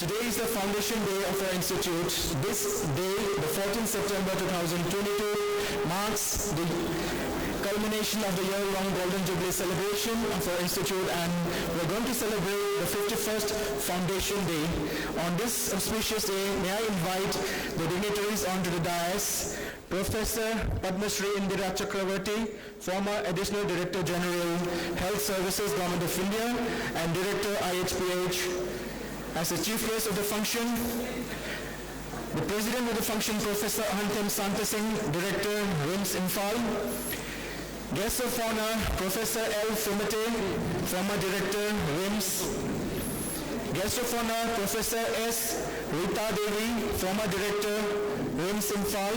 Today is the foundation day of our institute. This day, the 14th September 2022, marks the culmination of the year-long Golden Jubilee celebration of our institute, and we're going to celebrate the 51st Foundation Day. On this auspicious day, may I invite the dignitaries onto the dais. Professor Padma Shri Indira Chakravarti, former Additional Director General, Health Services, Government of India, and Director IHPH. As the chief guest of the function, the president of the function, Professor Untitled Chapter, Director, RIMS Imphal. Guest of honor, Professor L. Fimate, former Director, RIMS. Guest of honor, Professor S. Rita Devi, former Director, RIMS Imphal.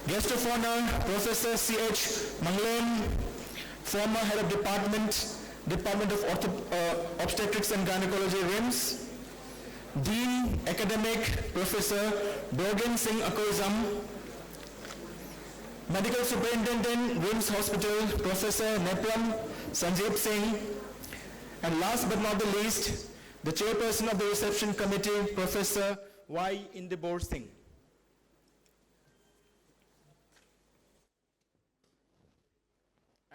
Guest of honor, Professor C.H. Manglem, former Head of Department of Obstetrics and Gynecology, RIMS. Dean Academic, Professor Brogan Singh Akozam. Medical Superintendent, RIMS Hospital, Professor Nepram Sanjeev Singh. And last but not the least, the Chairperson of the Reception Committee, Professor Y. Indibor Singh.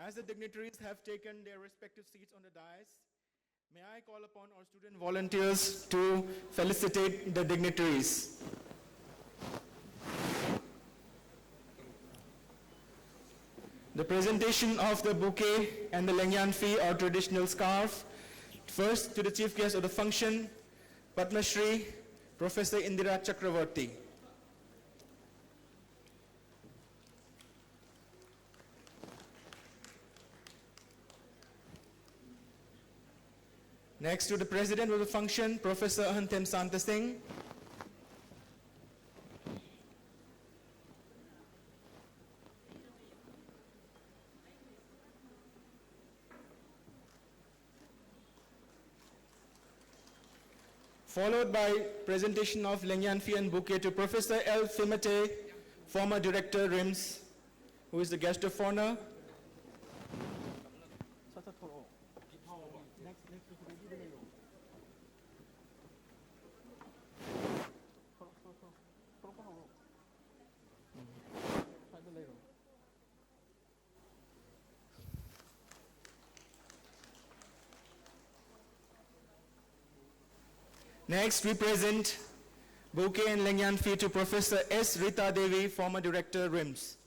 As the dignitaries have taken their respective seats on the dais, may I call upon our student volunteers to felicitate the dignitaries. The presentation of the bouquet and the lengyan fee or traditional scarf. First, to the chief guest of the function, Padma Shri, Professor Indira Chakravarti. Next, to the president of the function, Professor Hantem Santa Singh. Followed by presentation of lengyan fee and bouquet to Professor L. Fimate, former Director, RIMS, who is the guest of honor. Next, we present bouquet and lengyan fee to Professor S. Rita Devi, former Director, RIMS,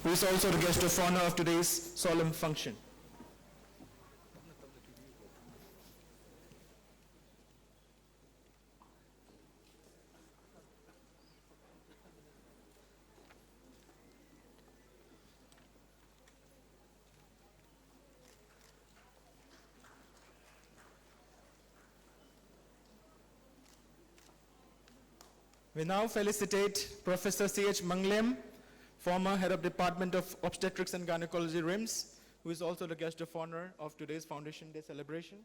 who is also the guest of honor of today's solemn function. We now felicitate Professor C.H. Manglem, former Head of Department of Obstetrics and Gynecology, RIMS, who is also the guest of honor of today's Foundation Day celebration.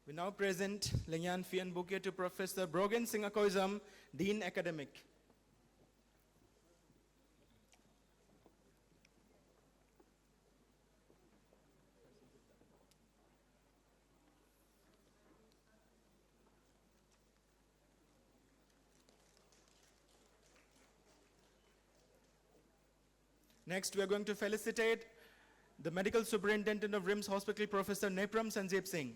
We now present lengyan fee and bouquet to Professor Brogan Singh Akozam, Dean Academic. Next, we are going to felicitate the Medical Superintendent of RIMS Hospital, Professor Nepram Sanjeev Singh.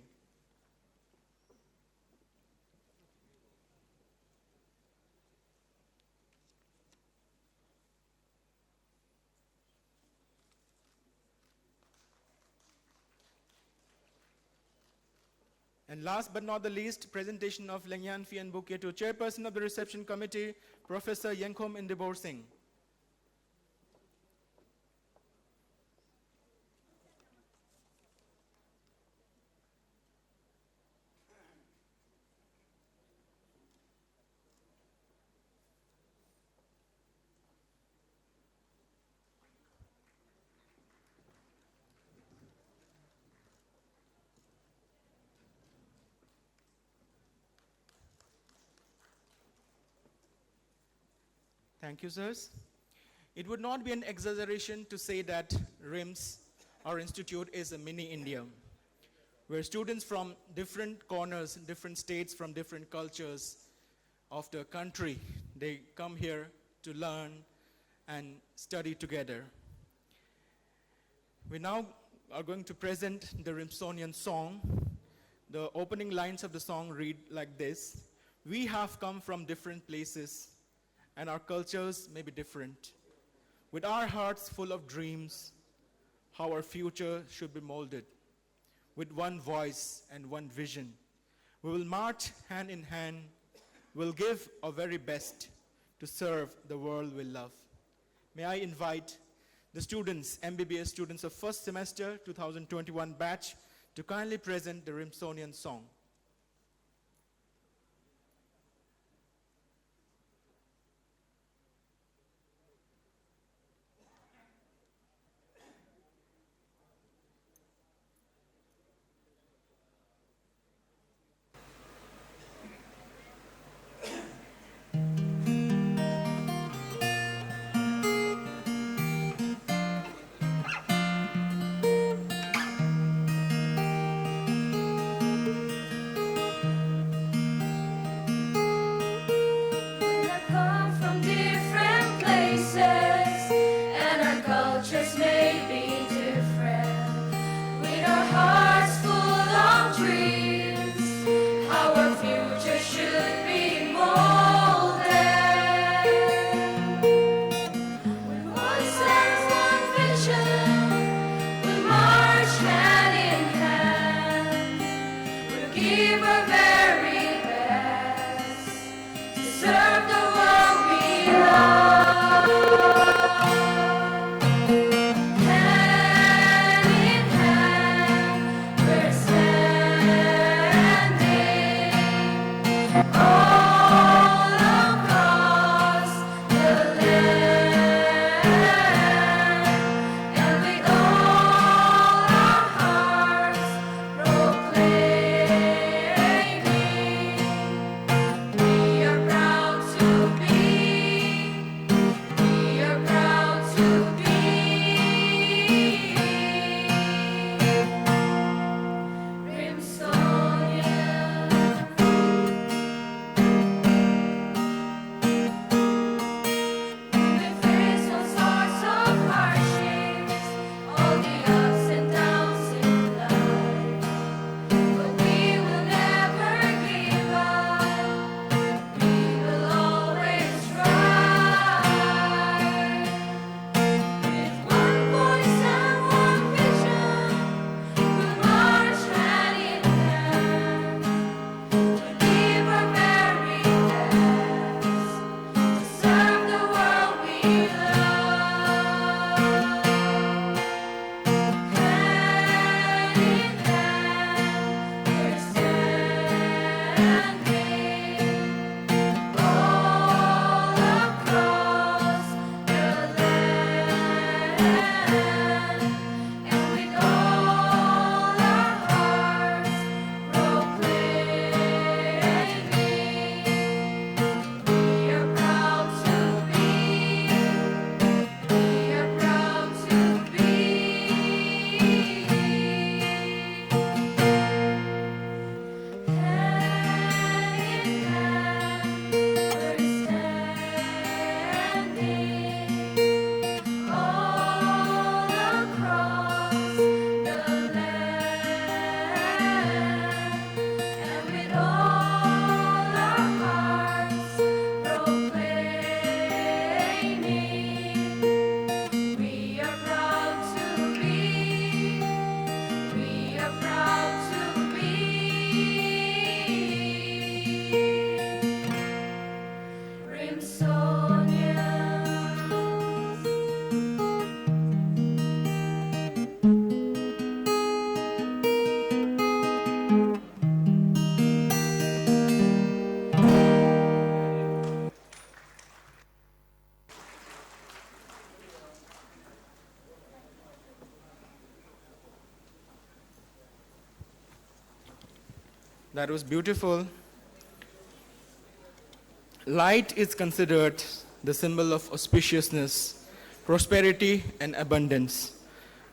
And last but not the least, presentation of lengyan fee and bouquet to Chairperson of the Reception Committee, Professor Yenkhom Indibor Singh. Thank you, sirs. It would not be an exaggeration to say that RIMS, our institute, is a mini India, where students from different corners, different states, from different cultures of the country, they come here to learn and study together. We now are going to present the Rimsonian Song. The opening lines of the song read like this: "We have come from different places, and our cultures may be different. With our hearts full of dreams, how our future should be molded. With one voice and one vision, we will march hand in hand. We'll give our very best to serve the world we love." May I invite the students, MBBS students of first semester 2021 batch, to kindly present the Rimsonian Song. That was beautiful. Light is considered the symbol of auspiciousness, prosperity, and abundance,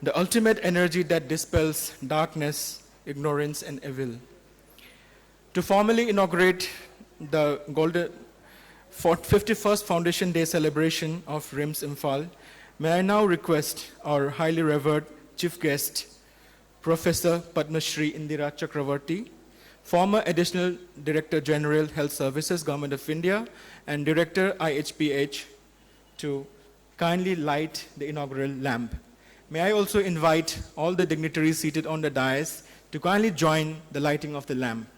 the ultimate energy that dispels darkness, ignorance, and evil. To formally inaugurate the 51st Foundation Day celebration of RIMS Imphal, may I now request our highly revered chief guest, Professor Padma Shri Indira Chakravarti, former Additional Director General Health Services, Government of India, and Director IHPH, to kindly light the inaugural lamp. May I also invite all the dignitaries seated on the dais to kindly join the lighting of the lamp.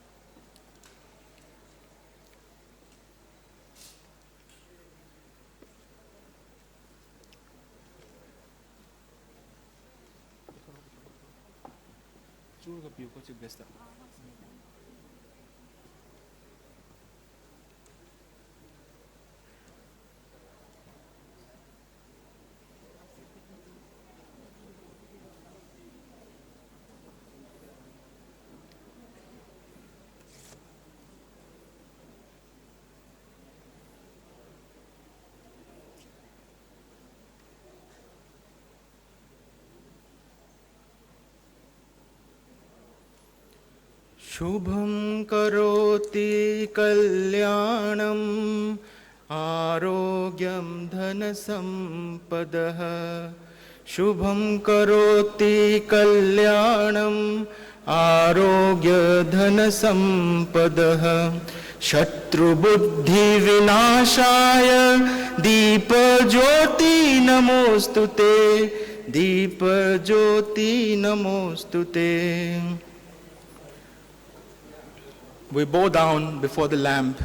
Shubham karoti kalyanam arogyam dhanasampadah. Shubham karoti kalyanam arogya dhanasampadah. Shatru buddhi vinashaya deepa jyoti namostute. Deepa jyoti namostute. We bow down before the lamp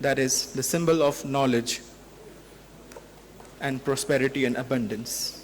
that is the symbol of knowledge and prosperity and abundance.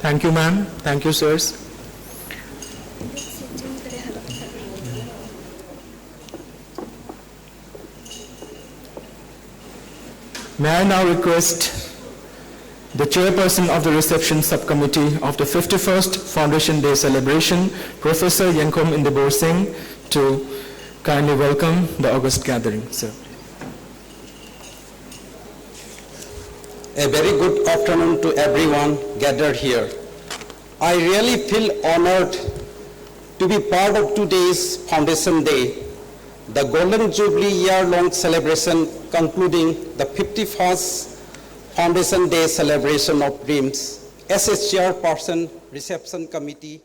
Thank you, ma'am. Thank you, sirs. May I now request the chairperson of the reception subcommittee of the 51st Foundation Day celebration, Professor Yankom Indibor Singh, to kindly welcome the august gathering, sir. A very good afternoon to everyone gathered here. I really feel honored to be part of today's Foundation Day, the Golden Jubilee year-long celebration concluding the 51st Foundation Day celebration of RIMS. As a chairperson, reception committee,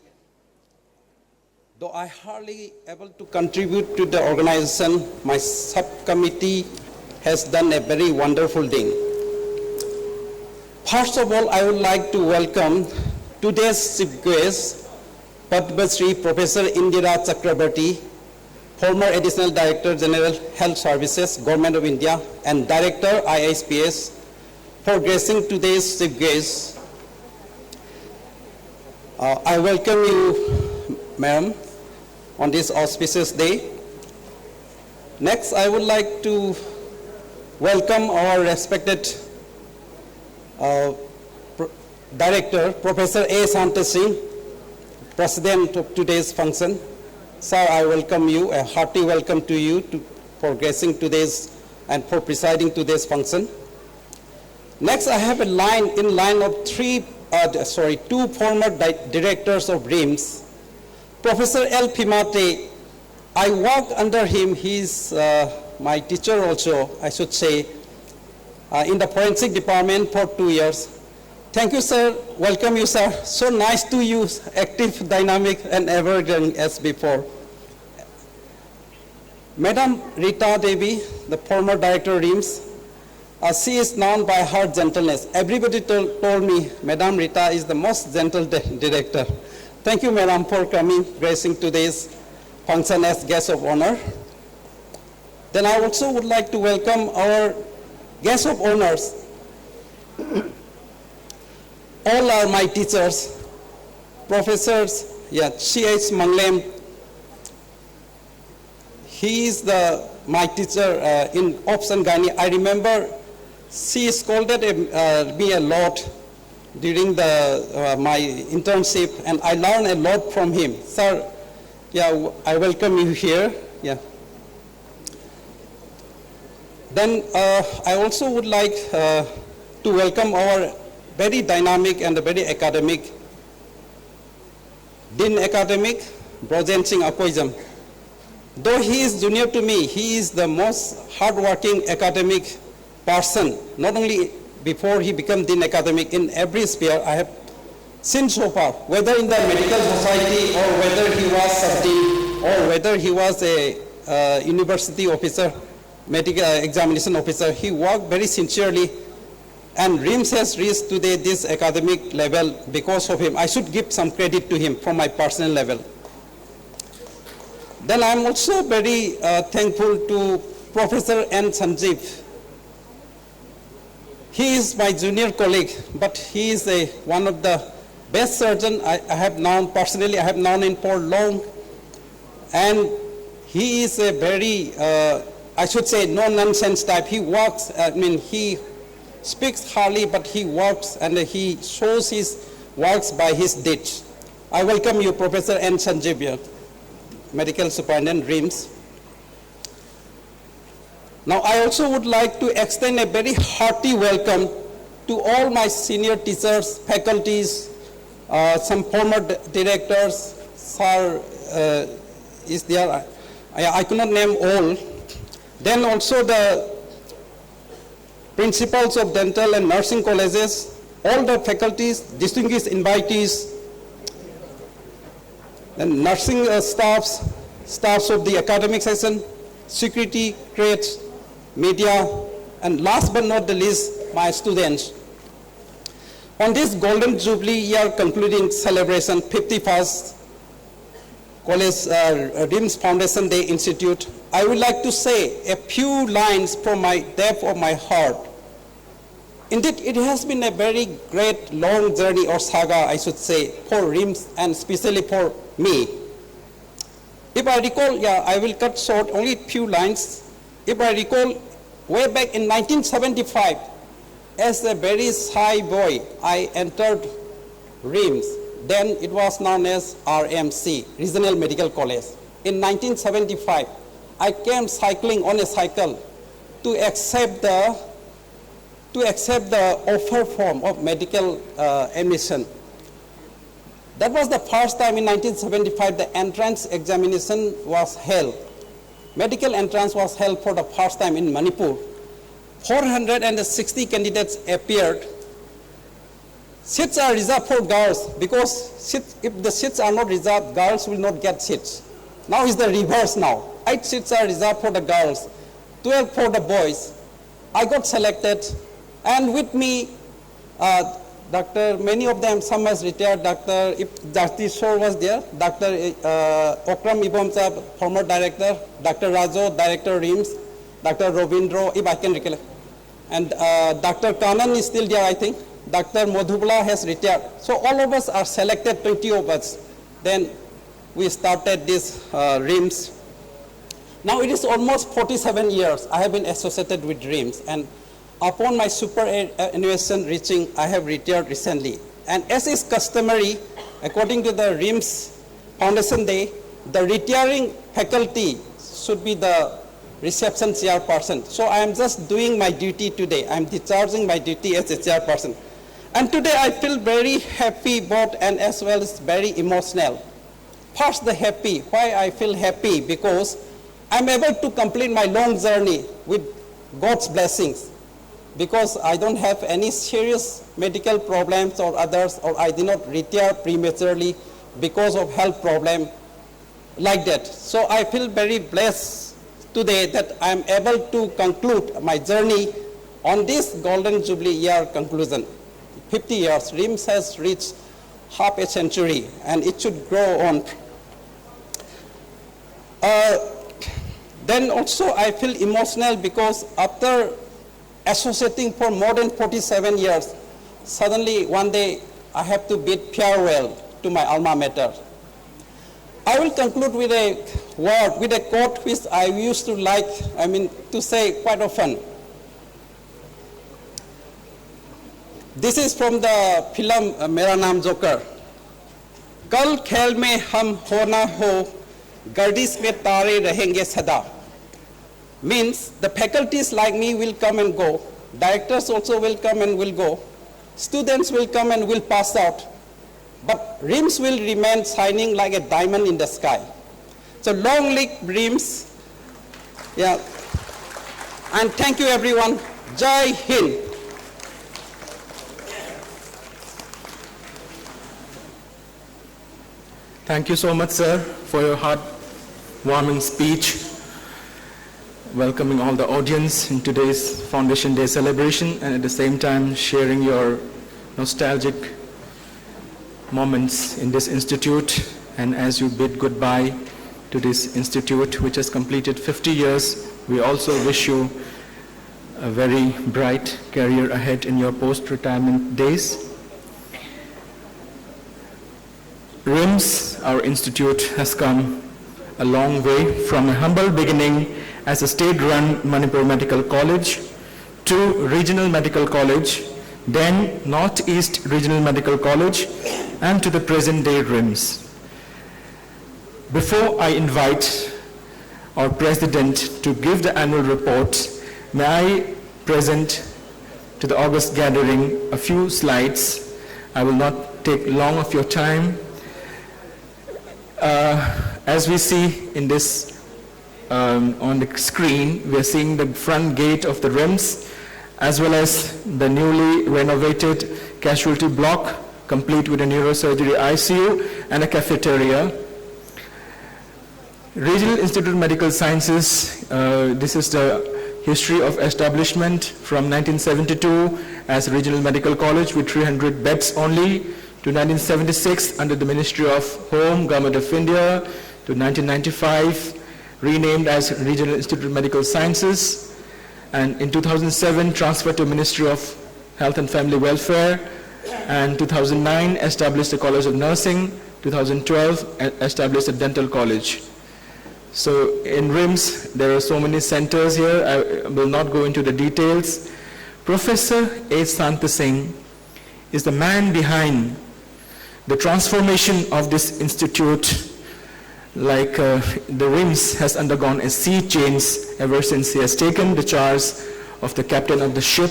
though I hardly able to contribute to the organization, my subcommittee has done a very wonderful thing. First of all, I would like to welcome today's chief guest, Padma Shri Professor Indira Chakravarti, former Additional Director General Health Services, Government of India, and Director ISPS, for gracing today's chief guest. I welcome you, ma'am, on this auspicious day. Next, I would like to welcome our respected Director, Professor A. Santa Singh, President of today's function. Sir, I welcome you, a hearty welcome to you for gracing today's and for presiding today's function. Next, I have a line of two former directors of RIMS. Professor L. Pimate, I worked under him. He's my teacher also, I should say, in the forensic department for 2 years. Thank you, sir. Welcome you, sir. So nice to you, active, dynamic, and evergreen as before. Madam Rita Devi, the former director RIMS, she is known by her gentleness. Everybody told me Madam Rita is the most gentle director. Thank you, Madam, for coming, gracing today's function as guest of honor. Then I also would like to welcome our guest of honors. All are my teachers, professors, C.H. Manglem. He is my teacher in Ops and Gynae. I remember she scolded me a lot during my internship, and I learned a lot from him. Sir, I welcome you here. Then I also would like to welcome our very dynamic and very academic Dean Academic, Brojen Singh Akoijam. Though he is junior to me, he is the most hardworking academic person, not only before he became Dean Academic, in every sphere I have seen so far, whether in the medical society or whether he was sub-dean or whether he was a university officer, medical examination officer, he worked very sincerely. And RIMS has reached today this academic level because of him. I should give some credit to him from my personal level. Then I'm also very thankful to Professor N. Sanjeev. He is my junior colleague, but he is one of the best surgeons I have known personally. I have known him for long. And he is a very, I should say, no-nonsense type. He works, he speaks hardly, but he works and he shows his works by his deeds. I welcome you, Professor N. Sanjeev, Medical Superintendent, RIMS. Now, I also would like to extend a very hearty welcome to all my senior teachers, faculties, some former directors. Sir is there. I cannot name all. Then also the principals of dental and nursing colleges, all the faculties, distinguished invitees, and nursing staffs of the academic session, security, crates, media, and last but not the least, my students. On this Golden Jubilee year concluding celebration, 51st College RIMS Foundation Day Institute, I would like to say a few lines from my depth of my heart. Indeed, it has been a very great long journey or saga, I should say, for RIMS and especially for me. If I recall, I will cut short only a few lines. If I recall, way back in 1975, as a very shy boy, I entered RIMS. Then it was known as RMC, Regional Medical College. In 1975, I came cycling on a cycle to accept the offer form of medical admission. That was the first time in 1975 the entrance examination was held. Medical entrance was held for the first time in Manipur. 460 candidates appeared. Seats are reserved for girls because if the seats are not reserved, girls will not get seats. Now is the reverse now. 8 seats are reserved for the girls, 12 for the boys. I got selected, and with me, many of them, some has retired, Dr. Shore was there, Dr. Okram Ibomcha, former director, Dr. Rajo, director RIMS, Dr. Rovindro, if I can recollect. And Dr. Kanan is still there, I think. Dr. Modhubala has retired. So all of us are selected, 20 of us. Then we started this RIMS. Now it is almost 47 years I have been associated with RIMS, and upon my superannuation reaching, I have retired recently. And as is customary, according to the RIMS Foundation Day, the retiring faculty should be the reception chairperson. So I am just doing my duty today. I am discharging my duty as a chairperson. And today I feel very happy, both and as well as very emotional. First, the happy. Why I feel happy? Because I'm able to complete my long journey with God's blessings. because I don't have any serious medical problems or others, or I did not retire prematurely because of health problem like that. So I feel very blessed today that I am able to conclude my journey on this Golden Jubilee year conclusion. 50 years, RIMS has reached half a century, and it should grow on. Then also I feel emotional because after associating for more than 47 years, suddenly one day I have to bid farewell to my alma mater. I will conclude with a word, with a quote which I used to like, to say quite often. This is from the film Mera Naam Joker. Kal khel mein hum ho na ho, gardish mein tare rahenge sada. Means the faculties like me will come and go, directors also will come and will go, students will come and will pass out, but RIMS will remain shining like a diamond in the sky. So long live RIMS. Yeah. And thank you everyone. Jai Hind. Thank you so much, sir, for your heart-warming speech, welcoming all the audience in today's Foundation Day celebration, and at the same time sharing your nostalgic moments in this institute. And as you bid goodbye to this institute, which has completed 50 years, we also wish you a very bright career ahead in your post-retirement days. RIMS, our institute, has come a long way from a humble beginning as a state-run Manipur Medical College to Regional Medical College, then Northeast Regional Medical College, and to the present-day RIMS. Before I invite our president to give the annual report, may I present to the August gathering a few slides. I will not take long of your time. As we see in this on the screen, we are seeing the front gate of the RIMS, as well as the newly renovated casualty block, complete with a neurosurgery ICU and a cafeteria. Regional Institute of Medical Sciences, this is the history of establishment from 1972 as Regional Medical College with 300 beds only, to 1976 under the Ministry of Home, Government of India, to 1995 renamed as Regional Institute of Medical Sciences, and in 2007 transferred to Ministry of Health and Family Welfare, and 2009 established the College of Nursing, 2012 established a dental college. So in RIMS there are so many centers here, I will not go into the details. Professor A. Santa Singh is the man behind the transformation of this institute. Like the RIMS has undergone a sea change ever since he has taken the charge of the captain of the ship.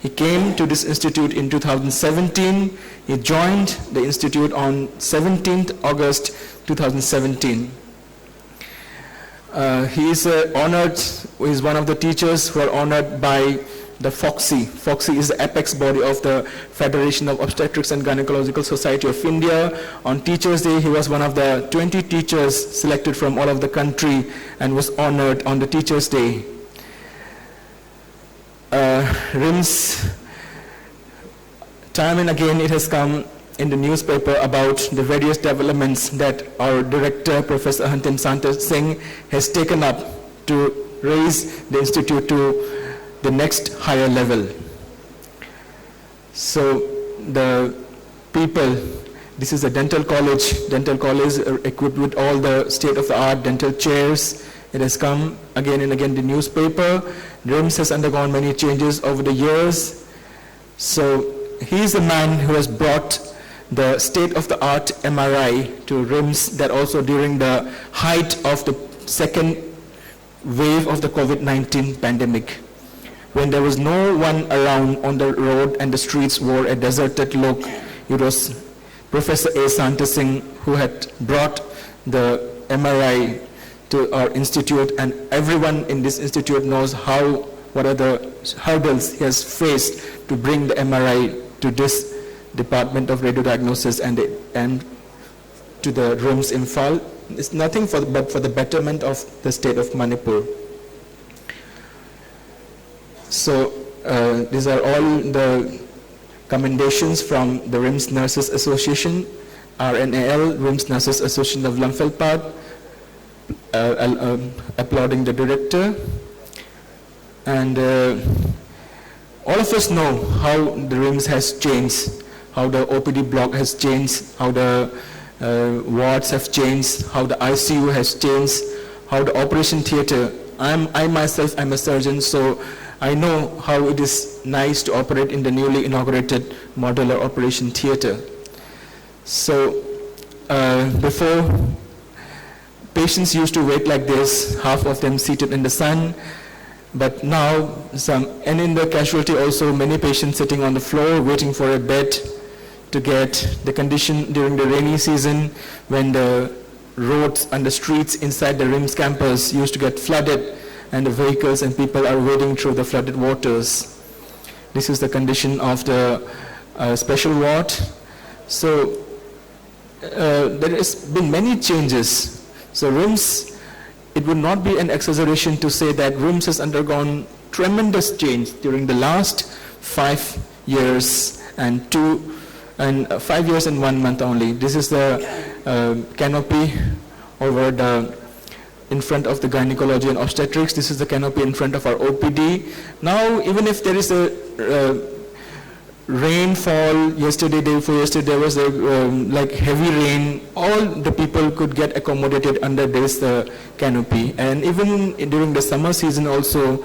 He came to this institute in 2017. He joined the institute on 17th August 2017. He is honored, he is one of the teachers who are honored by the FOXI. FOXI is the apex body of the Federation of Obstetrics and Gynecological Society of India. On Teachers' Day, he was one of the 20 teachers selected from all of the country and was honored on the Teachers' Day. RIMS, time and again it has come in the newspaper about the various developments that our director, Professor Huntim Santa Singh, has taken up to raise the institute to the next higher level. So the people, this is a dental college equipped with all the state-of-the-art dental chairs. It has come again and again in the newspaper. RIMS has undergone many changes over the years. So he is the man who has brought the state-of-the-art MRI to RIMS, that also during the height of the second wave of the COVID-19 pandemic, when there was no one around on the road and the streets wore a deserted look. It was Professor A. Santa Singh who had brought the MRI to our institute, and everyone in this institute knows how what are the hurdles he has faced to bring the MRI to this Department of Radiodiagnosis and to the RIMS Imphal. It's nothing but for the betterment of the state of Manipur. So these are all the commendations from the RIMS Nurses Association, RNAL, RIMS Nurses Association of Lumfelpad, applauding the director. And all of us know how the RIMS has changed, how the OPD block has changed, how the wards have changed, how the ICU has changed, how the operation theater. I myself am a surgeon, so I know how it is nice to operate in the newly inaugurated modular operation theater. So before, patients used to wait like this, half of them seated in the sun, but now and in the casualty also, many patients sitting on the floor waiting for a bed to get the condition during the rainy season when the roads and the streets inside the RIMS campus used to get flooded and the vehicles and people are wading through the flooded waters. This is the condition of the special ward. So there has been many changes. So RIMS, it would not be an exaggeration to say that RIMS has undergone tremendous change during the last 5 years and 5 years and 1 month only. This is the canopy over in front of the gynecology and obstetrics. This is the canopy in front of our OPD. Now, even if there is a rainfall yesterday, day before yesterday, there was a like heavy rain, all the people could get accommodated under this canopy. And even during the summer season also,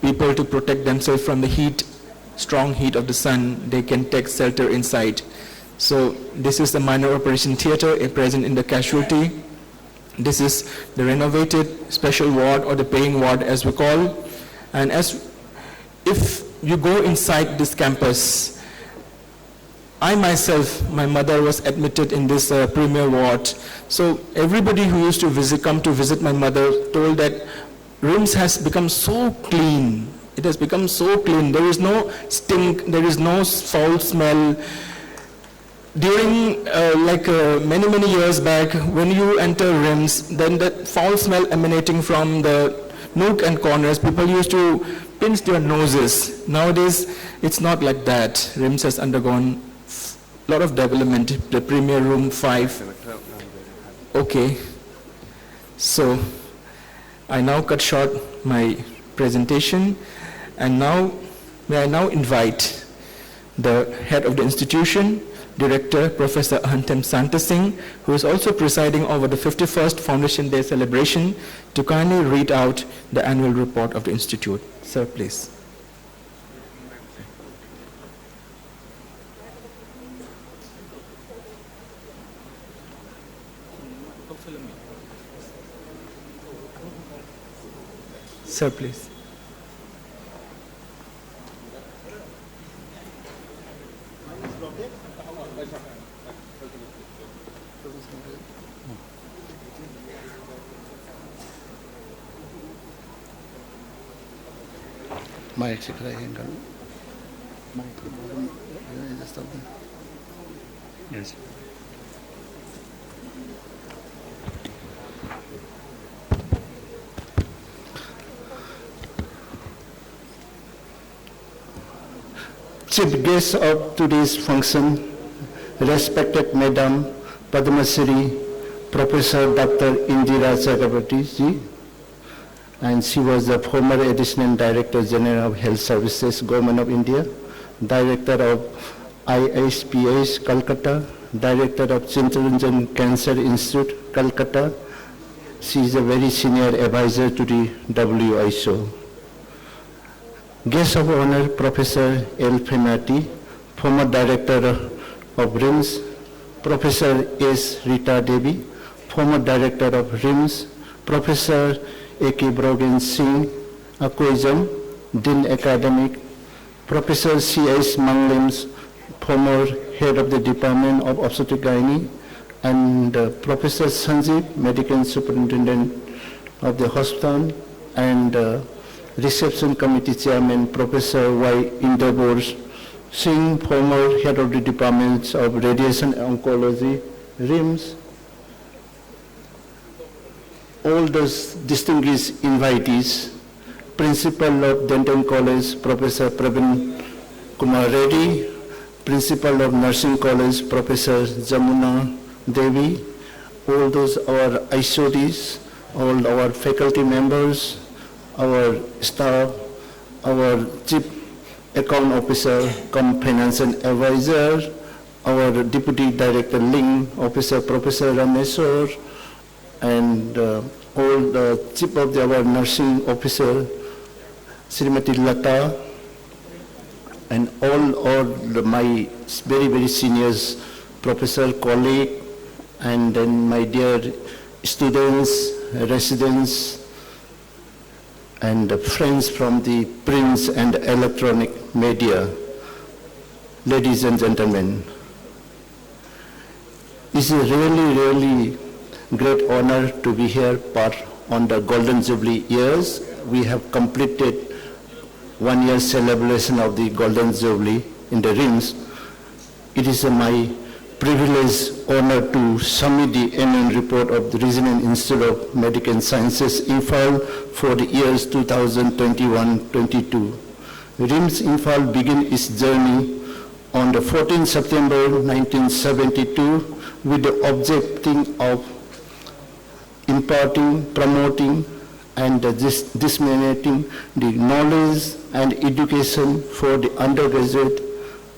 people, to protect themselves from the heat, strong heat of the sun, they can take shelter inside. So this is the minor operation theater present in the casualty. This is the renovated special ward, or the paying ward as we call. And if you go inside this campus, I myself, my mother was admitted in this premier ward. So everybody who used to come to visit my mother told that RIMS has become so clean. It has become so clean. There is no stink, there is no foul smell. During many years back, when you enter RIMS, then the foul smell emanating from the nook and corners, people used to pinch their noses. Nowadays, it's not like that. RIMS has undergone a lot of development. The Premier Room 5. Okay. So, I now cut short my presentation, and now, may I now invite the head of the institution, Director Professor Hantem Santasingh, who is also presiding over the 51st Foundation Day celebration, to kindly read out the annual report of the Institute. Sir, please. Sir, please. Mic yes. Chief guest of today's function, respected Madam Padma Shri Professor Dr. Indira Chakrabarti ji, and she was the former Additional Director General of Health Services, Government of India, Director of ISPS, Calcutta, Director of Chintaranjan Cancer Institute, Calcutta. She is a very senior advisor to the WHO. Guest of honor, Professor L. Fenati, former Director of RIMS, Professor S. Rita Devi, former Director of RIMS, Professor A.K. Brogan Singh, Acquisition, Dean Academic, Professor C.S. Manglims, former Head of the Department of Obstetric Gynae, and Professor Sanjeev, Medical Superintendent of the hospital, and Reception Committee Chairman Professor Y. Indabor Singh, former Head of the Departments of Radiation Oncology, RIMS, all those distinguished invitees, Principal of Dental College, Professor Praveen Kumar Reddy, Principal of Nursing College, Professor Jamuna Devi, all those our ISODs, all our faculty members, our staff, our Chief Account Officer, Financial Advisor, our Deputy Director Link Officer, Professor Rameswar, and all the Chief of our Nursing Officer, Srimati Lata, and all my very, very seniors, professor, colleague, and then my dear students, residents, and friends from the print and electronic media, ladies and gentlemen. It's a really, really great honor to be here part on the Golden Jubilee years. We have completed 1 year celebration of the Golden Jubilee in the RIMS. It is my privilege, honor to submit the annual report of the Regional Institute of Medical Sciences, Imphal, for the years 2021-22. RIMS Imphal began its journey on the 14th September 1972 with the objective of imparting, promoting, and disseminating the knowledge and education for the undergraduate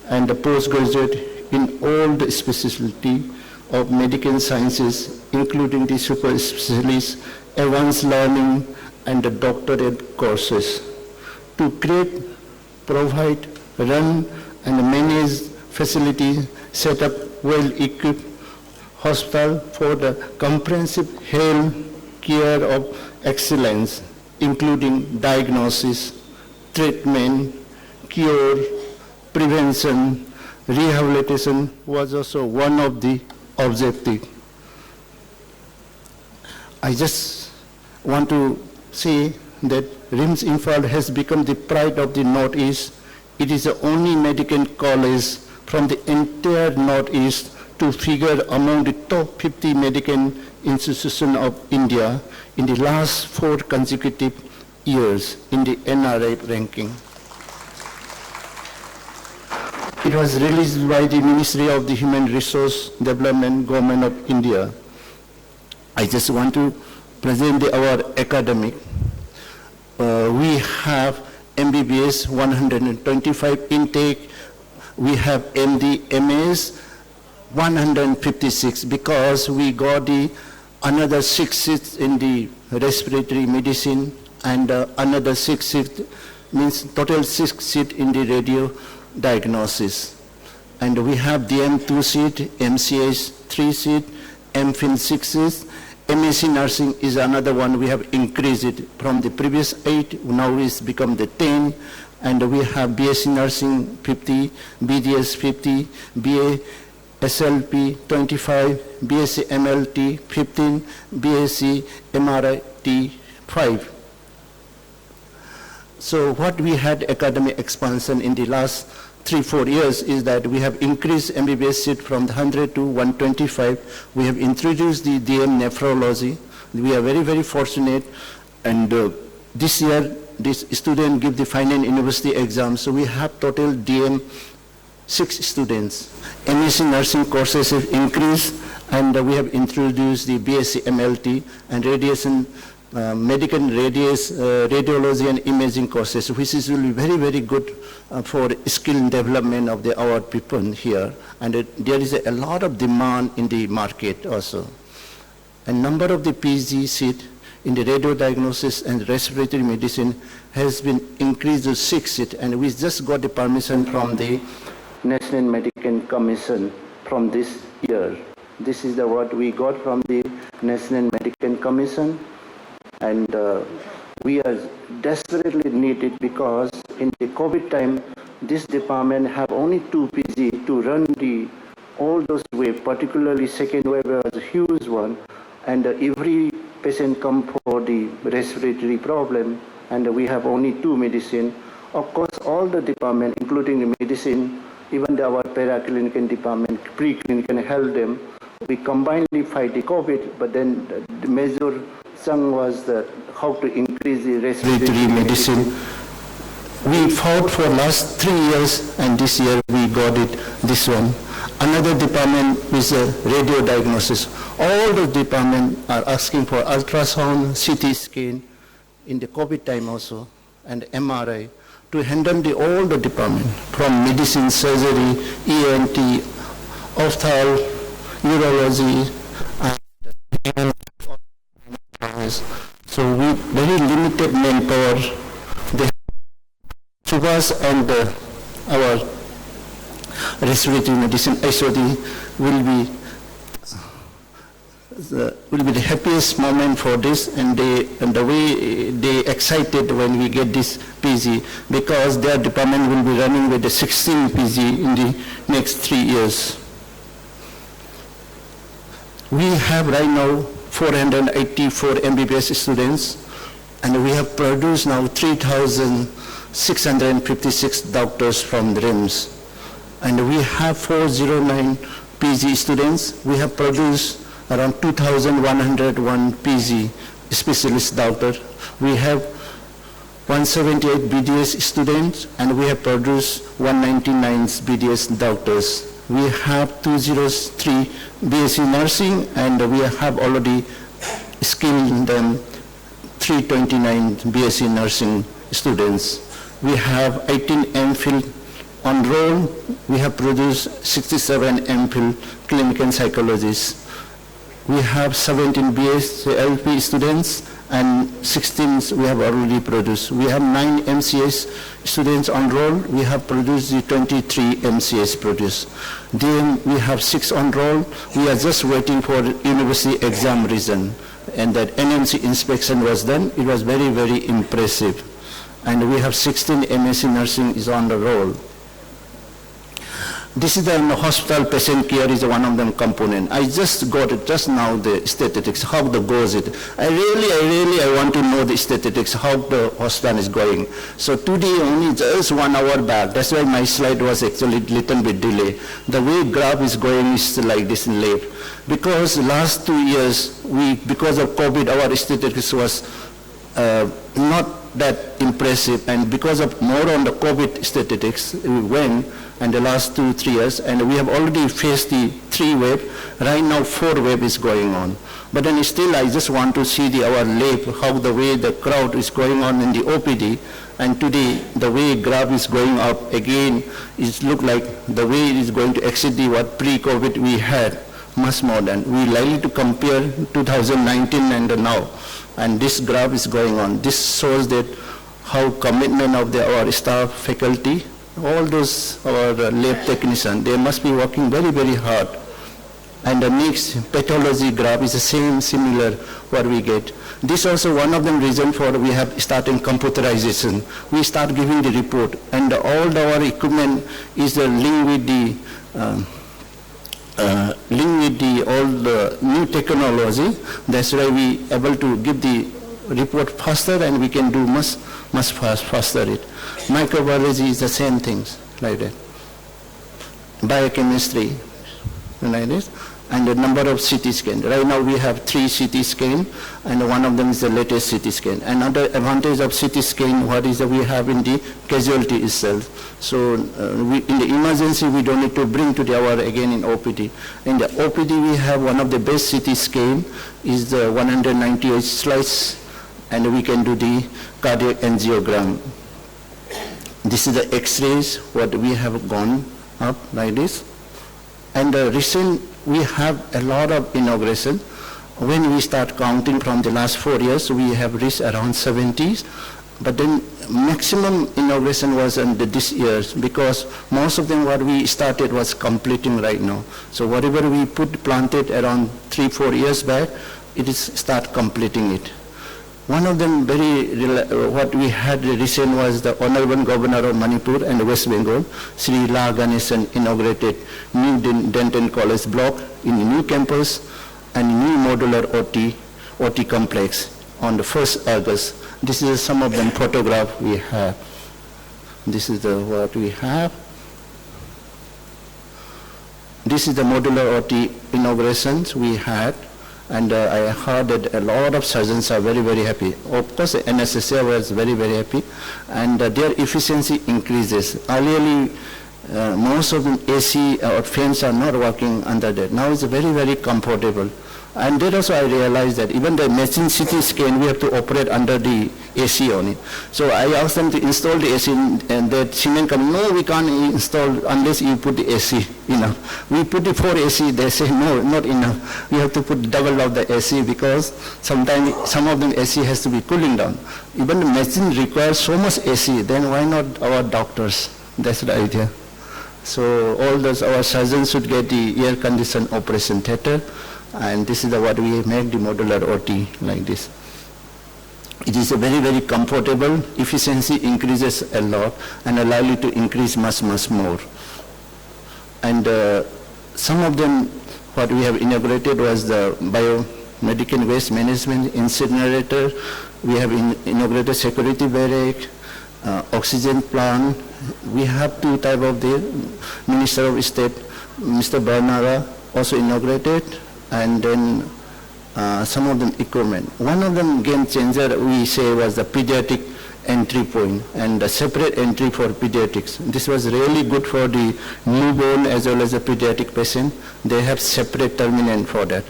and the postgraduate in all the specialty of medical sciences, including the super specialist, advanced learning, and the doctorate courses, to create, provide, run, and manage facilities, set up well-equipped hospital for the comprehensive health care of excellence, including diagnosis, treatment, cure, prevention, rehabilitation was also one of the objectives. I just want to say that RIMS Imphal has become the pride of the Northeast. It is the only medical college from the entire Northeast to figure among the top 50 medical institutions of India in the last 4 consecutive years in the NRI ranking. It was released by the Ministry of the Human Resource Development, Government of India. I just want to present our academic. We have MBBS 125 intake. We have MD, MS 156 because we got another 6 seats in the respiratory medicine and another 6 seats, means total 6 seats in the radio diagnosis. And we have DM 2 seat, MCH 3 seat, MPhil 6 seats. MSc nursing is another one. We have increased it from the previous 8, now it's become the 10. And we have BSc nursing 50, BDS 50, BA SLP 25, BSc MLT 15, BSc MRIT 5. So what we had academic expansion in the last 3-4 years is that we have increased MBBS seat from 100 to 125. We have introduced the DM nephrology. We are very, very fortunate. And this year, this student give the final university exam. So we have total DM 6 students. MSc nursing courses have increased, and we have introduced the BSc MLT and radiation, medical radiology and imaging courses, which is really very, very good for skill development of our people here. And there is a lot of demand in the market also. A number of the PhD seats in the radio diagnosis and respiratory medicine has been increased to 6 seats, and we just got the permission from the National Medical Commission from this year. This is what we got from the National Medical Commission, and we are desperately needed because in the COVID time, this department have only 2 PG to run all those waves, particularly second wave was a huge one, and every patient come for the respiratory problem, and we have only 2 medicine. Of course, all the department, including the medicine, even our paraclinical department, preclinical health them, we combinedly fight the COVID, but then the major thing was how to increase the respiratory medicine. We fought for last 3 years, and this year we got it, this one. Another department is radio diagnosis. All the departments are asking for ultrasound, CT scan, in the COVID time also, and MRI, to handle all the department, from medicine, surgery, ENT, ophthalmology, urology, and so we very limited manpower. Us and our respiratory medicine SOD will be the happiest moment for this, and the way they excited when we get this PG, because their department will be running with the 16 PG in the next 3 years. We have right now 484 MBBS students, and we have produced now 3,656 doctors from the RIMS. And we have 409 PG students. We have produced around 2,101 PG specialist doctors. We have 178 BDS students, and we have produced 199 BDS doctors. We have 203 BSc nursing, and we have already skilled them 329 BSc nursing students. We have 18 Imphal on roll. We have produced 67 Imphal clinical psychologists. We have 17 BSc LP students, and 16 we have already produced. We have 9 MCS students on roll. We have produced the 23 MCS produced. Then we have 6 on roll. We are just waiting for university exam result, and that NMC inspection was done. It was very, very impressive. And we have 16 MSc nursing is on the roll. This is the hospital patient care is one of them component. I just got it just now, the statistics, how the goes it. I really want to know the statistics, how the hospital is going. So today only just 1 hour back, that's why my slide was actually little bit delayed. The way graph is going is like this late. Because last 2 years, because of COVID, our statistics was not that impressive, and because of more on the COVID statistics, we went in the last 2-3 years, and we have already faced the 3 wave. Right now 4 wave is going on. But then still I just want to see our lab, how the way the crowd is going on in the OPD, and today the way graph is going up again, it look like the way it is going to exceed what pre-COVID we had, much more than. We likely to compare 2019 and now. And this graph is going on. This shows that how commitment of our staff, faculty, all those our lab technicians, they must be working very, very hard. And the next pathology graph is the same, similar what we get. This also one of the reasons for we have starting computerization. We start giving the report, and all our equipment is linked with the all the new technology. That's why we able to give the report faster, and we can do much faster it. Microbiology is the same things like that. Biochemistry like this, and the number of CT scan. Right now we have 3 CT scan, and one of them is the latest CT scan. Another advantage of CT scan, what is that we have in the casualty itself. So in the emergency, we don't need to bring to the hour again in OPD. In the OPD, we have one of the best CT scan is the 198 slice, and we can do the cardiac angiogram. This is the X-rays, what we have gone up like this. And recent, we have a lot of inauguration. When we start counting from the last 4 years, we have reached around 70. But then maximum inauguration was in this year, because most of them what we started was completing right now. So whatever we planted around 3-4 years back, it is start completing it. One of them what we had recent was the Honorable Governor of Manipur and West Bengal, Sri La Ganesan, inaugurated new Dental College block in the new campus and new modular OT complex on the 1st August. This is some of them photograph we have. This is what we have. This is the modular OT inaugurations we had, and I heard that a lot of surgeons are very, very happy. Of course, NSSA was very, very happy, and their efficiency increases. Earlier, most of them AC or fans are not working under that. Now it's very, very comfortable. And then also I realized that even the machine CT scan, we have to operate under the AC only. So I asked them to install the AC, and that cement company, no, we can't install unless you put the AC enough. We put the 4 AC, they say, no, not enough. We have to put double of the AC because sometimes some of them AC has to be cooling down. Even the machine requires so much AC, then why not our doctors? That's the idea. So all those, our surgeons should get the air-conditioned operation theater. And this is what we make the modular OT like this. It is a very, very comfortable, efficiency increases a lot and allow you to increase much, much more. And some of them, what we have inaugurated was the biomedical waste management incinerator. We have inaugurated security barrack, oxygen plant. We have 2 types of the Minister of State, Mr. Barnara, also inaugurated. And then some of them equipment. One of them game changer we say was the pediatric entry point and the separate entry for pediatrics. This was really good for the newborn as well as the pediatric patient. They have separate terminal for that.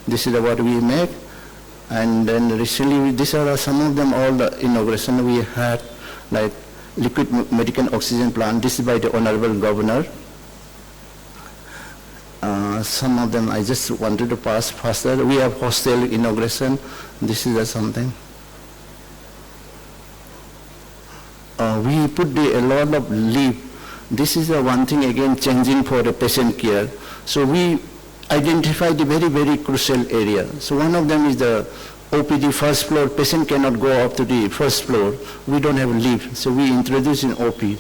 This is what we make. And then recently, these are some of them, all the inauguration we had, like liquid medical oxygen plant. This is by the Honorable Governor. Some of them I just wanted to pass faster. We have hostel inauguration. This is something. We put a lot of leave. This is one thing again changing for the patient care. So we identify the very, very crucial area. So one of them is the OPD first floor. Patient cannot go up to the first floor. We don't have leave. So we introduce in OPD.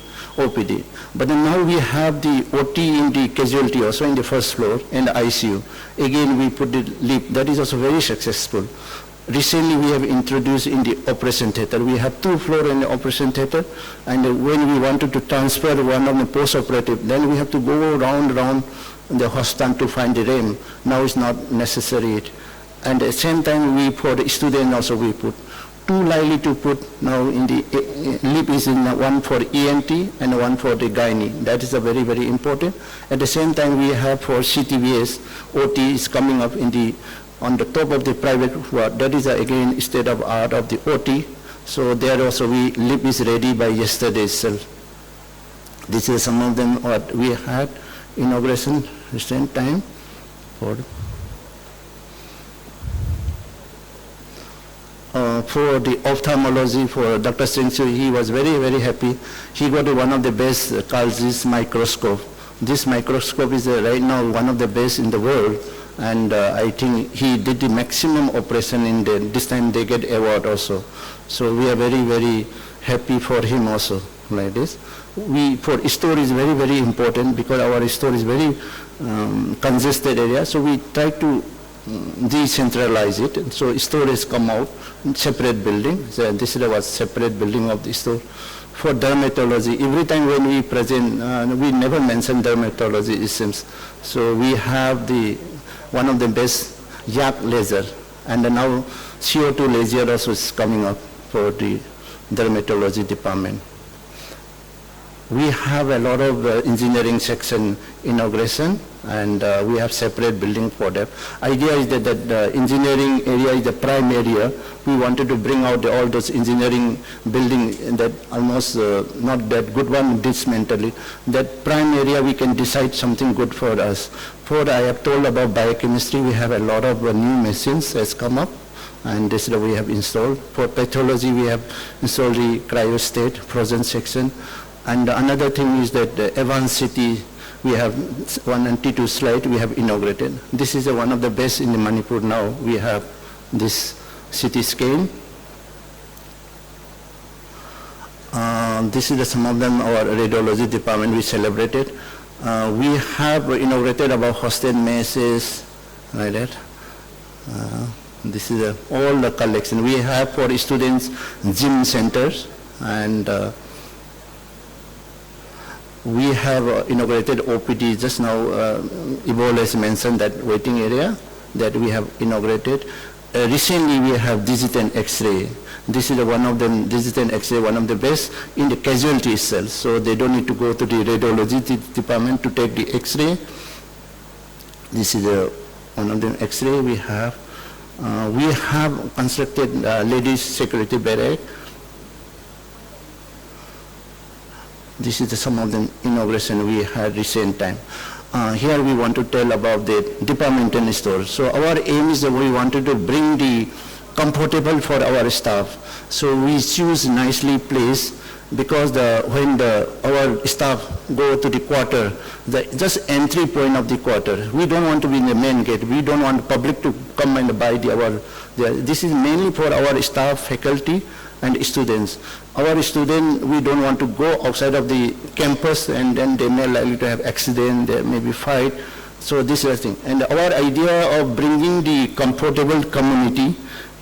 But then now we have the OT in the casualty also in the first floor and the ICU. Again, we put the leave. That is also very successful. Recently, we have introduced in the operation theater. We have 2 floors in the operation theater, and when we wanted to transfer one of the post-operative, then we have to go round the hospital to find the RAM. Now it's not necessary. And at the same time, we for the student also we put 2 likely to put now in the LIP is in one for ENT and one for the gynae. That is a very, very important. At the same time, we have for CTVS, OT is coming up in the on the top of the private ward. That is again state of art of the OT. So there also LIP is ready by yesterday itself. This is some of them what we had inauguration recent time for the ophthalmology for Dr. Singh, he was very, very happy. He got one of the best Carl Zeiss microscope. This microscope is right now one of the best in the world, and I think he did the maximum operation in the, this time they get award also. So we are very, very happy for him also like this. For store is very, very important because our store is very congested area, so we try to decentralize it. So store has come out in separate building. So this is a separate building of the store. For dermatology, every time when we present, we never mention dermatology, it seems. So we have one of the best YAP laser, and now CO2 laser also is coming up for the dermatology department. We have a lot of engineering section inauguration, and we have separate building for that. Idea is that the engineering area is the prime area. We wanted to bring out all those engineering building that almost not that good one dismantling. That prime area we can decide something good for us. For I have told about biochemistry, we have a lot of new machines has come up, and this is what we have installed. For pathology, we have installed the cryostat frozen section. And another thing is that the advanced city, we have 1 and 2 slide we have inaugurated. This is one of the best in the Manipur now. We have this city scale. This is some of them, our radiology department we celebrated. We have inaugurated about hosted messes, like that. This is all the collection. We have for students gym centers, and we have inaugurated OPD. Just now, Imphal has mentioned that waiting area that we have inaugurated. Recently, we have digital X-ray. This is one of them, digital X-ray, one of the best in the casualty itself. So they don't need to go to the radiology department to take the X-ray. This is one of them X-ray we have. We have constructed ladies security barrack. This is some of the inauguration we had recent time. Here we want to tell about the departmental store. So our aim is that we wanted to bring the comfortable for our staff. So we choose nicely place because when our staff go to the quarter, just entry point of the quarter, we don't want to be in the main gate. We don't want public to come and buy this is mainly for our staff, faculty, and students. Our students, we don't want to go outside of the campus, and then they may likely to have accident, there may be fight. So this is the thing. And our idea of bringing the comfortable community,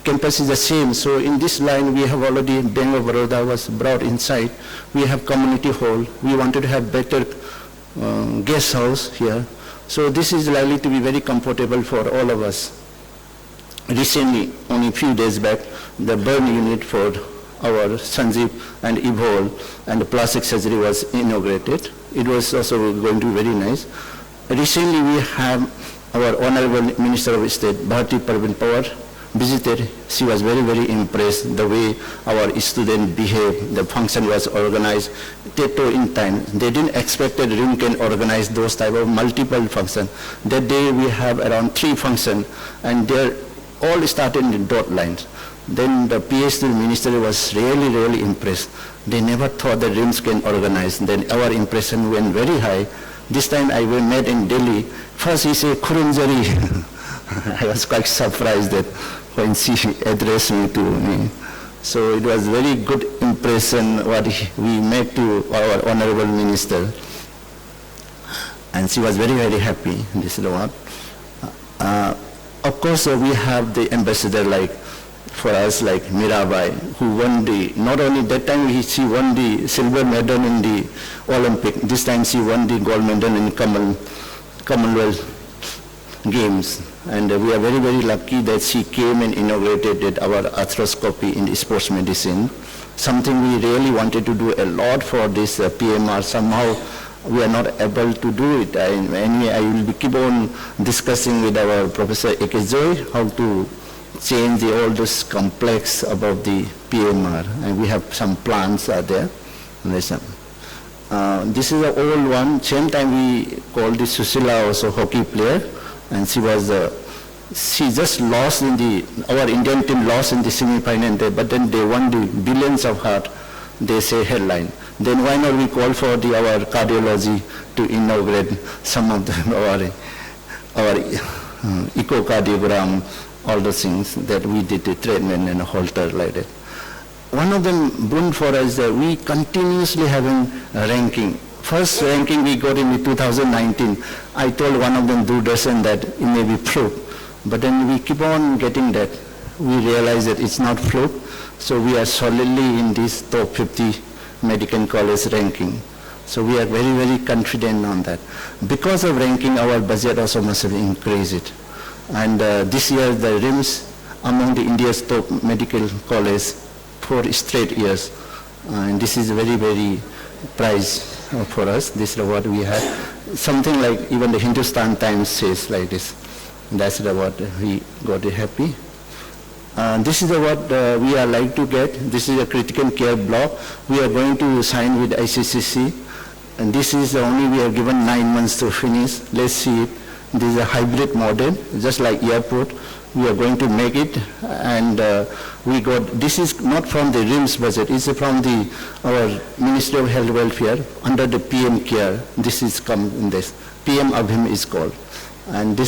campus is the same. So in this line, we have already, Bank of Baroda was brought inside. We have community hall. We wanted to have better guest house here. So this is likely to be very comfortable for all of us. Recently, only a few days back, the burn unit for our Sanjeev and Imphal and the plastic surgery was inaugurated. It was also going to be very nice. Recently, we have our Honorable Minister of State, Bharti Parveen Pawar, visited. She was very, very impressed the way our students behaved. The function was organized in time. They didn't expect that RIM can organize those type of multiple functions. That day we have around 3 functions, and they're all started in dot lines. Then the PhD minister was really, really impressed. They never thought that RIMS can organize. Then our impression went very high. This time I met in Delhi. First he said, Khurunjari. I was quite surprised that when she addressed me. So it was very good impression what we made to our honorable minister. And she was very, very happy. This is the one. Of course, we have the ambassador for us like Mirabai, who won not only that time she won the silver medal in the Olympic, this time she won the gold medal in Commonwealth Games. And we are very, very lucky that she came and inaugurated our arthroscopy in sports medicine, something we really wanted to do a lot for this PMR. Somehow we are not able to do it. Anyway, I will keep on discussing with our Professor Ekejoy how to change all this complex about the PMR, and we have some plans are there. This is an old one. Same time we called this Susila also hockey player, and she just lost in our Indian team lost in the semi-final, but then they won the billions of heart, they say headline. Then why not we call for our cardiology to inaugurate some of our echocardiogram, all the things that we did, the treatment and halter like that. One of them boon for us that we continuously having a ranking. First ranking we got in 2019. I told one of them Doordarshan that it may be fluke, but then we keep on getting that. We realize that it's not fluke, so we are solidly in this top 50 medical college ranking. So we are very, very confident on that. Because of ranking, our budget also must have increased. And this year, the RIMS among the India's top medical college for straight years. And this is very, very prize for us. This is what we have. Something like even the Hindustan Times says like this. That's what we got happy. This is what we are like to get. This is a critical care block. We are going to sign with ICCC. And this is only we are given 9 months to finish. Let's see it. This is a hybrid model, just like airport. We are going to make it, and this is not from the RIMS budget, it's from our Ministry of Health Welfare under the PM Care. This is come in this. PM Abhim is called. And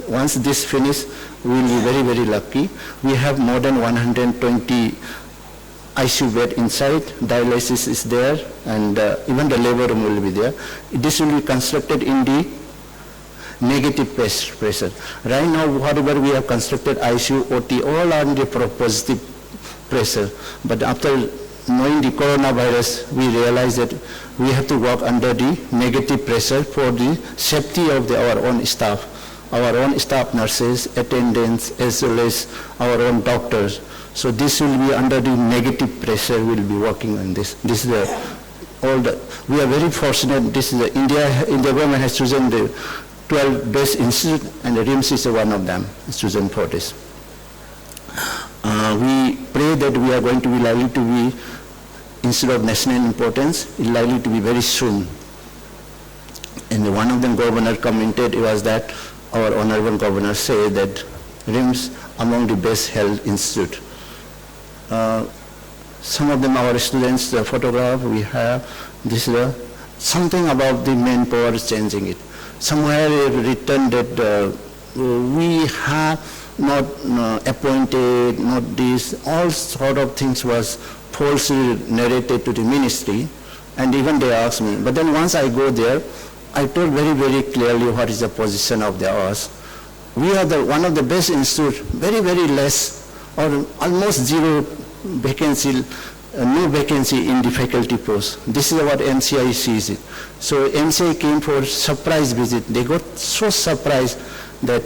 once this finishes, we will be very, very lucky. We have more than 120 ICU bed inside, dialysis is there, and even the labor room will be there. This will be constructed in the negative pressure. Right now, whatever we have constructed, ICU, OT, all are under positive pressure. But after knowing the coronavirus, we realized that we have to work under the negative pressure for the safety of our own staff nurses, attendants, as well as our own doctors. So this will be under the negative pressure. We'll be working on this. This is we are very fortunate. This is India government has chosen the 12 best institute, and the RIMS is one of them. It's chosen for this. We pray that we are going to be likely to be, instead of national importance, likely to be very soon. And one of them governor commented was that our honorable governor said that RIMS among the best held institute. Some of them our students, the photograph we have, this is something about the manpower changing it. Somewhere written that we have not appointed, not this, all sort of things was falsely narrated to the ministry, and even they asked me. But then once I go there, I told very, very clearly what is the position of ours. We are one of the best institutes, very, very less or almost zero vacancy, no vacancy in the faculty post. This is what MCI sees it. So MCI came for surprise visit. They got so surprised that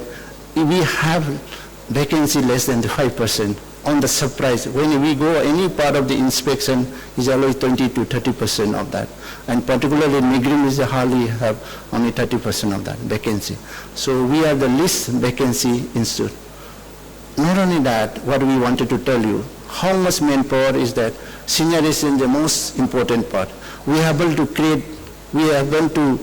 we have vacancy less than the 5%. On the surprise, when we go any part of the inspection, is always 20 to 30% of that. And particularly Nigrim is hardly have only 30% of that vacancy. So we are the least vacancy institute. Not only that, what we wanted to tell you, how much manpower is that? Senior is in the most important part. We are able to create, we are able to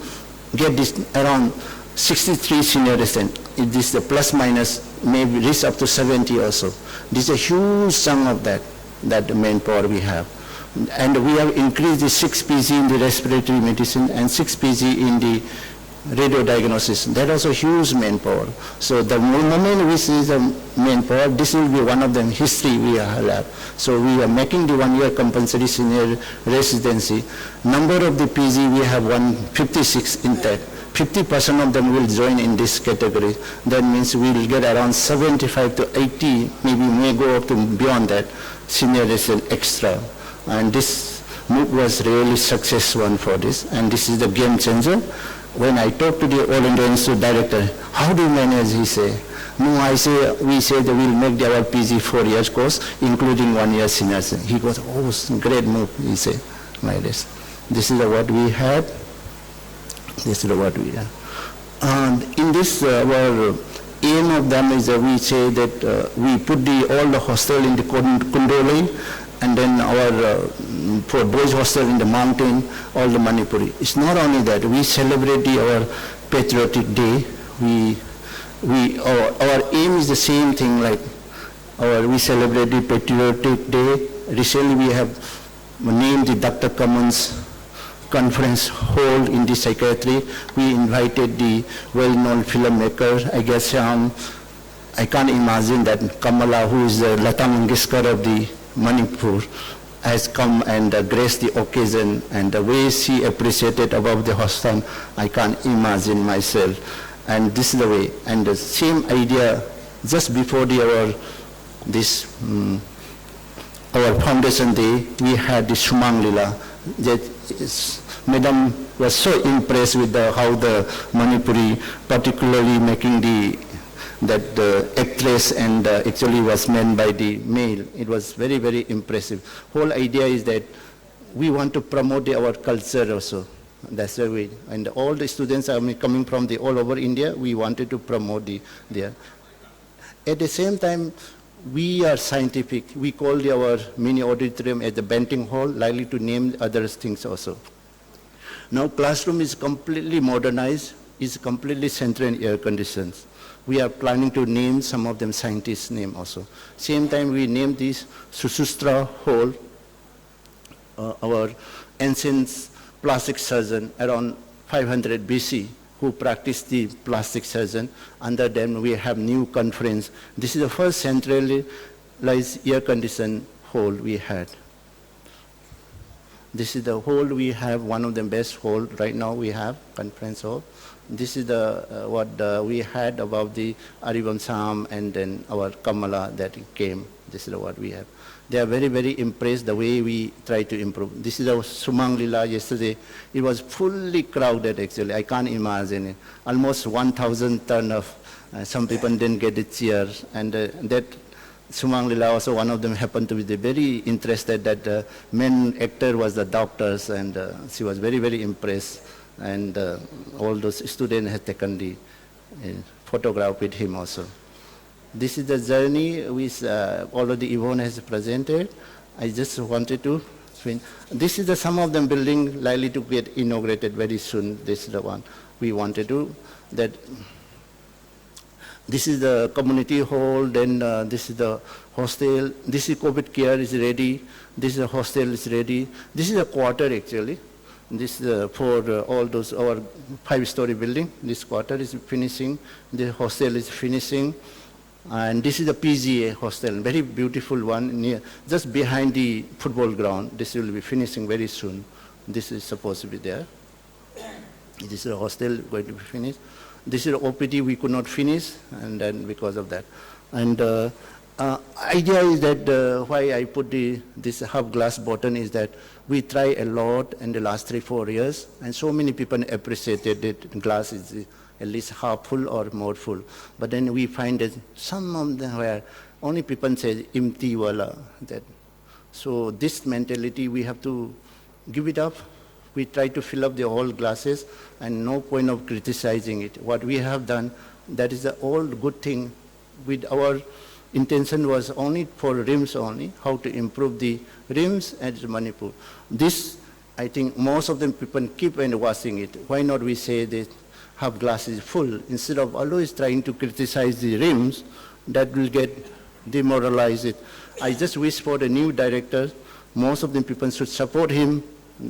get this around 63 senior residents. It is the plus minus, maybe reach up to 70 also. This is a huge chunk of that manpower we have. And we have increased the 6 PG in the respiratory medicine and 6 PG in the radio diagnosis. That also huge manpower. So the moment we see the manpower, this will be one of them history we have. So we are making the 1 year compulsory senior residency. Number of the PG we have 156 intact. 50% of them will join in this category. That means we will get around 75 to 80, maybe may go up to beyond that, senior resident extra. And this move was really successful for this, and this is the game changer. When I talked to the All India Institute director, how do you manage, he say, no, I say, we say that we'll make our PG 4 years course, including 1 year seniors. He goes, oh, great move, he said, like this. This is what we had. This is what we have. And in this, our aim of them is we say that we put all the hostel in the Kundoli, and then our for boys hostel in the mountain, all the Manipuri. It's not only that, we celebrate our patriotic day. Our aim is the same thing, like we celebrate the patriotic day. Recently we have named the Dr. Commons conference hall in the psychiatry. We invited the well-known filmmaker, I guess I can't imagine that Kamala, who is the Lata Mangeshkar of the Manipur, has come and graced the occasion, and the way she appreciated about the hostel, I can't imagine myself. And this is the way, and the same idea, just before our foundation day, we had the Shumang Lila. Madam was so impressed with how the Manipuri, particularly making that actress and actually was meant by the male. It was very, very impressive. Whole idea is that we want to promote our culture also. That's the way. And all the students are coming from all over India. We wanted to promote there. At the same time, we are scientific. We call our mini auditorium as the Banting Hall, likely to name other things also. Now classroom is completely modernized, is completely central and air conditioned. We are planning to name some of them scientists' name also. Same time we named this Sushruta Hall, our ancient plastic surgeon around 500 BC who practiced the plastic surgeon. Under them we have new conference. This is the first centralized air conditioned hall we had. This is the hall we have, one of the best hall right now we have, conference hall. This is what we had about the Arivamsam and then our Kamala that came. This is what we have. They are very, very impressed the way we try to improve. This is our Sumang Lila yesterday. It was fully crowded actually. I can't imagine it. Almost 1,000 ton of, some people didn't get the chairs. And that Sumang Lila also, one of them happened to be very interested that the main actor was the doctors, and she was very, very impressed. And all those students had taken the photograph with him also. This is the journey which already Yvonne has presented. I just wanted to this is the some of them building likely to get inaugurated very soon. This is the one we wanted to. That this is the community hall, then this is the hostel. This is COVID care is ready. This is the hostel is ready. This is a quarter actually. This is for all those, our 5-story building. This quarter is finishing. The hostel is finishing. And this is the PGA hostel, very beautiful one, near, just behind the football ground. This will be finishing very soon. This is supposed to be there. This is a hostel going to be finished. This is OPD we could not finish, and then because of that. And idea is that why I put this half glass bottle is that we try a lot in the last 3-4 years, and so many people appreciated it. Glass is at least half full or more full. But then we find that some of them where only people say empty wala. That. So this mentality we have to give it up. We try to fill up the whole glasses and no point of criticizing it. What we have done, that is the old good thing. With our intention was only for rims only, how to improve the rims at Manipur. This, I think most of them people keep and washing it. Why not we say that half glass is full, instead of always trying to criticize the rims, that will get demoralize it. I just wish for the new director, most of the people should support him,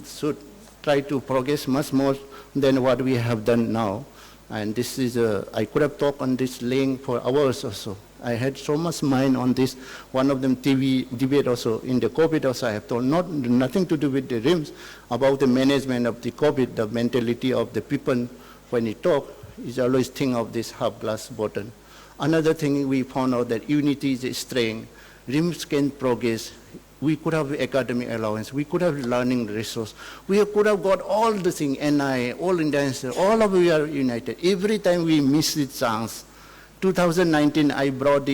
should try to progress much more than what we have done now. And this is, I could have talked on this link for hours or so. I had so much mind on this. One of them TV debate also, in the COVID also I have told, nothing to do with the rims, about the management of the COVID, the mentality of the people. When you talk, is always think of this half glass bottle. Another thing we found out that unity is a strength. RIMS can progress. We could have academic allowance. We could have learning resource. We could have got all the things, NI, all Indians, all of we are united. Every time we miss the chance. 2019, I brought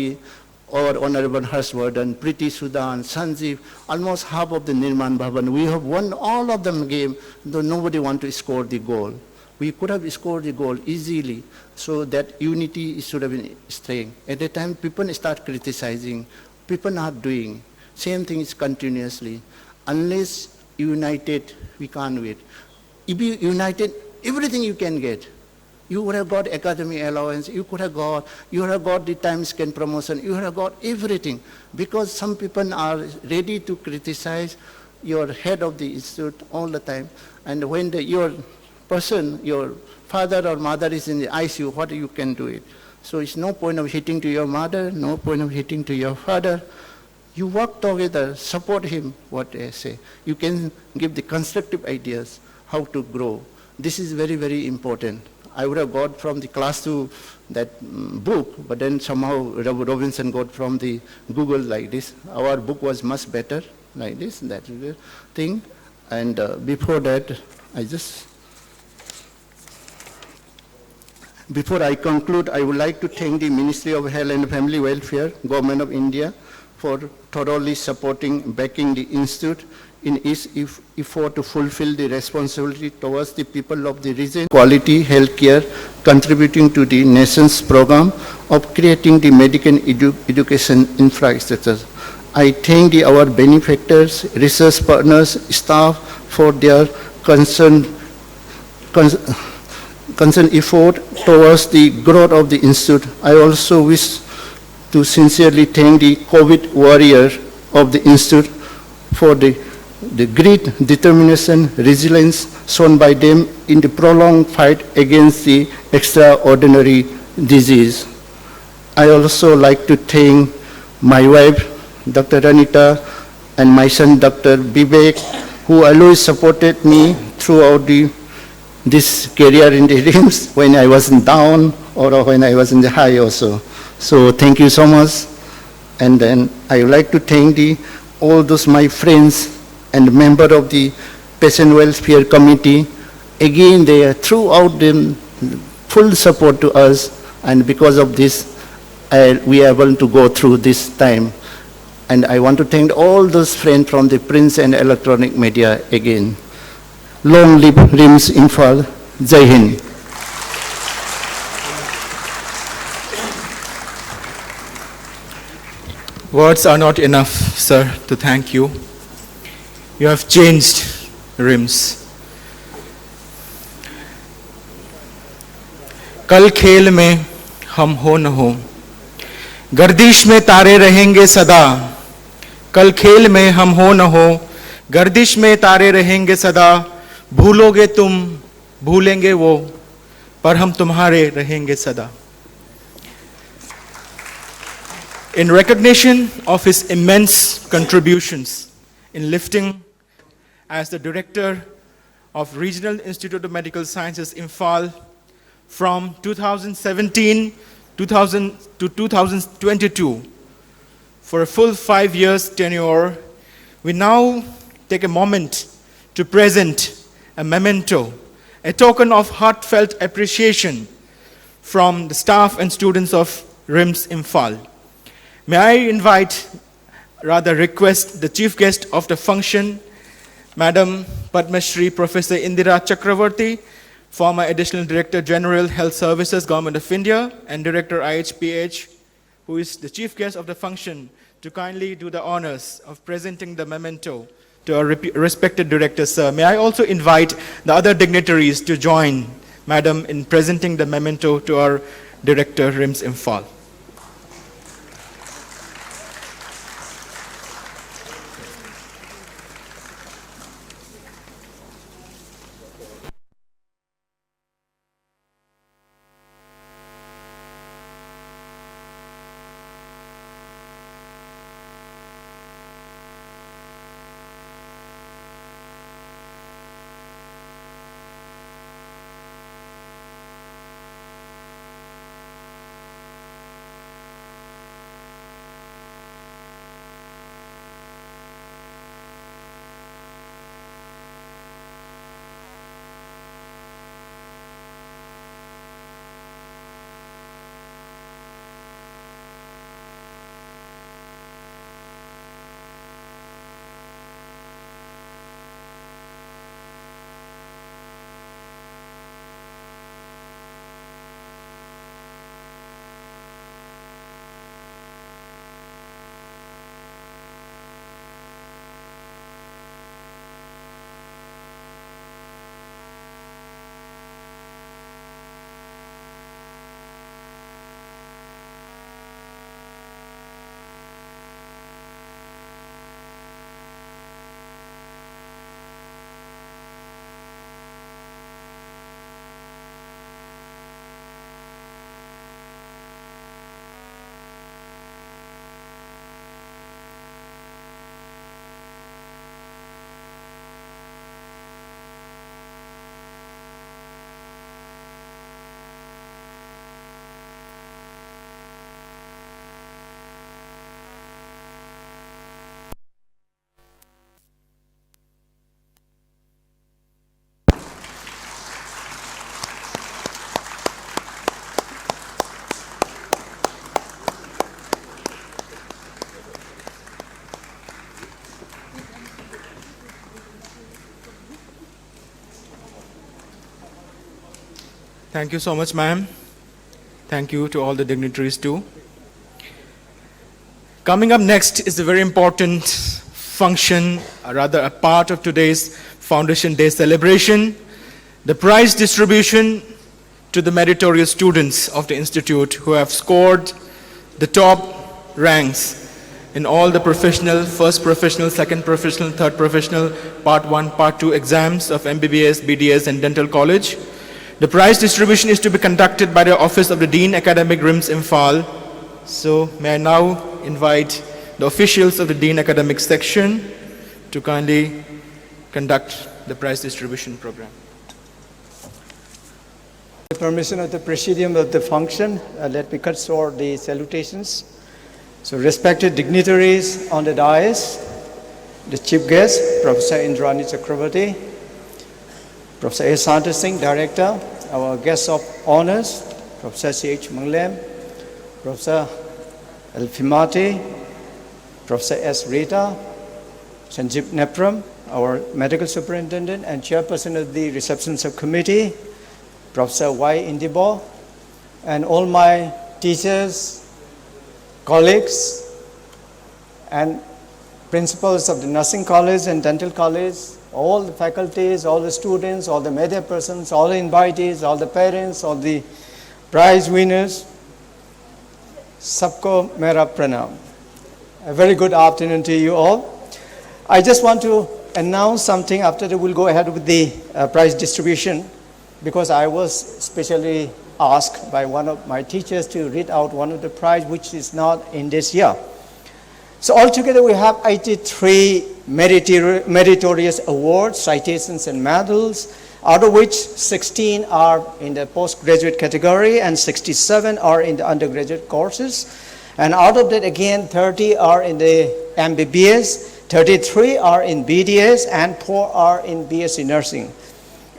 our Honorable Harshvardhan, Priti Sudan, Sanjeev, almost half of the Nirman Bhavan. We have won all of them game, though nobody want to score the goal. We could have scored the goal easily, so that unity should have been strength. At the time, people start criticizing, people not doing. Same thing is continuously. Unless united, we can't wait. If you united, everything you can get. You would have got academic allowance, you would have got the time scan promotion, you would have got everything. Because some people are ready to criticize your head of the institute all the time. And when your person, your father or mother is in the ICU, what you can do it? So it's no point of hitting to your mother, no point of hitting to your father. You work together, support him, what I say. You can give the constructive ideas, how to grow. This is very, very important. I would have got from the class to that book, but then somehow Robinson got from the Google like this. Our book was much better, like this, that is the thing. And before that, before I conclude, I would like to thank the Ministry of Health and Family Welfare, Government of India, for thoroughly supporting, backing the Institute in its effort to fulfill the responsibility towards the people of the region. Quality health care, contributing to the nation's program of creating the medical education infrastructure. I thank our benefactors, research partners, staff for their concerned effort towards the growth of the Institute. I also wish to sincerely thank the COVID warrior of the Institute for the great determination, resilience shown by them in the prolonged fight against the extraordinary disease. I also like to thank my wife, Dr. Ranita, and my son, Dr. Vivek, who always supported me throughout the this career in the RIMS when I was down or when I was in the high also. So thank you so much. And then I would like to thank all those my friends and member of the Patient Welfare Committee. Again, they are throughout them full support to us, and because of this, we are able to go through this time. And I want to thank all those friends from the print and electronic media again. Long live RIMS Imphal. Jai Hind. Words are not enough, sir, to thank you. You have changed RIMS. कल खेल में हम हो न हो, गर्दिश में तारे रहेंगे सदा. कल खेल में हम हो न हो, गर्दिश में तारे रहेंगे सदा. भूलोगे तुम, भूलेंगे वो, पर हम तुम्हारे रहेंगे सदा. In recognition of his immense contributions in lifting as the director of Regional Institute of Medical Sciences, Imphal, from 2017 to 2022, for a full 5 years tenure, we now take a moment to present a memento, a token of heartfelt appreciation from the staff and students of RIMS Imphal. May I invite, rather request, the chief guest of the function, Madam Padma Shri Professor Indira Chakravarti, former Additional Director General Health Services, Government of India, and Director IHPH, who is the chief guest of the function, to kindly do the honors of presenting the memento to our respected director, sir. May I also invite the other dignitaries to join Madam in presenting the memento to our director, RIMS Imphal. Thank you so much, ma'am. Thank you to all the dignitaries too. Coming up next is a very important function, or rather a part of today's Foundation Day celebration, the prize distribution to the meritorious students of the Institute who have scored the top ranks in all the professional, first professional, second professional, third professional, part 1, part 2 exams of MBBS, BDS and Dental College. The prize distribution is to be conducted by the Office of the Dean Academic RIMS Imphal. So may I now invite the officials of the Dean Academic section to kindly conduct the prize distribution program. With permission of the Presidium of the function, let me cut short the salutations. So respected dignitaries on the dais, the chief guest, Professor Indrani Chakravarti, Professor A. Santa Singh, Director, our guests of honors, Professor C.H. Manglem, Professor Elfimati, Professor S. Rita, Sanjeev Nepram, our medical superintendent and chairperson of the reception subcommittee, Professor Y. Indibo, and all my teachers, colleagues, and principals of the nursing college and dental college, all the faculties, all the students, all the media persons, all the invitees, all the parents, all the prize winners, sabko mera pranam. A very good afternoon to you all. I just want to announce something after that we'll go ahead with the prize distribution, because I was specially asked by one of my teachers to read out one of the prize which is not in this year. So altogether we have 83 meritorious awards, citations and medals, out of which 16 are in the postgraduate category and 67 are in the undergraduate courses. And out of that again 30 are in the MBBS, 33 are in BDS, and 4 are in BSc nursing.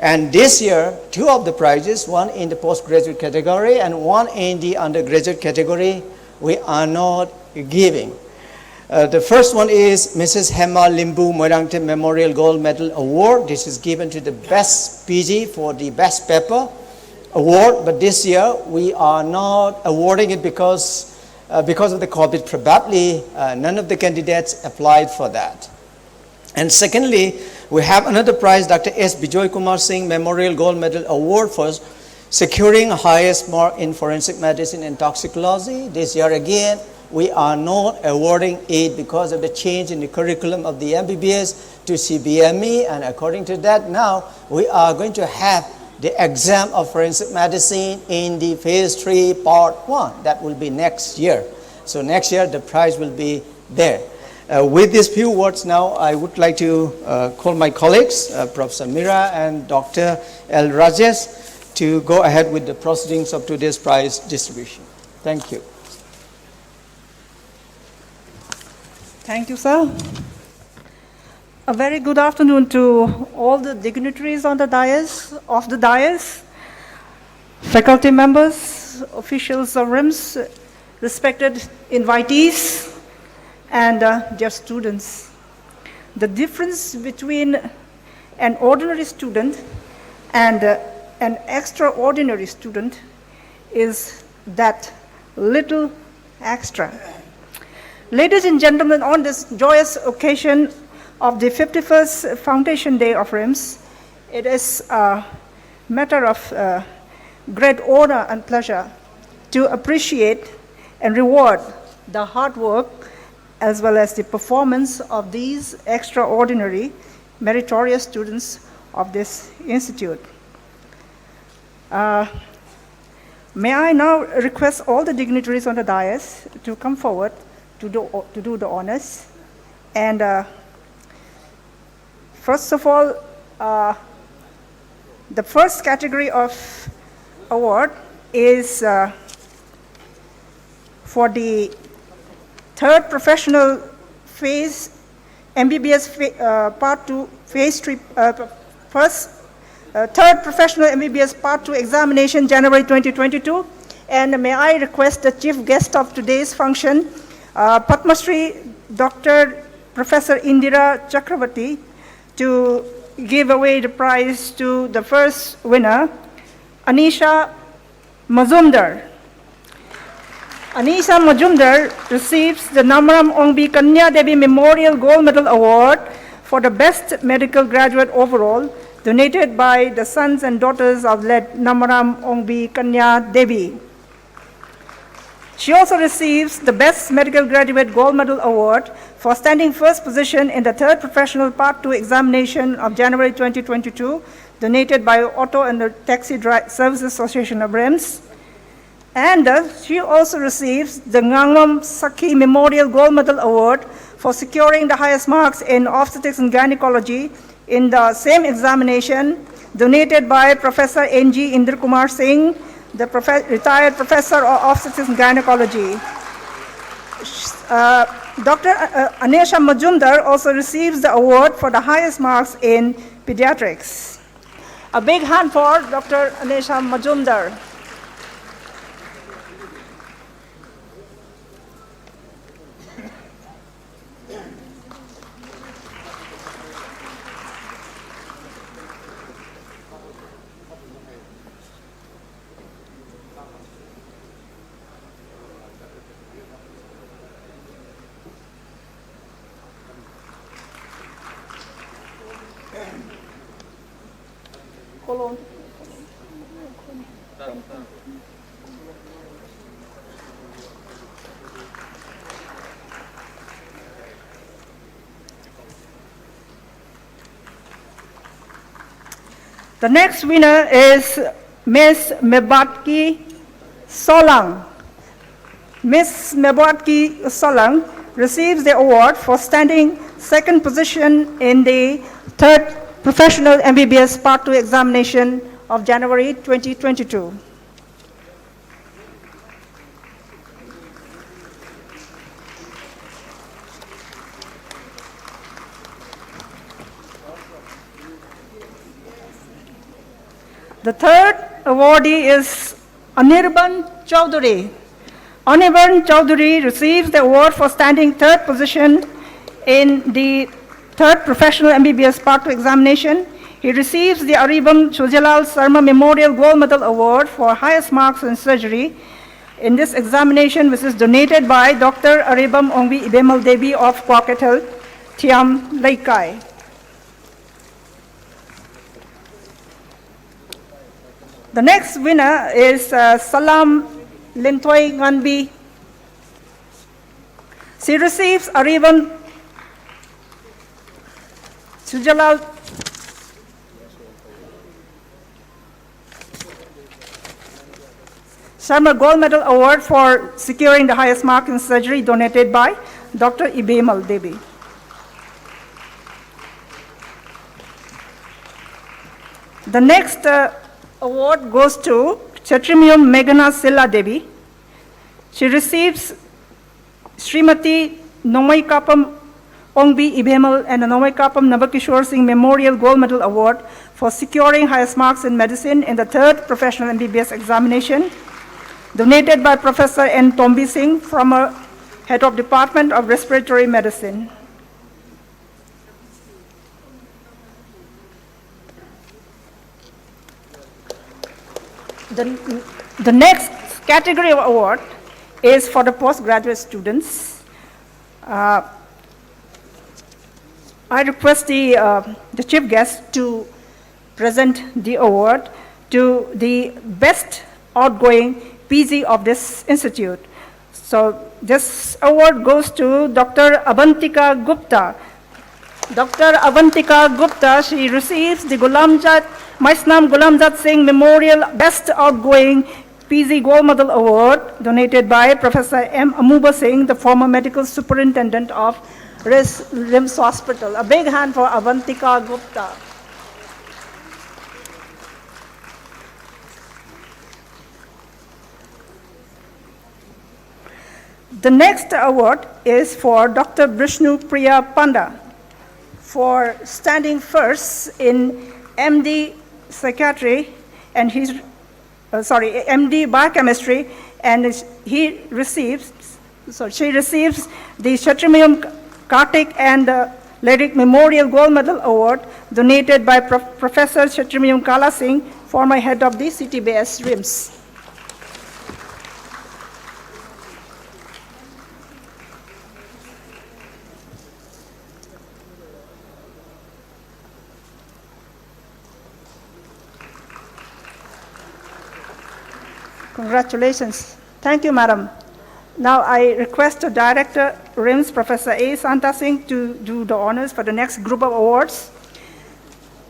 And this year, 2 of the prizes, one in the postgraduate category and one in the undergraduate category, we are not giving. The first one is Mrs. Hema Limbu Moirangte Memorial Gold Medal Award. This is given to the best PG for the best paper award, but this year we are not awarding it because of the COVID. Probably none of the candidates applied for that. And secondly, we have another prize, Dr. S. Bijoy Kumar Singh Memorial Gold Medal Award for securing highest mark in forensic medicine and toxicology. This year again, we are not awarding it because of the change in the curriculum of the MBBS to CBME, and according to that now, we are going to have the exam of forensic medicine in the phase 3 part 1. That will be next year. So next year the prize will be there. With these few words now, I would like to call my colleagues, Professor Mira and Dr. L. Rajesh, to go ahead with the proceedings of today's prize distribution. Thank you. Thank you, sir. A very good afternoon to all the dignitaries on the dais, faculty members, officials of RIMS, respected invitees, and their students. The difference between an ordinary student and an extraordinary student is that little extra. Ladies and gentlemen, on this joyous occasion of the 51st Foundation Day of RIMS, it is a matter of great honor and pleasure to appreciate and reward the hard work as well as the performance of these extraordinary meritorious students of this institute. May I now request all the dignitaries on the dais to come forward to do the honors. And first of all, the first category of award is for the third professional phase, MBBS Part 2, Phase 3, third professional MBBS Part 2 examination, January 2022. And may I request the chief guest of today's function, Padma Shri Dr. Professor Indira Chakravarti, to give away the prize to the first winner, Anisha Mazumdar. Anisha Mazumdar receives the Namaram Ongbi Kanya Devi Memorial Gold Medal Award for the best medical graduate overall, donated by the sons and daughters of late Namaram Ongbi Kanya Devi. She also receives the Best Medical Graduate Gold Medal Award for standing first position in the third professional Part 2 examination of January 2022, donated by Auto and Taxi Services Association of RIMS. And she also receives the Ngangam Sakhi Memorial Gold Medal Award for securing the highest marks in obstetrics and gynecology in the same examination, donated by Professor N.G. Indra Kumar Singh, the retired professor of obstetrics and gynecology. Dr. Anesha Majumdar also receives the award for the highest marks in pediatrics. A big hand for Dr. Anesha Majumdar. The next winner is Ms. Mebatki Solang. Ms. Mebatki Solang receives the award for standing second position in the third professional MBBS Part 2 examination of January 2022. The third awardee is Anirban Chowdhury. Anirban Chowdhury receives the award for standing third position in the third professional MBBS Part 2 examination. He receives the Aribam Shujalal Sarma Memorial Gold Medal Award for highest marks in surgery in this examination, which is donated by Dr. Aribam Ongbi Ibemal Devi of Kwaketal, Thiam, Laikai. The next winner is Salam Lintoi Nganbi. She receives Aribam Sujalal Sharma Gold Medal Award for securing the highest mark in surgery, donated by Dr. Ibemal Devi. The next award goes to Chatrimium Meghana Silla Devi. She receives Srimati Nomaikapam Ongbi Ibemal and the Nomaikapam Nabakishore Singh Memorial Gold Medal Award for securing highest marks in medicine in the third professional MBBS examination, donated by Professor N. Tombi Singh, former Head of Department of Respiratory Medicine. The next category of award is for the postgraduate students. I request the chief guest to present the award to the best outgoing PG of this institute. So this award goes to Dr. Avantika Gupta. Dr. Avantika Gupta, she receives the Maisnam Gulamjat Singh Memorial Best Outgoing PG Gold Medal Award, donated by Professor M. Amuba Singh, the former medical superintendent of RIMS Hospital. A big hand for Avantika Gupta. The next award is for Dr. Brishnu Priya Panda for standing first in MD Psychiatry and MD Biochemistry, and she receives the Chatrimium Kartik and Lyric Memorial Gold Medal Award, donated by Professor Chatrimium Kala Singh, former head of the CTBS RIMS. Congratulations. Thank you, Madam. Now I request the Director, RIMS, Professor A. Santa Singh, to do the honors for the next group of awards.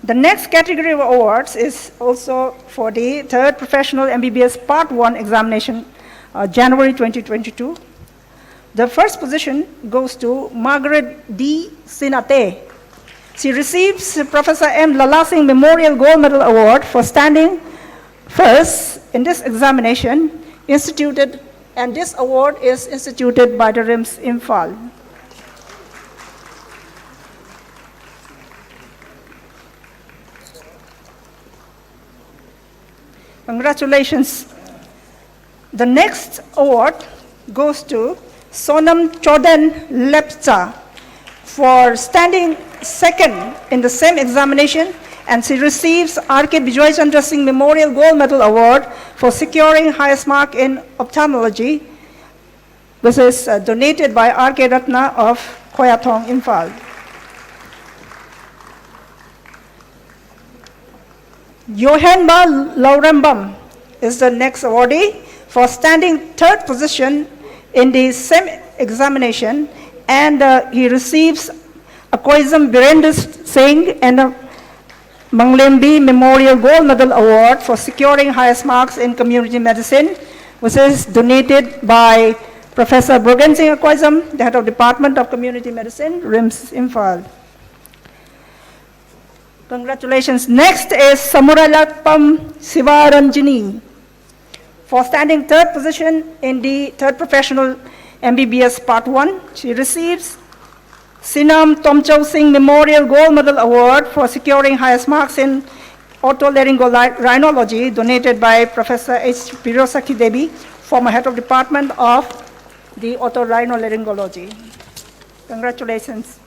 The next category of awards is also for the third professional MBBS Part 1 examination, January 2022. The first position goes to Margaret D. Sinate. She receives Professor M. Lala Singh Memorial Gold Medal Award for standing first in this examination instituted, and this award is instituted by the RIMS Imphal. Congratulations. The next award goes to Sonam Chodan Lepcha for standing second in the same examination, and she receives R.K. Bijoy Chandra Singh Memorial Gold Medal Award for securing highest mark in ophthalmology. This is donated by R.K. Ratna of Khoyathong, Imphal. Johanba Laurembam is the next awardee for standing third position in the same examination, and he receives a Koizam Birender Singh and a Manglembi Memorial Gold Medal Award for securing highest marks in community medicine, which is donated by Professor Burgen Singh Koizam, the head of Department of Community Medicine, RIMS Imphal. Congratulations. Next is Samuralapam Sivaranjini for standing third position in the third professional MBBS Part 1. She receives Sinam Tomchau Singh Memorial Gold Medal Award for securing highest marks in otolaryngorhinology, donated by Professor H. Pirosaki Devi, former head of Department of the Otorhinolaryngology. Congratulations.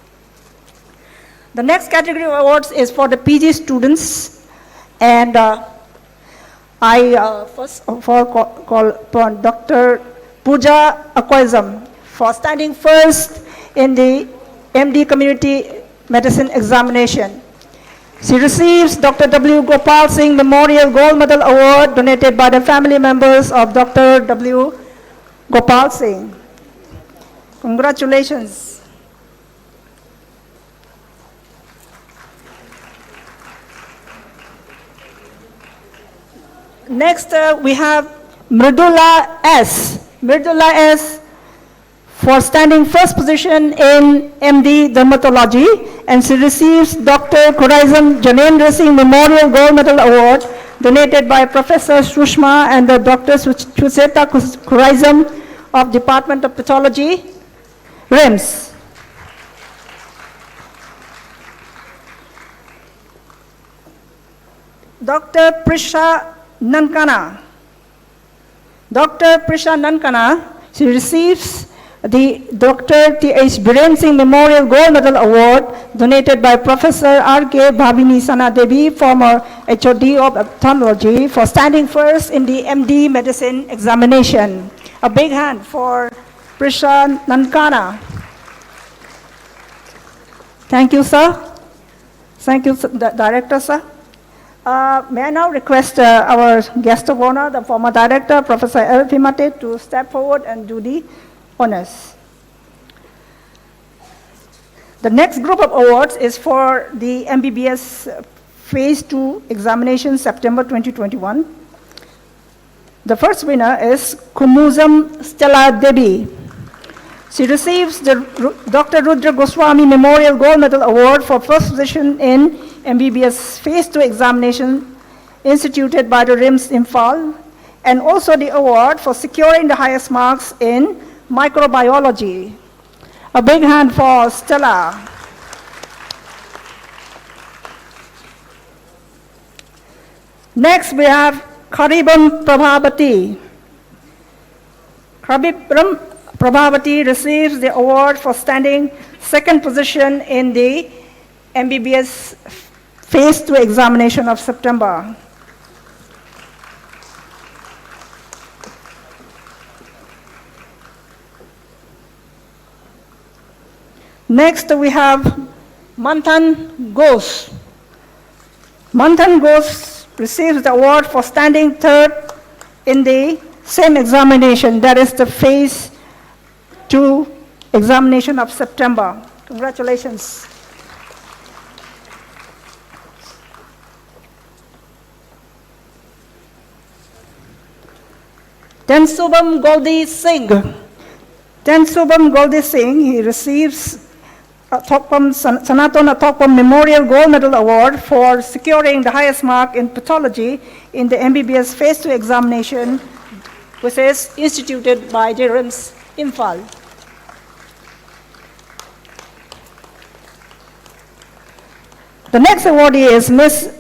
The next category of awards is for the PG students, and I first of all call upon Dr. Pooja Akoizam for standing first in the MD Community Medicine examination. She receives Dr. W. Gopal Singh Memorial Gold Medal Award donated by the family members of Dr. W. Gopal Singh. Congratulations. Next, we have Mridula S. Mridula S for standing first position in MD Dermatology, and she receives Dr. Kurizam Janendra Singh Memorial Gold Medal Award donated by Professor Sushma and the Dr. Chuseta Kurizam of Department of Pathology, RIMS. Dr. Prisha Nankana. Dr. Prisha Nankana, she receives the Dr. T.H. Biren Singh Memorial Gold Medal Award donated by Professor R.K. Bhavini Sana Devi, former HOD of Ophthalmology, for standing first in the MD Medicine examination. A big hand for Prisha Nankana. Thank you, sir. Thank you, Director, sir. May I now request our guest of honor, the former director, Professor L. Pimate, to step forward and do the honors. The next group of awards is for the MBBS Phase 2 examination, September 2021. The first winner is Kumuzam Stella Devi. She receives the Dr. Rudra Goswami Memorial Gold Medal Award for first position in MBBS Phase 2 examination instituted by the RIMS Imphal, and also the award for securing the highest marks in microbiology. A big hand for Stella. Next, we have Karibam Prabhavati. Karibam Prabhavati receives the award for standing second position in the MBBS Phase 2 examination of September. Next, we have Manthan Ghosh. Manthan Ghosh receives the award for standing third in the same examination, that is the Phase 2 examination of September. Congratulations. Then Subham Goldie Singh. He receives Sanaton Athokpam Memorial Gold Medal Award for securing the highest mark in pathology in the MBBS Phase 2 examination, which is instituted by the RIMS Imphal. The next awardee is Ms.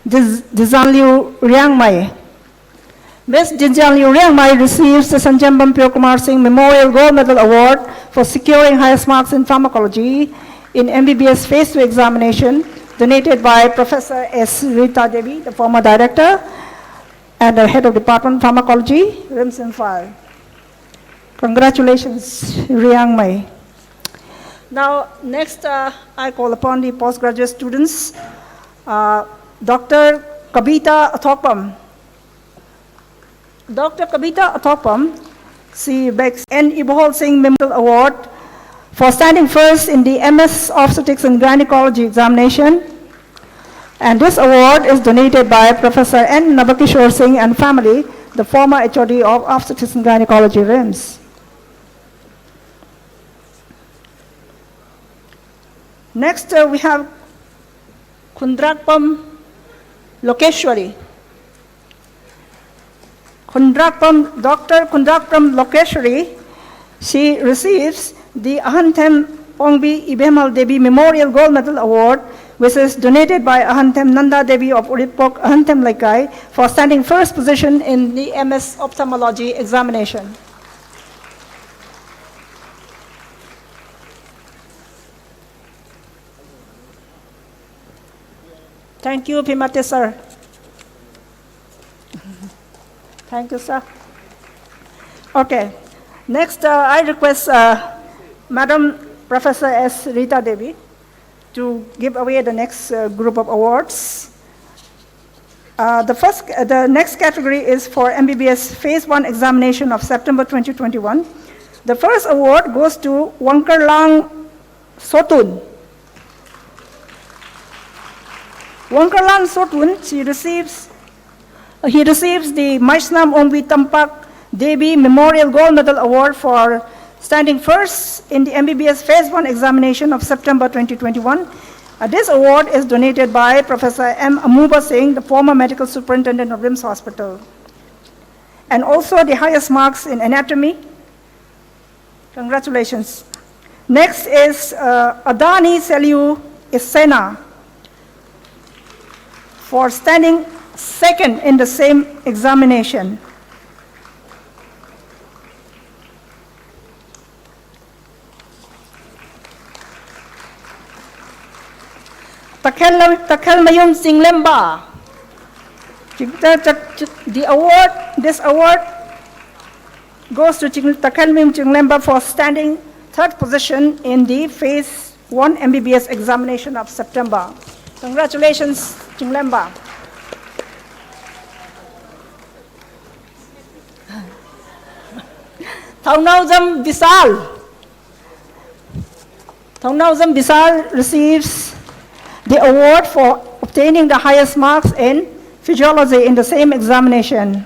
Dizanliu Riangmai. Ms. Dizanliu Riangmai receives the Sanjambam Pure Kumar Singh Memorial Gold Medal Award for securing highest marks in pharmacology in MBBS Phase 2 examination, donated by Professor S. Rita Devi, the former director and the head of Department of Pharmacology, RIMS Imphal. Congratulations, Riangmai. Now, next I call upon the postgraduate students, Dr. Kabita Athokpam. Dr. Kabita Athokpam, she begs N. Imphal Singh Memorial Award for standing first in the MS Obstetrics and Gynecology examination. And this award is donated by Professor N. Nabakishore Singh and family, the former HOD of Obstetrics and Gynecology, RIMS. Next, we have Kundrakpam Lokeshwari. Dr. Kundrakpam Lokeshwari, she receives the Ahantem Pongbi Ibemal Devi Memorial Gold Medal Award, which is donated by Ahantem Nanda Devi of Uripok Ahantem Laikai for standing first position in the MS Ophthalmology examination. Thank you, Pimate sir. Thank you, sir. Okay. Next, I request Madam Professor S. Rita Devi to give away the next group of awards. The next category is for MBBS Phase 1 examination of September 2021. The first award goes to Wangkarlang Sotun. Wangkarlang Sotun, he receives the Maisnam Ongwi Tampak Devi Memorial Gold Medal Award for standing first in the MBBS Phase 1 examination of September 2021. This award is donated by Professor M. Amuba Singh, the former medical superintendent of RIMS Hospital. And also the highest marks in anatomy. Congratulations. Next is Adani Seliu Isena for standing second in the same examination. Takelmayum Singlemba. This award goes to Takelmayum Singlemba for standing third position in the Phase 1 MBBS examination of September. Congratulations, Chinglemba. Thaunauzam Bisal receives the award for obtaining the highest marks in physiology in the same examination.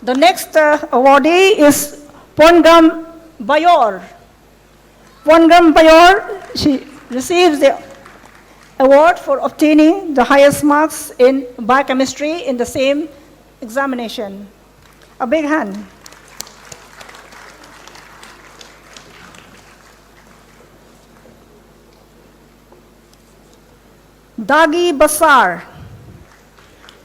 The next awardee is Pongam Bayor. Pongam Bayor, she receives the award for obtaining the highest marks in biochemistry in the same examination. A big hand. Dagi Basar.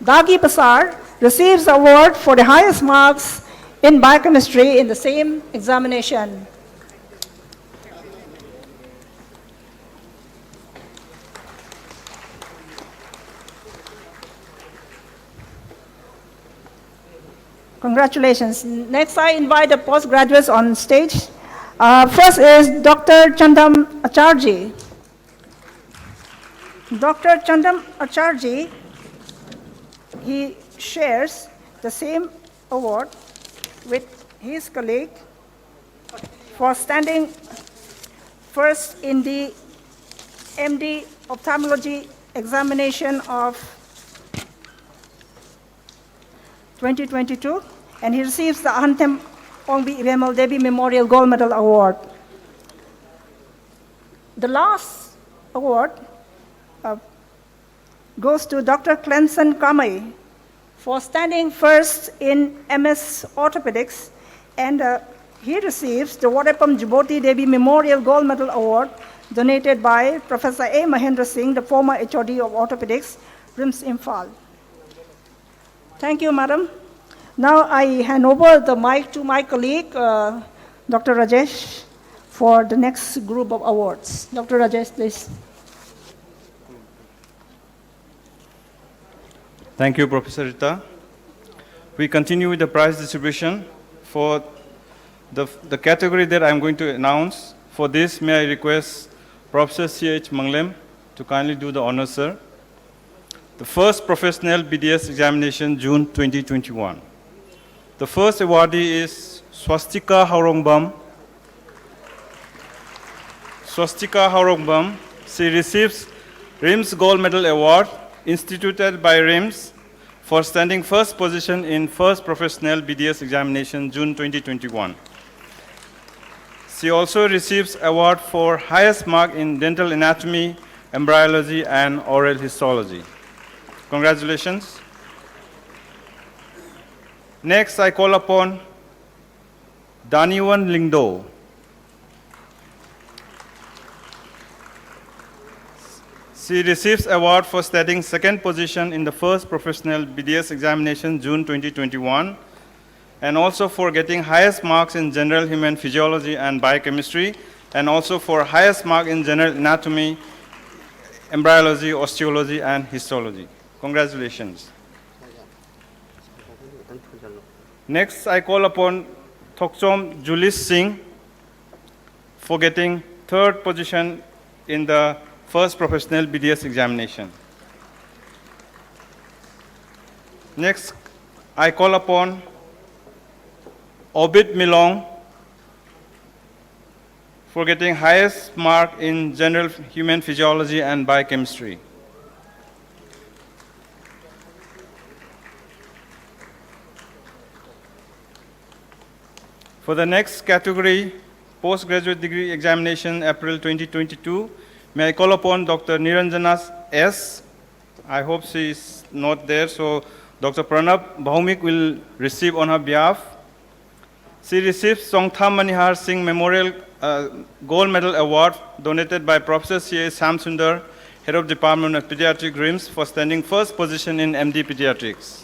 Dagi Basar receives the award for the highest marks in biochemistry in the same examination. Congratulations. Next, I invite the postgraduates on stage. First is Dr. Chandam Acharji. Dr. Chandam Acharji, he shares the same award with his colleague for standing first in the MD Ophthalmology examination of 2022. and he receives the Anthem Ongbi Iremal Devi Memorial Gold Medal Award. The last award goes to Dr. Clemson Kamai for standing first in MS Orthopedics, and he receives the Wadapam Jyoti Devi Memorial Gold Medal Award donated by Professor A. Mahendra Singh, the former HOD of Orthopedics, RIMS Imphal. Thank you, Madam. Now I hand over the mic to my colleague, Dr. Rajesh, for the next group of awards. Dr. Rajesh, please. Thank you, Professor Rita. We continue with the prize distribution. For the category that I'm going to announce, for this, may I request Professor C.H. Manglem to kindly do the honors, sir. The first professional BDS examination, June 2021. The first awardee is Swastika Haurongbam. Swastika Haurongbam. She receives RIMS Gold Medal Award instituted by RIMS for standing first position in first professional BDS examination, June 2021. She also receives award for highest mark in dental anatomy, embryology, and oral histology. Congratulations. Next, I call upon Daniwan Lingdo. She receives award for standing second position in the first professional BDS examination, June 2021, and also for getting highest marks in general human physiology and biochemistry, and also for highest mark in general anatomy, embryology, osteology, and histology. Congratulations. Next, I call upon Thokchom Julis Singh for getting third position in the first professional BDS examination. Next, I call upon Obit Milong for getting highest mark in general human physiology and biochemistry. For the next category, postgraduate degree examination, April 2022, may I call upon Dr. Niranjana S. I hope she is not there, so Dr. Pranab Bhaumik will receive on her behalf. She receives Songtha Manihar Singh Memorial Gold Medal Award donated by Professor C.A. Samsundar, Head of Department of Pediatric RIMS, for standing first position in MD Pediatrics.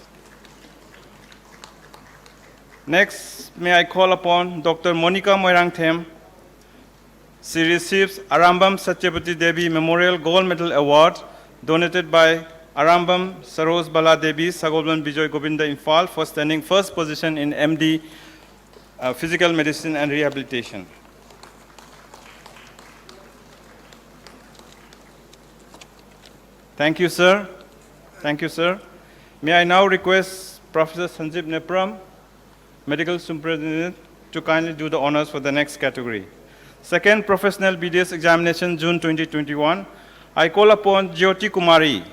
Next, may I call upon Dr. Monica Moirangthem. She receives Arambam Satyavati Devi Memorial Gold Medal Award donated by Arambam Saroz Bala Devi, Sagoblan Bijoy Govinda Imphal, for standing first position in MD Physical Medicine and Rehabilitation. Thank you, sir. Thank you, sir. May I now request Professor Sanjeev Nepram, Medical Superintendent, to kindly do the honors for the next category. Second professional BDS examination, June 2021. I call upon Jyoti Kumari.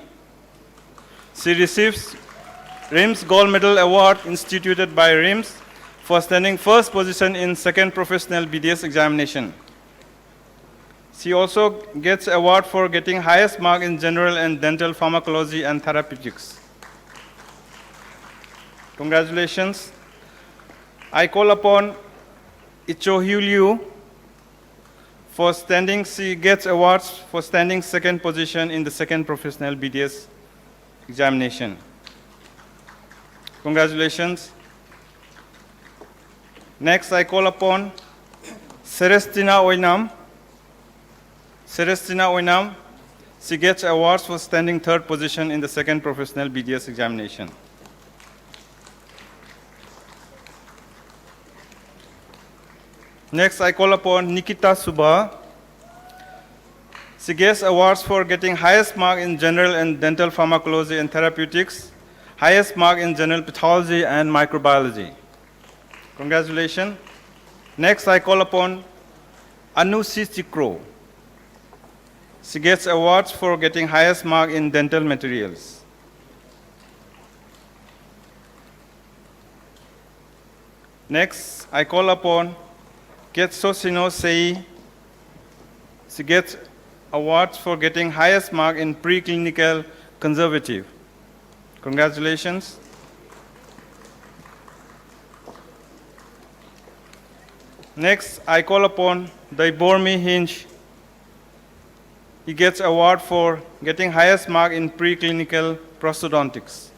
She receives RIMS Gold Medal Award instituted by RIMS for standing first position in second professional BDS examination. She also gets award for getting highest mark in general and dental pharmacology and therapeutics. Congratulations. I call upon Icho Liu for standing. She gets awards for standing second position in the second professional BDS examination. Congratulations. Next, I call upon Celestina Oinam. Celestina Oinam, she gets awards for standing third position in the second professional BDS examination. Next, I call upon Nikita Subha. She gets awards for getting highest mark in general and dental pharmacology and therapeutics, highest mark in general pathology and microbiology. Congratulations. Next, I call upon Anusi Chikro. She gets awards for getting highest mark in dental materials. Next, I call upon Ketso Sino Sei. She gets awards for getting highest mark in preclinical conservative. Congratulations. Next, I call upon Daibormi Hinch. He gets award for getting highest mark in preclinical prosthodontics.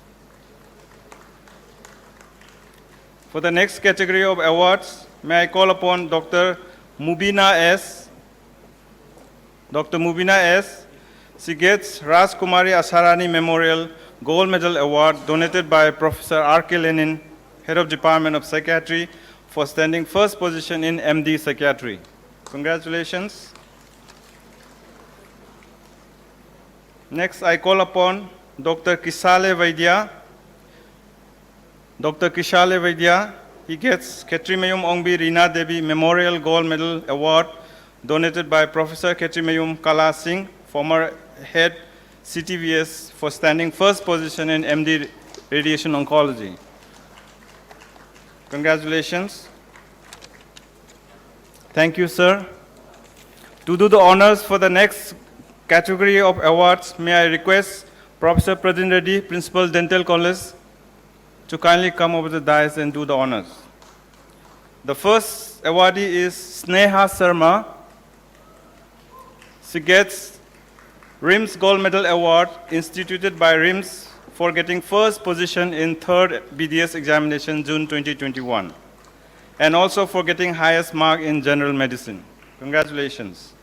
For the next category of awards, may I call upon Dr. Mubina S. Dr. Mubina S. She gets Raj Kumari Asarani Memorial Gold Medal Award donated by Professor R.K. Lenin, Head of Department of Psychiatry, for standing first position in MD Psychiatry. Congratulations. Next, I call upon Dr. Kisale Vaidya. Dr. Kishale Vaidya, he gets Ketrimayum Ongbi Rina Devi Memorial Gold Medal Award donated by Professor Ketrimayum Kala Singh, former head CTVS, for standing first position in MD Radiation Oncology. Congratulations. Thank you, sir. To do the honors for the next category of awards, may I request Professor Pradin Reddy, Principal Dental College, to kindly come over the dais and do the honors. The first awardee is Sneha Sharma. She gets RIMS Gold Medal Award instituted by RIMS for getting first position in third BDS examination June 2021, and also for getting highest mark in general medicine. Congratulations.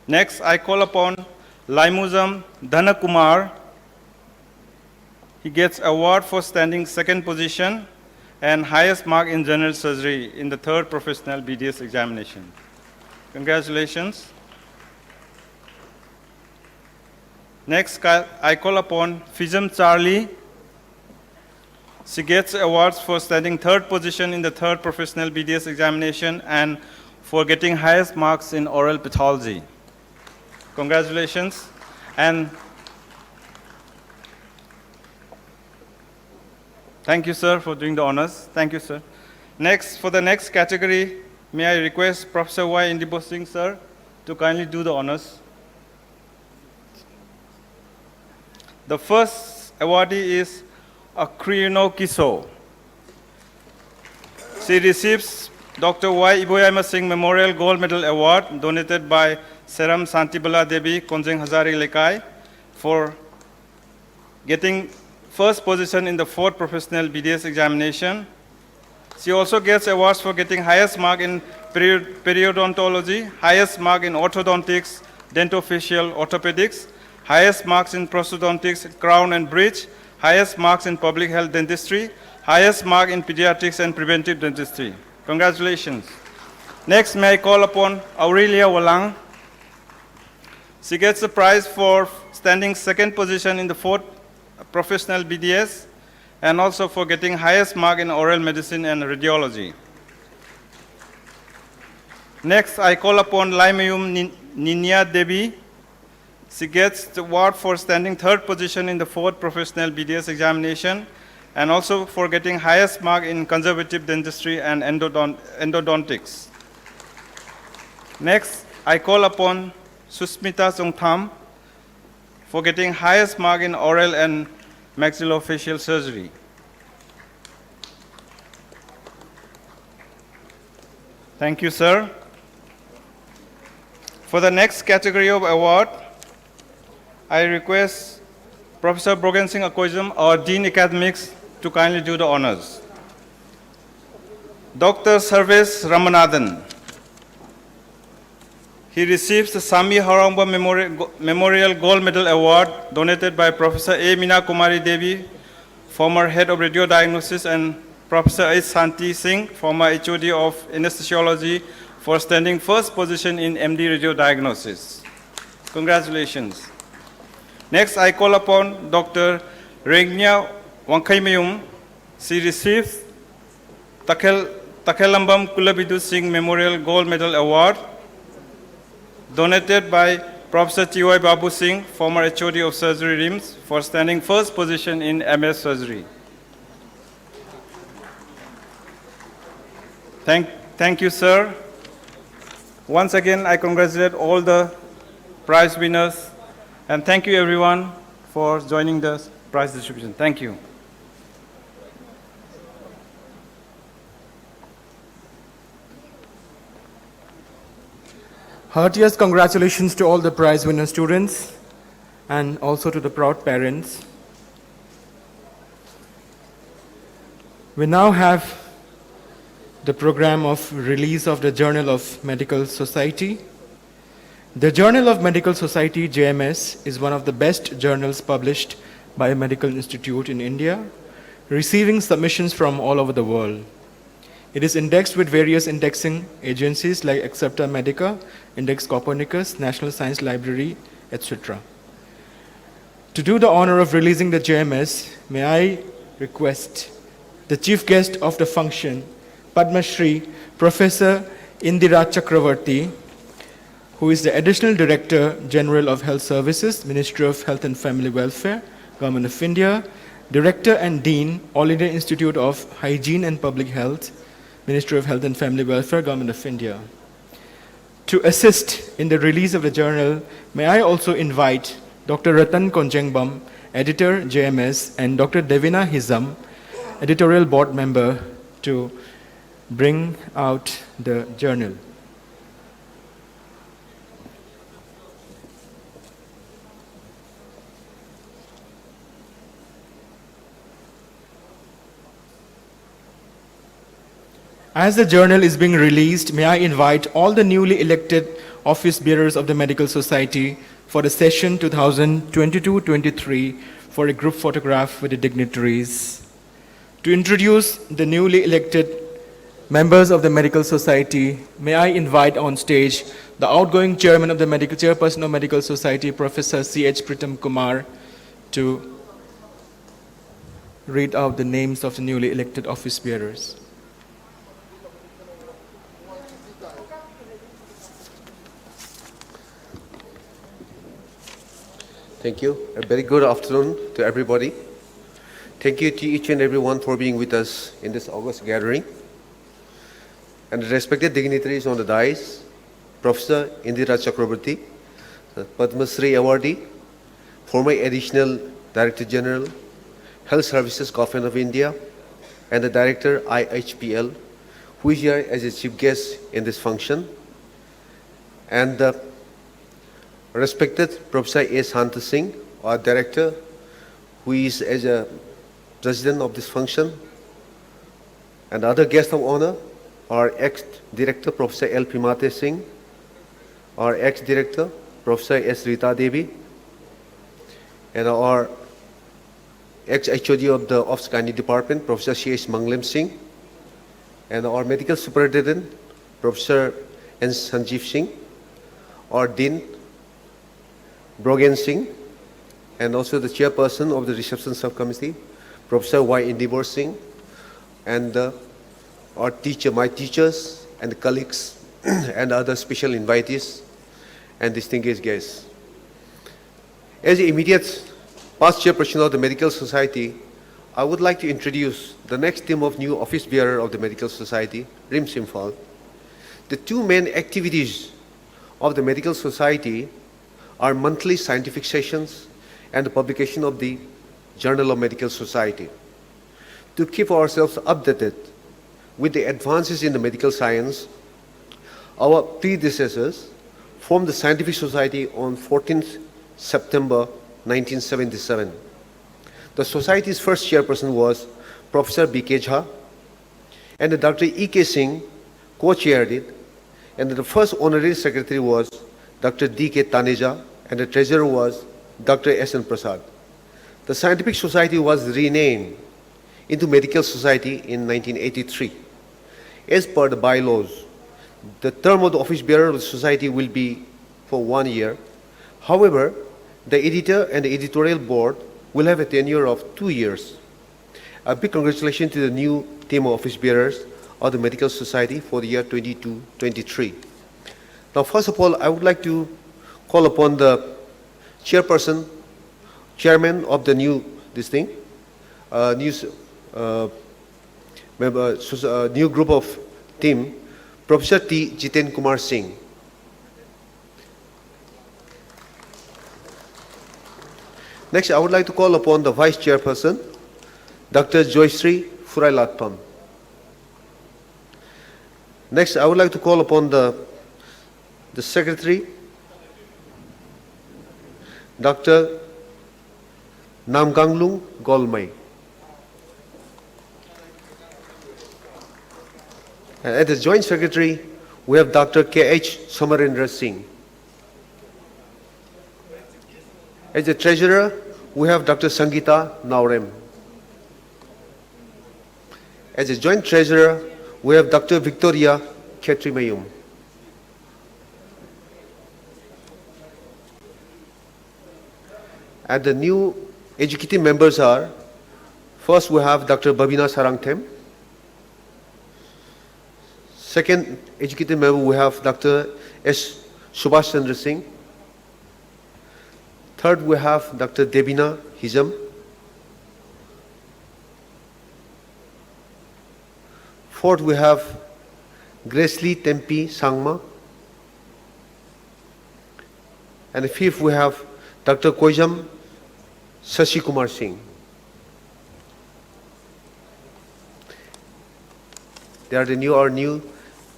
Next, I call upon Laimuzam Dhanakumar. He gets award for standing second position and highest mark in general surgery in the third professional BDS examination. Congratulations. Next, I call upon Fizam Charlie. She gets awards for standing third position in the third professional BDS examination and for getting highest marks in oral pathology. Congratulations. And thank you, sir, for doing the honors. Thank you, sir. Next, for the next category, may I request Professor Y. Indibo Singh, sir, to kindly do the honors. The first awardee is Akrino Kiso. She receives Dr. Y. Iboyama Singh Memorial Gold Medal Award donated by Seram Santibala Devi, Konjeng Hazari Lekai, for getting first position in the fourth professional BDS examination. She also gets awards for getting highest mark in periodontology, highest mark in orthodontics, dentofacial orthopedics, highest marks in prosthodontics, crown and bridge, highest marks in public health dentistry, highest mark in pediatrics and preventive dentistry. Congratulations. Next, may I call upon Aurelia Walang. She gets the prize for standing second position in the fourth professional BDS and also for getting highest mark in oral medicine and radiology. Next, I call upon Laimayum Ninya Devi. She gets the award for standing third position in the fourth professional BDS examination and also for getting highest mark in conservative dentistry and endodontics. Next, I call upon Susmita Songtham for getting highest mark in oral and maxillofacial surgery. Thank you, sir. For the next category of award, I request Professor Brogan Singh Akoizum, our Dean Academics, to kindly do the honors. Dr. Sarvesh Ramanathan. He receives the Sami Haramba Memorial Gold Medal Award donated by Professor A. Meena Kumari Devi, former head of radiodiagnosis, and Professor A. Santi Singh, former HOD of anesthesiology, for standing first position in MD radiodiagnosis. Congratulations. Next, I call upon Dr. Regnia Wankaimayum. She receives Takelambam Kulabidu Singh Memorial Gold Medal Award donated by Professor T.Y. Babu Singh, former HOD of Surgery RIMS, for standing first position in MS surgery. Thank you, sir. Once again, I congratulate all the prize winners, and thank you everyone for joining the prize distribution. Thank you. Heartiest congratulations to all the prize winner students and also to the proud parents. We now have the program of release of the Journal of Medical Society. The Journal of Medical Society, JMS, is one of the best journals published by a medical institute in India, receiving submissions from all over the world. It is indexed with various indexing agencies like Accepta Medica, Index Copernicus, National Science Library, etc. To do the honor of releasing the JMS, may I request the chief guest of the function, Padma Shri Professor Indira Chakravarti, who is the Additional Director General of Health Services, Ministry of Health and Family Welfare, Government of India, Director and Dean, All India Institute of Hygiene and Public Health, Ministry of Health and Family Welfare, Government of India. To assist in the release of the journal, may I also invite Dr. Ratan Konjengbam, Editor, JMS, and Dr. Devina Hizam, Editorial Board Member, to bring out the journal. As the journal is being released, may I invite all the newly elected office bearers of the Medical Society for the session 2022-23 for a group photograph with the dignitaries. To introduce the newly elected members of the Medical Society, may I invite on stage the outgoing chairperson of Medical Society, Professor C.H. Pritam Kumar, to read out the names of the newly elected office bearers. Thank you. A very good afternoon to everybody. Thank you to each and everyone for being with us in this August gathering. And the respected dignitaries on the dais, Professor Indira Chakrabarti, Padma Shri Awardee, former Additional Director General, Health Services, Government of India, and the Director, IHPL, who is here as a chief guest in this function, and the respected Professor S. Hanta Singh, our Director, who is as a President of this function, and other guests of honor, our ex-Director, Professor L. Pimate Singh, our ex-Director, Professor S. Rita Devi, and our ex-HOD of the Office Gynae Department, Professor C.S. Manglim Singh, and our Medical Superintendent, Professor N. Sanjeev Singh, our Dean, Brogan Singh, and also the Chairperson of the Reception Subcommittee, Professor Y. Indibor Singh, and our my teachers and colleagues and other special invitees and distinguished guests. As the immediate past chairperson of the Medical Society, I would like to introduce the next team of new office bearer of the Medical Society, Imphal. The two main activities of the Medical Society are monthly scientific sessions and the publication of the Journal of Medical Society. To keep ourselves updated with the advances in the medical science, our predecessors formed the Scientific Society on 14th September 1977. The Society's first chairperson was Professor B.K. Jha, and Dr. E.K. Singh co-chaired it, and the first honorary secretary was Dr. D.K. Taneja, and the treasurer was Dr. S.N. Prasad. The Scientific Society was renamed into Medical Society in 1983. As per the bylaws, the term of the office bearer of the society will be for 1 year. However, the editor and the editorial board will have a tenure of 2 years. A big congratulations to the new team of office bearers of the Medical Society for the year 22-23. Now, first of all, I would like to call upon the chairman of the new new group of team, Professor T. Jiten Kumar Singh. Next, I would like to call upon the Vice Chairperson, Dr. Joyশ্রী Furailatpam. Next, I would like to call upon the Secretary, Dr. Namganglung Golmai. And as the Joint Secretary, we have Dr. K.H. Samarendra Singh. As the Treasurer, we have Dr. Sangeeta Naurem. As a Joint Treasurer, we have Dr. Victoria Khetrimayum. And the new executive members are, first we have Dr. Babina Sarangthem. Second executive member we have Dr. S. Subhash Chandra Singh. Third we have Dr. Debina Hizam. Fourth we have Gracely Tempi Sangma. And fifth we have Dr. Koijam Shashi Kumar Singh. They are our new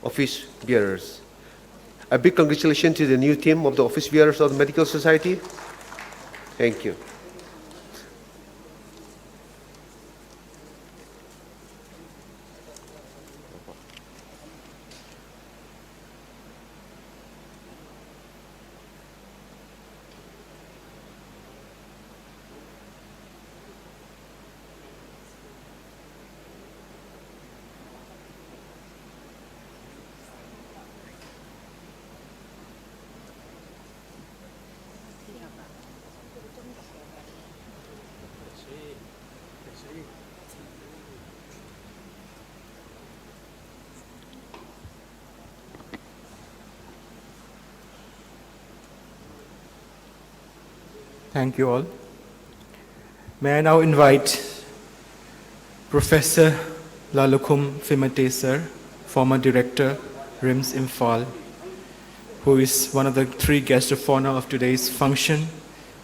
office bearers. A big congratulations to the new team of the office bearers of the Medical Society. Thank you. Thank you all. May I now invite Professor Lalukhum Phimate sir, former director, RIMS Imphal, who is one of the 3 guests of honor of today's function,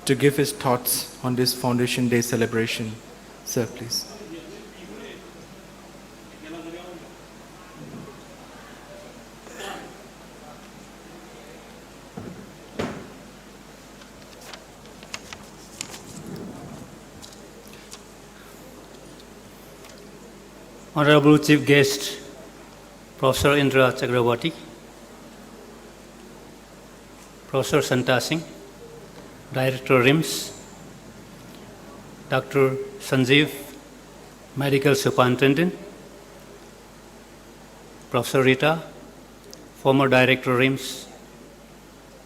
to give his thoughts on this Foundation Day celebration. Sir, please. Honorable Chief Guest, Professor Indra Chakraborty, Professor Santa Singh, Director RIMS, Dr. Sanjeev, Medical Superintendent, Professor Rita, former Director RIMS,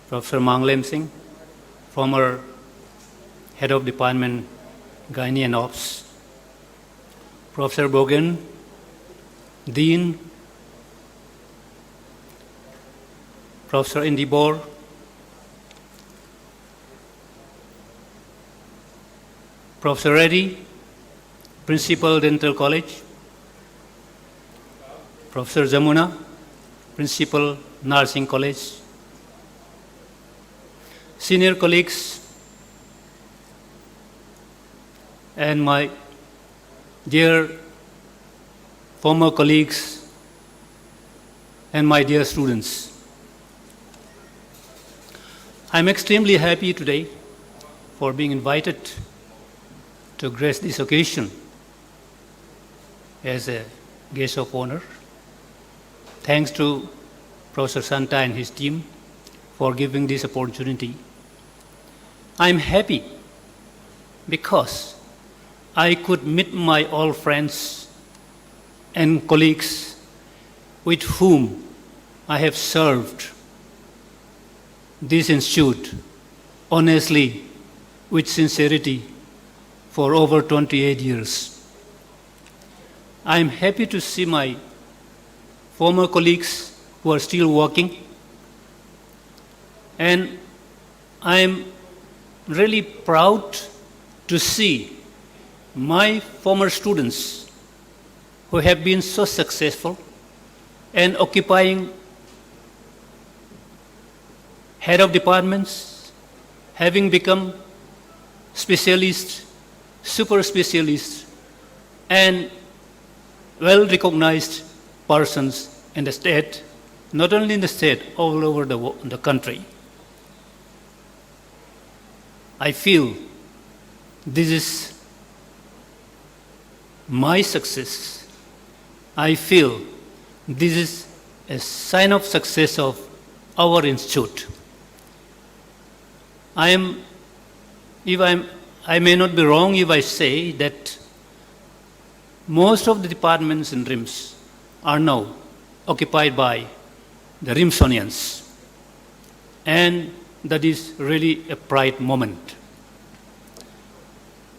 Professor Manglem Singh, former Head of Department, Gynae and Ops, Professor Bogan, Dean, Professor Indibor, Professor Reddy, Principal Dental College, Professor Jamuna, Principal Nursing College, senior colleagues, and my dear former colleagues and my dear students. I'm extremely happy today for being invited to grace this occasion as a guest of honor. Thanks to Professor Santa and his team for giving this opportunity. I'm happy because I could meet my old friends and colleagues with whom I have served this institute honestly, with sincerity, for over 28 years. I am happy to see my former colleagues who are still working, and I am really proud to see my former students who have been so successful and occupying head of departments, having become specialists, super specialists, and well-recognized persons in the state, not only in the state, all over the country. I feel this is my success. I feel this is a sign of success of our institute. I may not be wrong if I say that most of the departments in RIMS are now occupied by the Rimsonians, and that is really a pride moment.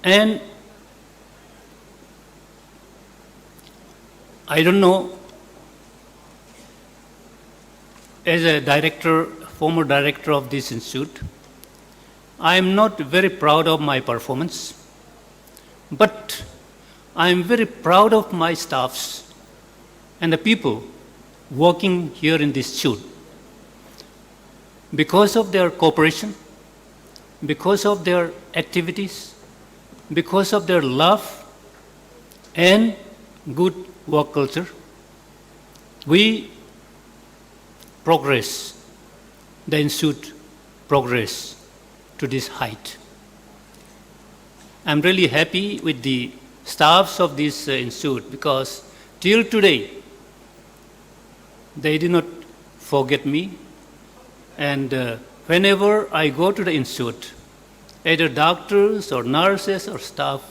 And I don't know, as a director, former director of this institute, I am not very proud of my performance, but I am very proud of my staffs and the people working here in this institute. Because of their cooperation, because of their activities, because of their love and good work culture, we progress, the institute progress to this height. I'm really happy with the staffs of this institute because till today, they did not forget me. And whenever I go to the institute, either doctors or nurses or staff,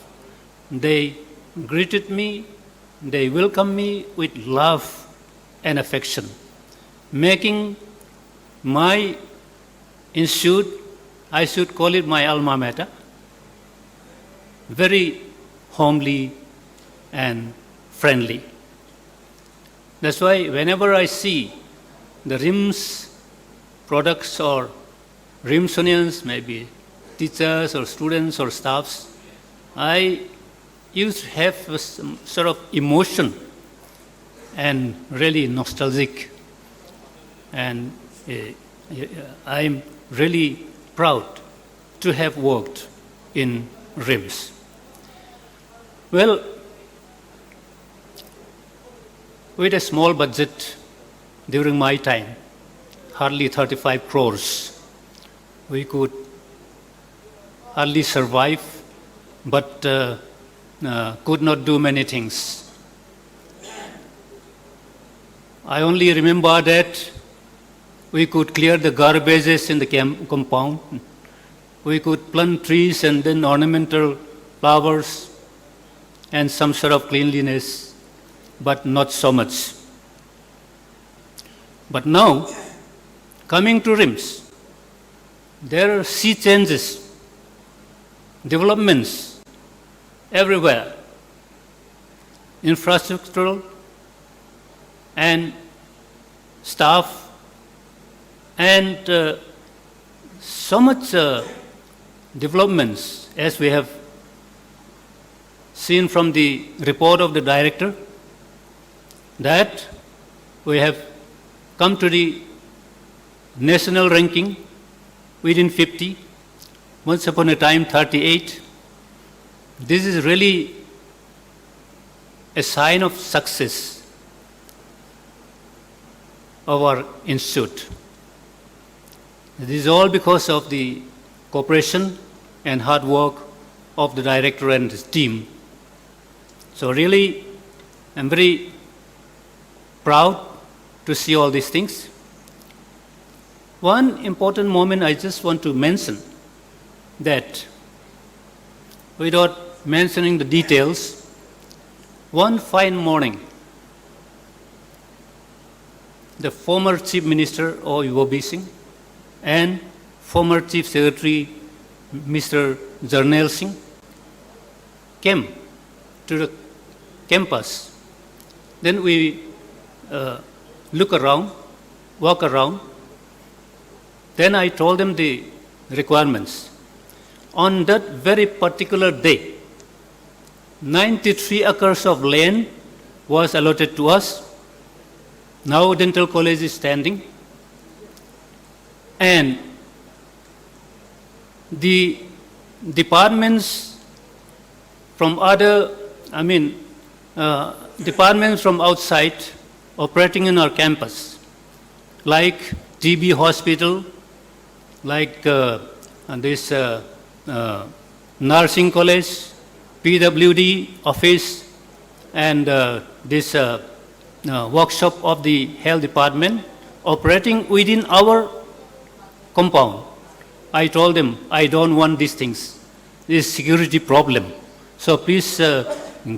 they greeted me, they welcomed me with love and affection, making my institute, I should call it my alma mater, very homely and friendly. That's why whenever I see the RIMS products or Rimsonians, maybe teachers or students or staffs, I used to have some sort of emotion and really nostalgic. And I'm really proud to have worked in RIMS. Well, with a small budget during my time, hardly 35 crores, we could hardly survive, but could not do many things. I only remember that we could clear the garbages in the compound. We could plant trees and then ornamental flowers and some sort of cleanliness, but not so much. But now, coming to RIMS, there are sea changes, developments everywhere, infrastructural and staff, and so much developments as we have seen from the report of the director, that we have come to the national ranking within 50, once upon a time 38. This is really a sign of success of our institute. This is all because of the cooperation and hard work of the director and his team. So really, I'm very proud to see all these things. One important moment I just want to mention, that without mentioning the details, one fine morning, the former Chief Minister O.V. Singh and former Chief Secretary Mr. Jarnail Singh came to the campus. Then we look around, walk around. Then I told them the requirements. On that very particular day, 93 acres of land was allotted to us, Now dental college is standing, and the departments from departments from outside operating in our campus, like TB hospital, like this nursing college, PWD office, and this workshop of the health department operating within our compound. I told them, I don't want these things. This is security problem. So please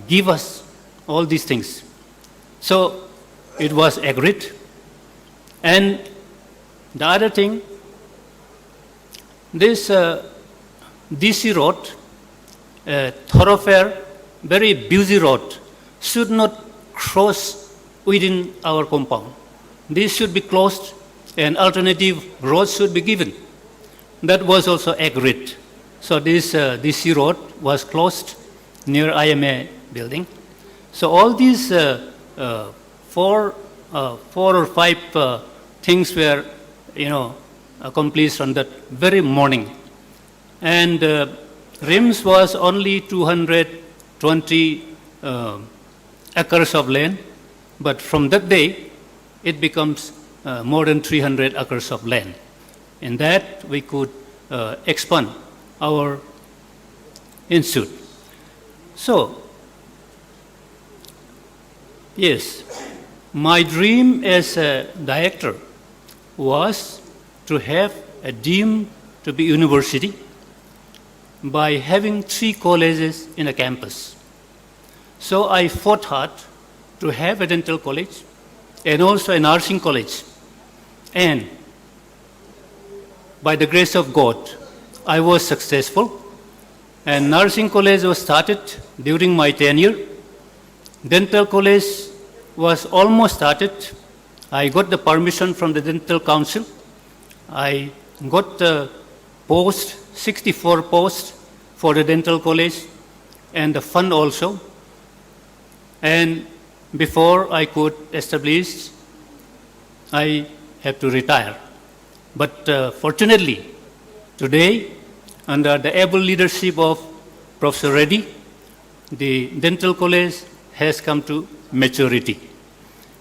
give us all these things. So it was agreed. And the other thing, this DC road, thoroughfare, very busy road, should not cross within our compound. This should be closed and alternative roads should be given. That was also agreed. So this DC road was closed near IMA building. So all these four or five things were, accomplished on that very morning. And RIMS was only 220 acres of land, but from that day, it becomes more than 300 acres of land. In that, we could expand our institute. So, yes, my dream as a director was to have a deemed to be university by having 3 colleges in a campus. So I fought hard to have a dental college and also a nursing college. And by the grace of God, I was successful. And nursing college was started during my tenure. Dental college was almost started. I got the permission from the dental council. I got the 64 posts for the dental college and the fund also. And before I could establish, I have to retire. But fortunately, today, under the able leadership of Professor Reddy, the dental college has come to maturity.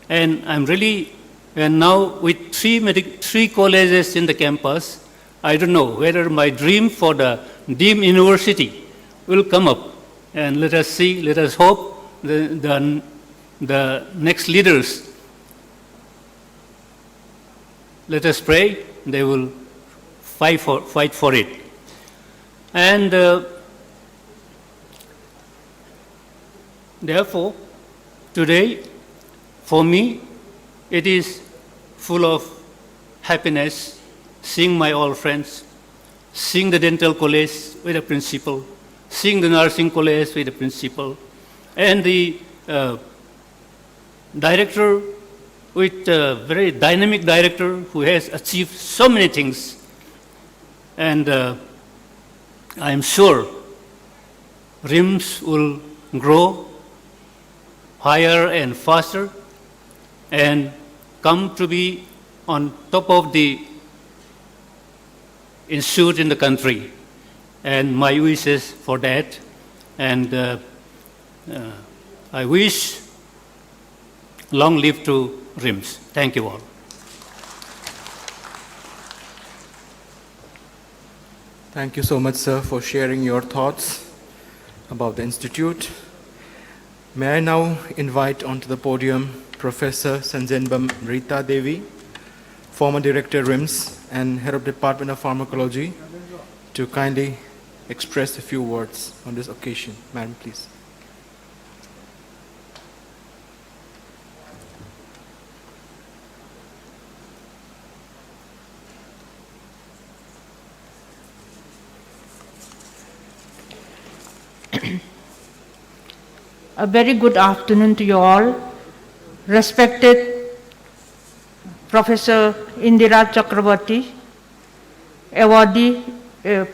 And I'm really, and now with 3 colleges in the campus, I don't know whether my dream for the deemed university will come up. And let us see, let us hope the next leaders, let us pray, they will fight for it. And therefore, today, for me, it is full of happiness, seeing my old friends, seeing the dental college with the principal, seeing the nursing college with the principal, and the director with a very dynamic director who has achieved so many things. And I am sure RIMS will grow higher and faster and come to be on top of the institute in the country. And my wishes for that. And I wish long live to RIMS. Thank you all. Thank you so much, sir, for sharing your thoughts about the Institute. May I now invite onto the podium Professor Sanjanbam Rita Devi, former Director RIMS and Head of Department of Pharmacology, to kindly express a few words on this occasion. Madam, please. A very good afternoon to you all. Respected Professor Indira Chakrabarti, awardee,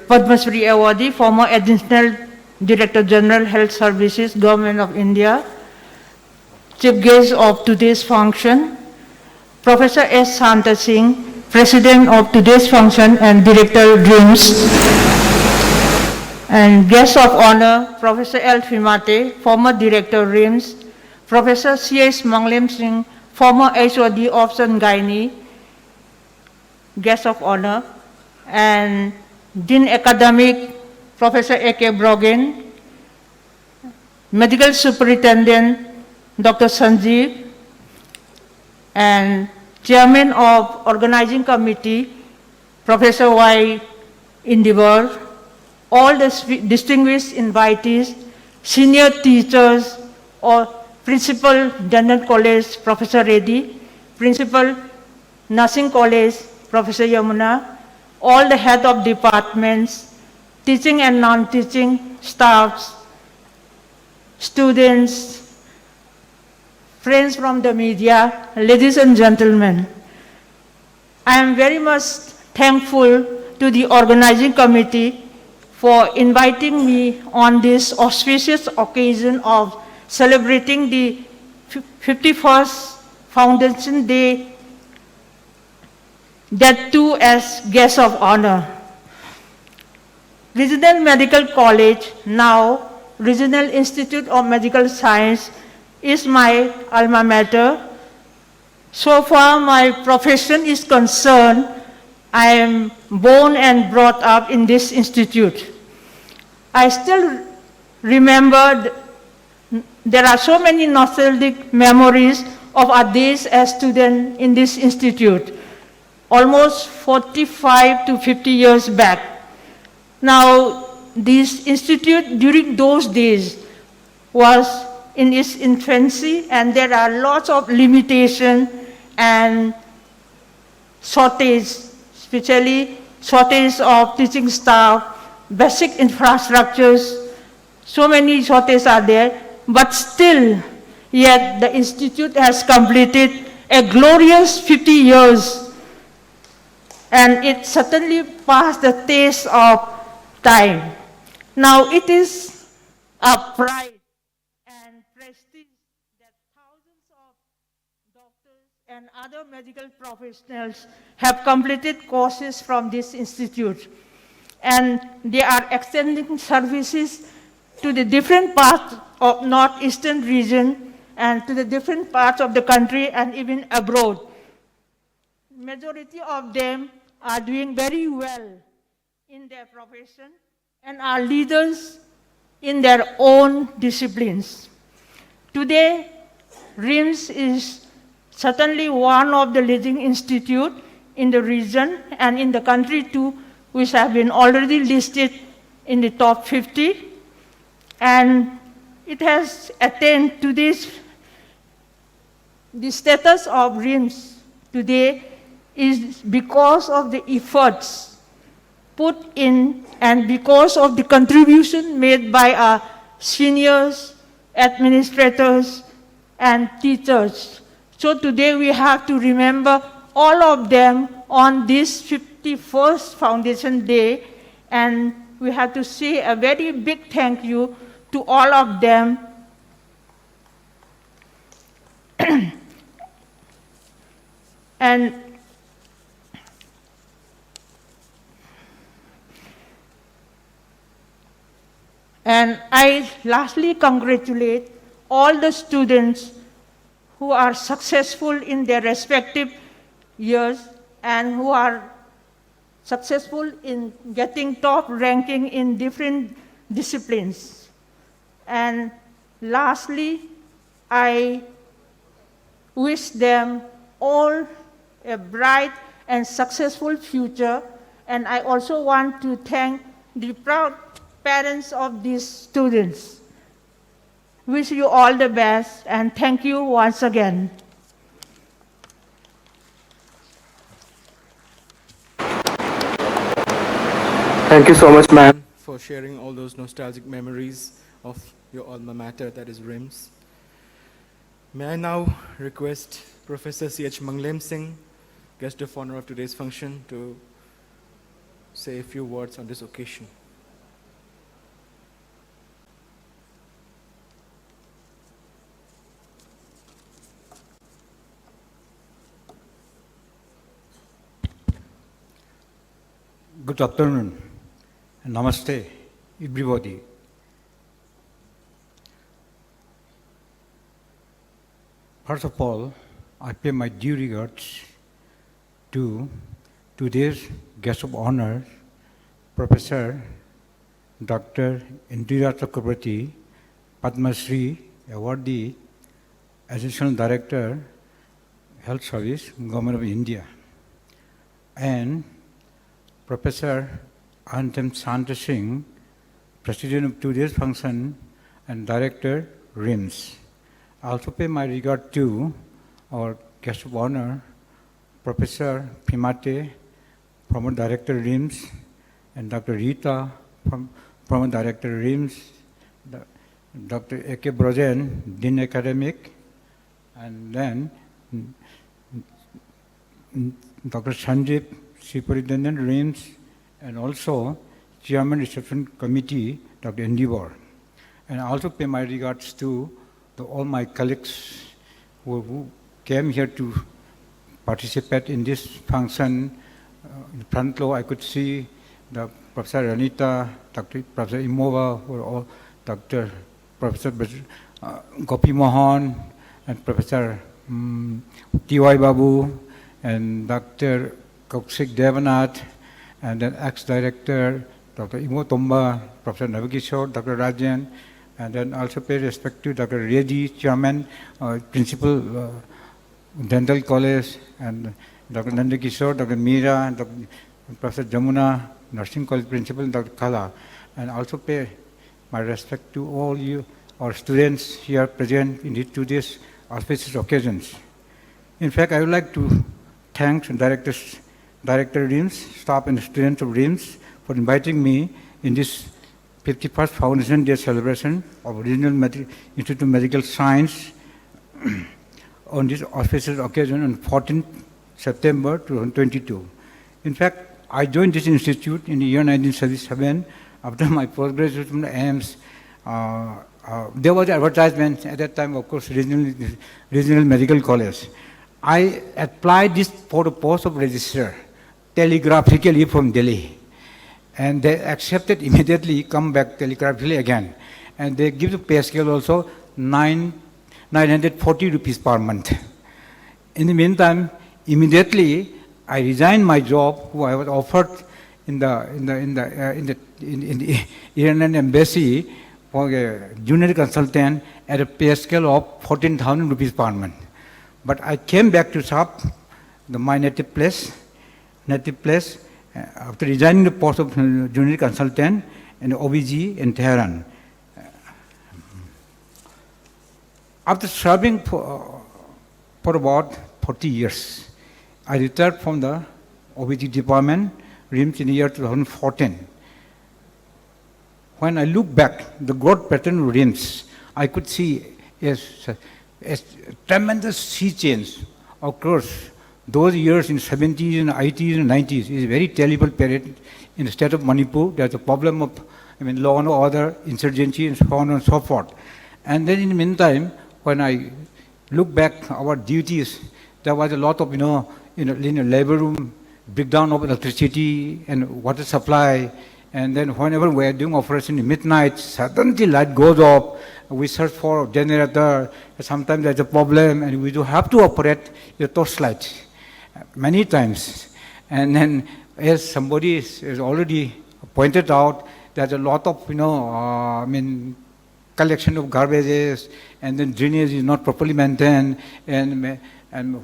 Padma Shri awardee, former Additional Director General Health Services, Government of India, chief guest of today's function, Professor S. Santa Singh, President of today's function and Director RIMS, and guest of honor, Professor L. Fimate, former Director RIMS, Professor C.S. Manglem Singh, former HOD of Sangaini, guest of honor, and Dean Academic, Professor A.K. Brogan, Medical Superintendent, Dr. Sanjeev, and Chairman of Organizing Committee, Professor Y. Indivar, all the distinguished invitees, senior teachers, or Principal Dental College, Professor Reddy, Principal Nursing College, Professor Yamuna, all the head of departments, teaching and non-teaching staffs, students, friends from the media, ladies and gentlemen. I am very much thankful to the organizing committee for inviting me on this auspicious occasion of celebrating the 51st Foundation Day, that too as guest of honor. Regional Medical College, now Regional Institute of Medical Science, is my alma mater. So far my profession is concerned, I am born and brought up in this institute. I still remember there are so many nostalgic memories of our days as students in this institute, almost 45 to 50 years back. Now, this institute during those days was in its infancy, and there are lots of limitations and shortage, especially shortage of teaching staff, basic infrastructures, so many shortages are there, but still, yet the institute has completed a glorious 50 years, and it certainly passed the test of time. Now it is a pride and prestige that thousands of doctors and other medical professionals have completed courses from this institute, and they are extending services to the different parts of northeastern region and to the different parts of the country and even abroad. Majority of them are doing very well in their profession and are leaders in their own disciplines. Today, RIMS is certainly one of the leading institutes in the region and in the country too, which have been already listed in the top 50. And it has attained to the status of RIMS today is because of the efforts put in and because of the contribution made by our seniors, administrators, and teachers. So today we have to remember all of them on this 51st Foundation Day, and we have to say a very big thank you to all of them. And I lastly congratulate all the students who are successful in their respective years and who are successful in getting top ranking in different disciplines. And lastly, I wish them all a bright and successful future. And I also want to thank the proud parents of these students. Wish you all the best, and thank you once again. Thank you so much, ma'am, for sharing all those nostalgic memories of your alma mater, that is RIMS. May I now request Professor C.H. Manglem Singh, guest of honor of today's function, to say a few words on this occasion. Good afternoon and namaste, everybody. First of all, I pay my due regards to today's guest of honor, Professor Dr. Indira Chakrabarti, Padma Shri Awardee, Assistant Director, Health Service, Government of India, and Professor Antam Singh, President of today's function and Director, RIMS. I also pay my regard to our guest of honor, Professor Pimate, former Director, RIMS, and Dr. Rita, former Director, RIMS, Dr. A.K. Brojen, Dean Academic, and then Dr. Sanjeev, Superintendent, RIMS, and also Chairman Reception Committee, Dr. Endeavor. And I also pay my regards to all my colleagues who came here to participate in this function. In the front row, I could see the Professor Ranita, Dr. Professor Imova, Dr. Professor Gopi Mohan, and Professor T.Y. Babu, and Dr. Kaushik Devanath, and then ex-director, Dr. Imo Tomba, Professor Navakishore, Dr. Rajan, and then also pay respect to Dr. Reddy, Chairman, Principal, Dental College, and Dr. Nandakishore, Dr. Meera, and Dr. Professor Jamuna, Nursing College Principal, Dr. Kala, and also pay my respect to all you, our students here present in today's auspicious occasions. In fact, I would like to thank Director RIMS, staff and students of RIMS for inviting me in this 51st Foundation Day celebration of Regional Institute of Medical Science on this auspicious occasion on 14th September 2022. In fact, I joined this institute in the year 1977 after my postgraduate from the AIMS. There was advertisement at that time, of course, regional medical college. I applied this for the post of registrar telegraphically from Delhi, and they accepted immediately, come back telegraphically again, and they give the pay scale also 940 rupees per month. In the meantime, immediately I resigned my job, who I was offered in the Iranian embassy for a junior consultant at a pay scale of 14,000 rupees per month. But I came back to SAP, my native place, after resigning the post of junior consultant in OBG in Tehran. After serving for about 40 years, I retired from the OBG department, RIMS, in the year 2014. When I look back, the growth pattern of RIMS, I could see a tremendous sea change. Of course, those years in 70s and 80s and 90s is a very terrible period in the state of Manipur. There's a problem of law and order, insurgency, and so on and so forth. And then in the meantime, when I look back our duties, there was a lot of, labor room, breakdown of electricity and water supply. And then whenever we are doing operation in midnight, suddenly light goes off. We search for a generator. Sometimes there's a problem, and we do have to operate the torchlight many times. And then, as somebody has already pointed out, there's a lot of, collection of garbages, and then drainage is not properly maintained, and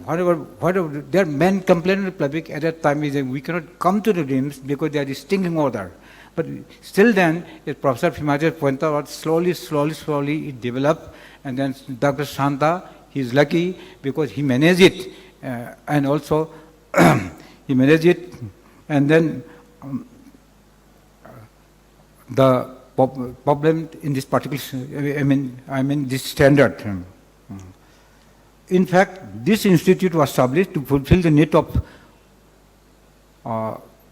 whatever their main complaint of the public at that time is that we cannot come to the RIMS because there is stinking water. But still then, as Professor Pimate pointed out, slowly it developed, and then Dr. Santa, he's lucky because he managed it, and also he managed it, and then the problem in this particular, this standard. In fact, this institute was established to fulfill the need of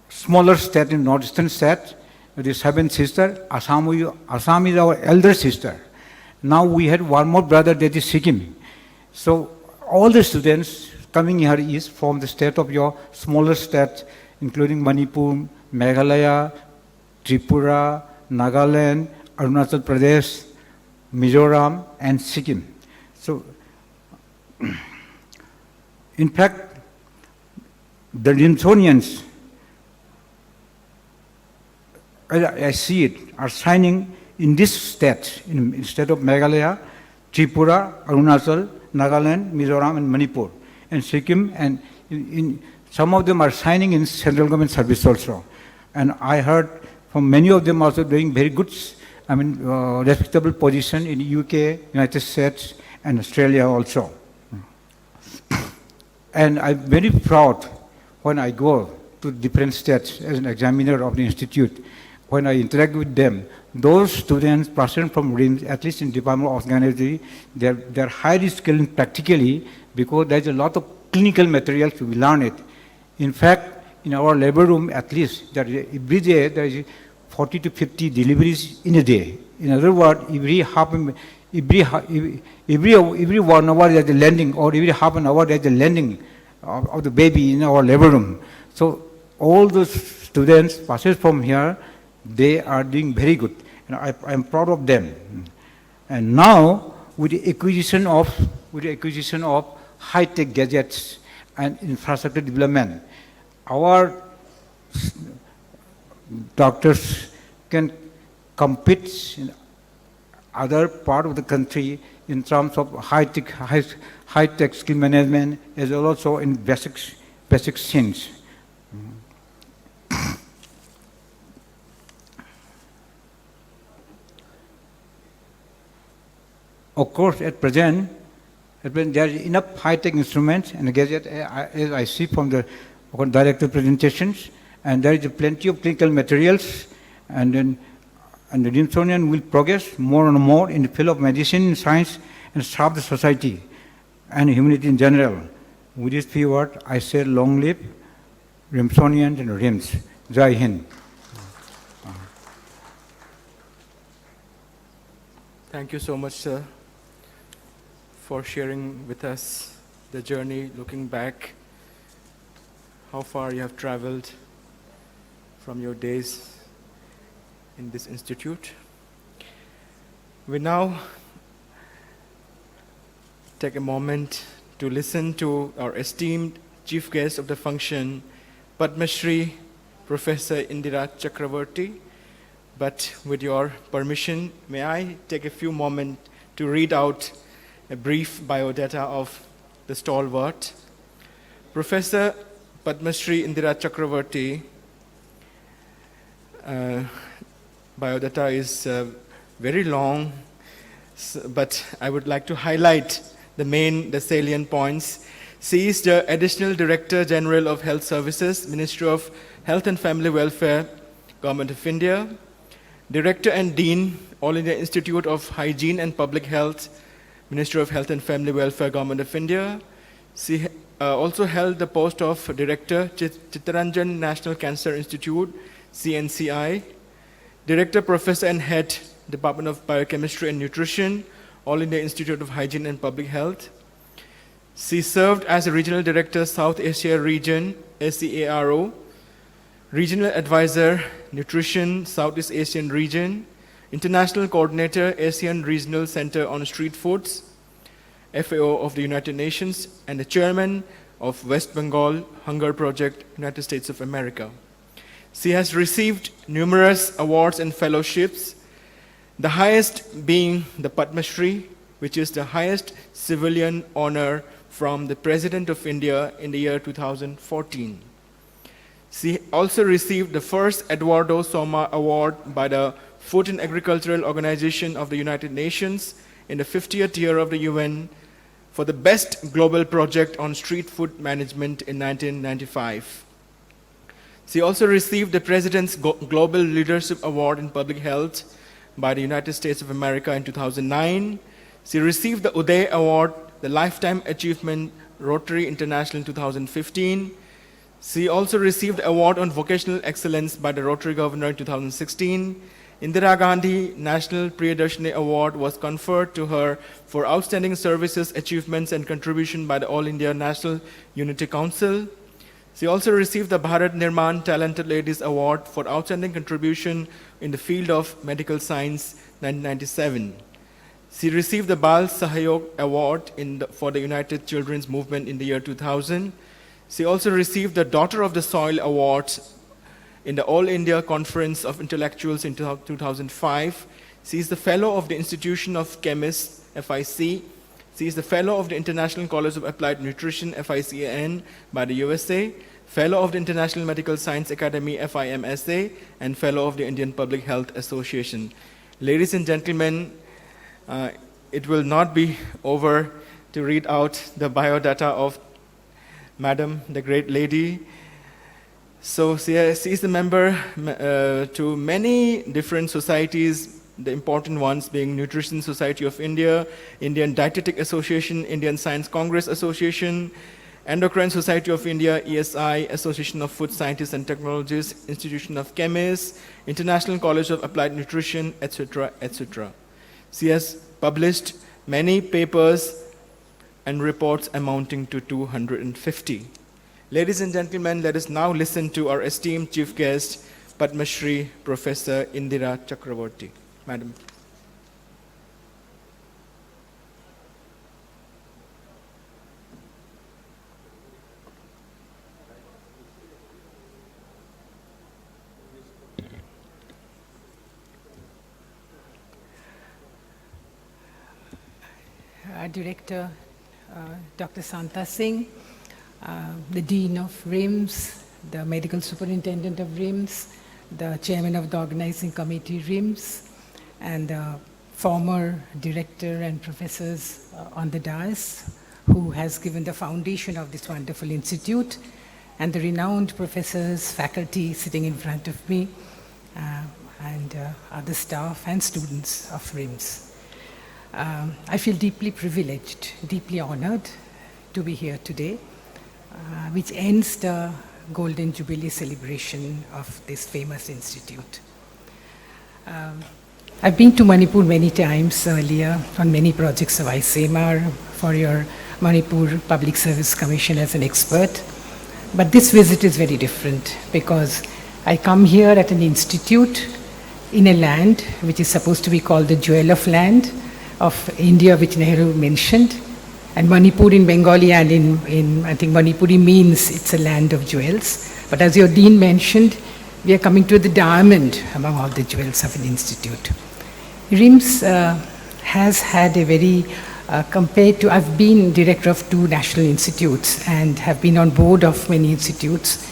smaller state in northeastern state, the seventh sister. Assam is our elder sister. Now we had one more brother, that is Sikkim. So all the students coming here is from the state of your smaller state, including Manipur, Meghalaya, Tripura, Nagaland, Arunachal Pradesh, Mizoram, and Sikkim. So, in fact, the Rimsonians, I see it, are signing in this state, in state of Meghalaya, Tripura, Arunachal, Nagaland, Mizoram, and Manipur, and Sikkim, and some of them are signing in central government service also. And I heard from many of them also doing very good, respectable position in UK, United States, and Australia also. And I'm very proud when I go to different states as an examiner of the institute. When I interact with them, those students present from RIMS, at least in Department of Organization, they're highly skilled practically because there's a lot of clinical material to be learned. In fact, in our labor room, at least, every day there is 40 to 50 deliveries in a day. In other words, every 1 hour there's a landing, or every half an hour there's a landing of the baby in our labor room. So all those students passes from here, they are doing very good, and I'm proud of them. And now, with the acquisition of high-tech gadgets and infrastructure development, our doctors can compete in other part of the country in terms of high-tech skill management, as well also in basic things. Of course, at present, there is enough high-tech instruments and gadgets, as I see from the director presentations, and there is plenty of clinical materials, and the Rimsonian will progress more and more in the field of medicine, science, and serve the society and humanity in general. With these few words, I say long live Rimsonians and RIMS. Jai Hind. Thank you so much, sir, for sharing with us the journey, looking back, how far you have traveled from your days in this institute. We now take a moment to listen to our esteemed chief guest of the function, Padma Shri Professor Indira Chakravarti. But with your permission, may I take a few moments to read out a brief biodata of the stalwart. Professor Padma Shri Indira Chakravarti, biodata is very long, but I would like to highlight the salient points. She is the Additional Director General of Health Services, Ministry of Health and Family Welfare, Government of India, Director and Dean, All India Institute of Hygiene and Public Health, Ministry of Health and Family Welfare, Government of India. She also held the post of Director, Chittaranjan National Cancer Institute, CNCI, Director, Professor and Head, Department of Biochemistry and Nutrition, All India Institute of Hygiene and Public Health. She served as a Regional Director, South Asia Region, SEARO, Regional Advisor, Nutrition, Southeast Asian Region, International Coordinator, Asian Regional Center on Street Foods, FAO of the United Nations, and the Chairman of West Bengal Hunger Project, United States of America. She has received numerous awards and fellowships, the highest being the Padma Shri, which is the highest civilian honor from the President of India in the year 2014. She also received the first Eduardo Soma Award by the Food and Agricultural Organization of the United Nations in the 50th year of the UN for the best global project on street food management in 1995. She also received the President's Global Leadership Award in Public Health by the United States of America in 2009. She received the Uday Award, the Lifetime Achievement Rotary International in 2015. She also received the Award on Vocational Excellence by the Rotary Governor in 2016. Indira Gandhi National Priyadarshini Award was conferred to her for outstanding services, achievements, and contribution by the All India National Unity Council. She also received the Bharat Nirman Talented Ladies Award for outstanding contribution in the field of medical science 1997. She received the Bal Sahayog Award for the United Children's Movement in the year 2000. She also received the Daughter of the Soil Award in the All India Conference of Intellectuals in 2005. She is the Fellow of the Institution of Chemists, FIC. She is the Fellow of the International College of Applied Nutrition, FICAN, by the USA, Fellow of the International Medical Science Academy, FIMSA, and Fellow of the Indian Public Health Association. Ladies and gentlemen, it will not be over to read out the biodata of Madam, the great lady. So she is a member to many different societies, the important ones being Nutrition Society of India, Indian Dietetic Association, Indian Science Congress Association, Endocrine Society of India, ESI, Association of Food Scientists and Technologists, Institution of Chemists, International College of Applied Nutrition, etc., etc. She has published many papers and reports amounting to 250. Ladies and gentlemen, let us now listen to our esteemed chief guest, Padma Shri Professor Indira Chakraborty. Madam. Director Dr. Santa Singh, the Dean of RIMS, the Medical Superintendent of RIMS, the Chairman of the Organizing Committee RIMS, and the former Director and professors on the dais who has given the foundation of this wonderful institute, and the renowned professors, faculty sitting in front of me, and other staff and students of RIMS. I feel deeply privileged, deeply honored to be here today, which ends the Golden Jubilee celebration of this famous institute. I've been to Manipur many times earlier on many projects of ICMR for your Manipur Public Service Commission as an expert, but this visit is very different because I come here at an institute in a land which is supposed to be called the Jewel of Land of India, which Nehru mentioned, and Manipur in Bengali and in I think Manipuri means it's a land of jewels. But as your dean mentioned, we are coming to the diamond among all the jewels of an institute. RIMS has had a very, compared to, I've been director of 2 national institutes and have been on board of many institutes.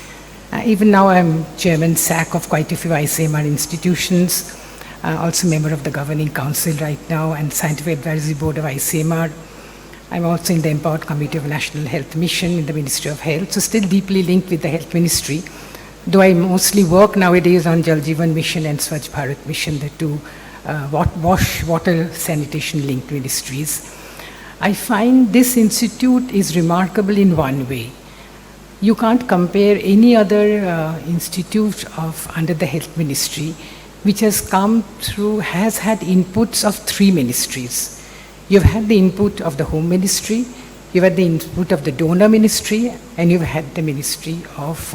Even now I'm chairman SAC of quite a few ICMR institutions. Also member of the governing council right now and scientific advisory board of ICMR. I'm also in the Empowered Committee of National Health Mission in the Ministry of Health, so still deeply linked with the Health Ministry, though I mostly work nowadays on Jal Jeevan Mission and Swachh Bharat Mission, the 2 water sanitation linked ministries. I find this institute is remarkable in one way. You can't compare any other institute under the Health Ministry which has come through, has had inputs of 3 ministries. You've had the input of the Home Ministry, you've had the input of the Donor Ministry, and you've had the Ministry of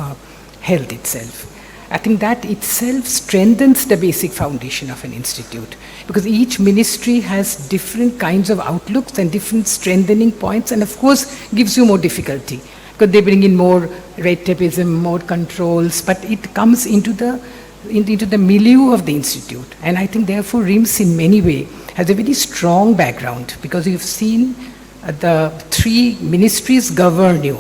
Health itself. I think that itself strengthens the basic foundation of an institute, because each ministry has different kinds of outlooks and different strengthening points, and of course gives you more difficulty, because they bring in more red tapeism, more controls, but it comes into the milieu of the institute. And I think therefore RIMS in many ways has a very strong background, because you've seen the 3 ministries govern you.